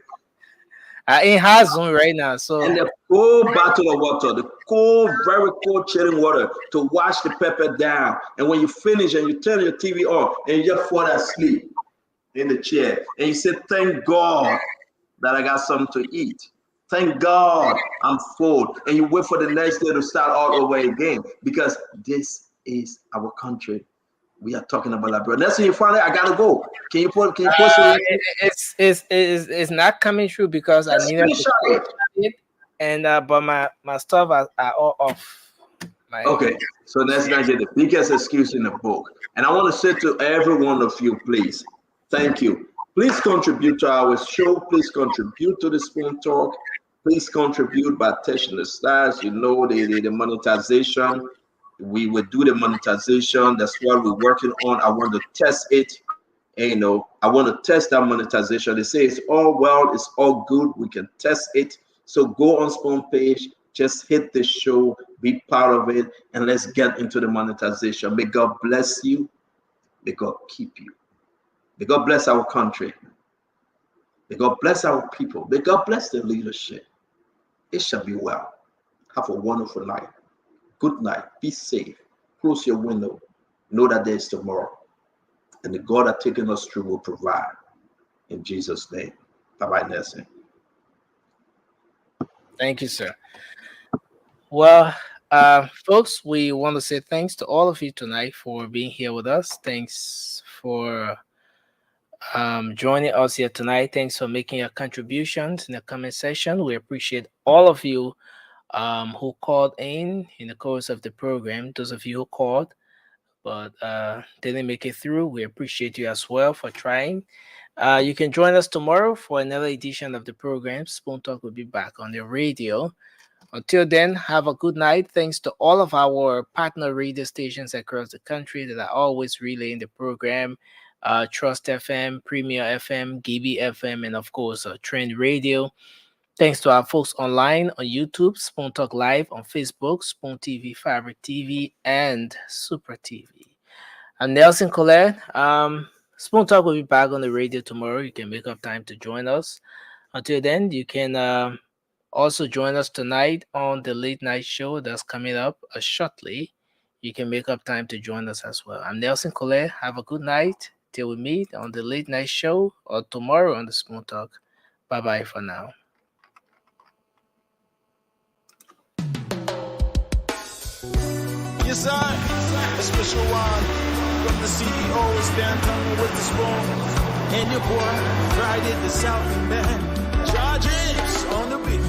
I in hot zone right now, so and the cold bottle of water, the cold, very cold chilling water to wash the pepper down. And when you finish and you turn your TV on and you just fall asleep in the chair and you say, "Thank God that I got something to eat. Thank God I'm full." And you wait for the next day to start all over again because this is our country. We are talking about Liberia. That's when you finally, I gotta go. Can you post it? It's not coming through because I needed to it, and but my stuff are all off. Okay, so let's not get the biggest excuse in the book. And I want to say to every one of you, please, thank you. Please contribute to our show. Please contribute to the Spoon Talk. Please contribute by touching the stars. You know the monetization. We will do the monetization. That's what we're working on. I want to test it. And, I want to test that monetization. They say it's all well, it's all good. We can test it. So go on Spoon page, just hit the show, be part of it, and let's get into the monetization. May God bless you. May God keep you. May God bless our country. May God bless our people. May God bless the leadership. It shall be well. Have a wonderful night. Good night. Be safe. Close your window. Know that there is tomorrow. And the God that taken us through will provide. In Jesus' name. Bye-bye, Nelson. Thank you, sir. Well, folks, we want to say thanks to all of you tonight for being here with us. Thanks for joining us here tonight. Thanks for making your contributions in the comment section. We appreciate all of you who called in the course of the program. Those of you who called but didn't make it through, we appreciate you as well for trying. You can join us tomorrow for another edition of the program. Spoon Talk will be back on the radio. Until then, have a good night. Thanks to all of our partner radio stations across the country that are always relaying the program. Trust FM, Premier FM, GB FM, and of course, Trend Radio. Thanks to our folks online on YouTube, Spoon Talk Live, on Facebook, Spoon TV, Fabric TV, and Super TV. I'm Nelson Colette. Spoon Talk will be back on the radio tomorrow. You can make up time to join us. Until then, you can also join us tonight on the late night show that's coming up shortly. You can make up time to join us as well. I'm Nelson Colette. Have a good night till we meet on the late night show or tomorrow on the Spoon Talk. Bye-bye for now. Yes, I, a special one from the CEO, stand coming with the spoon. And your boy, Friday the South Man, James on the beat.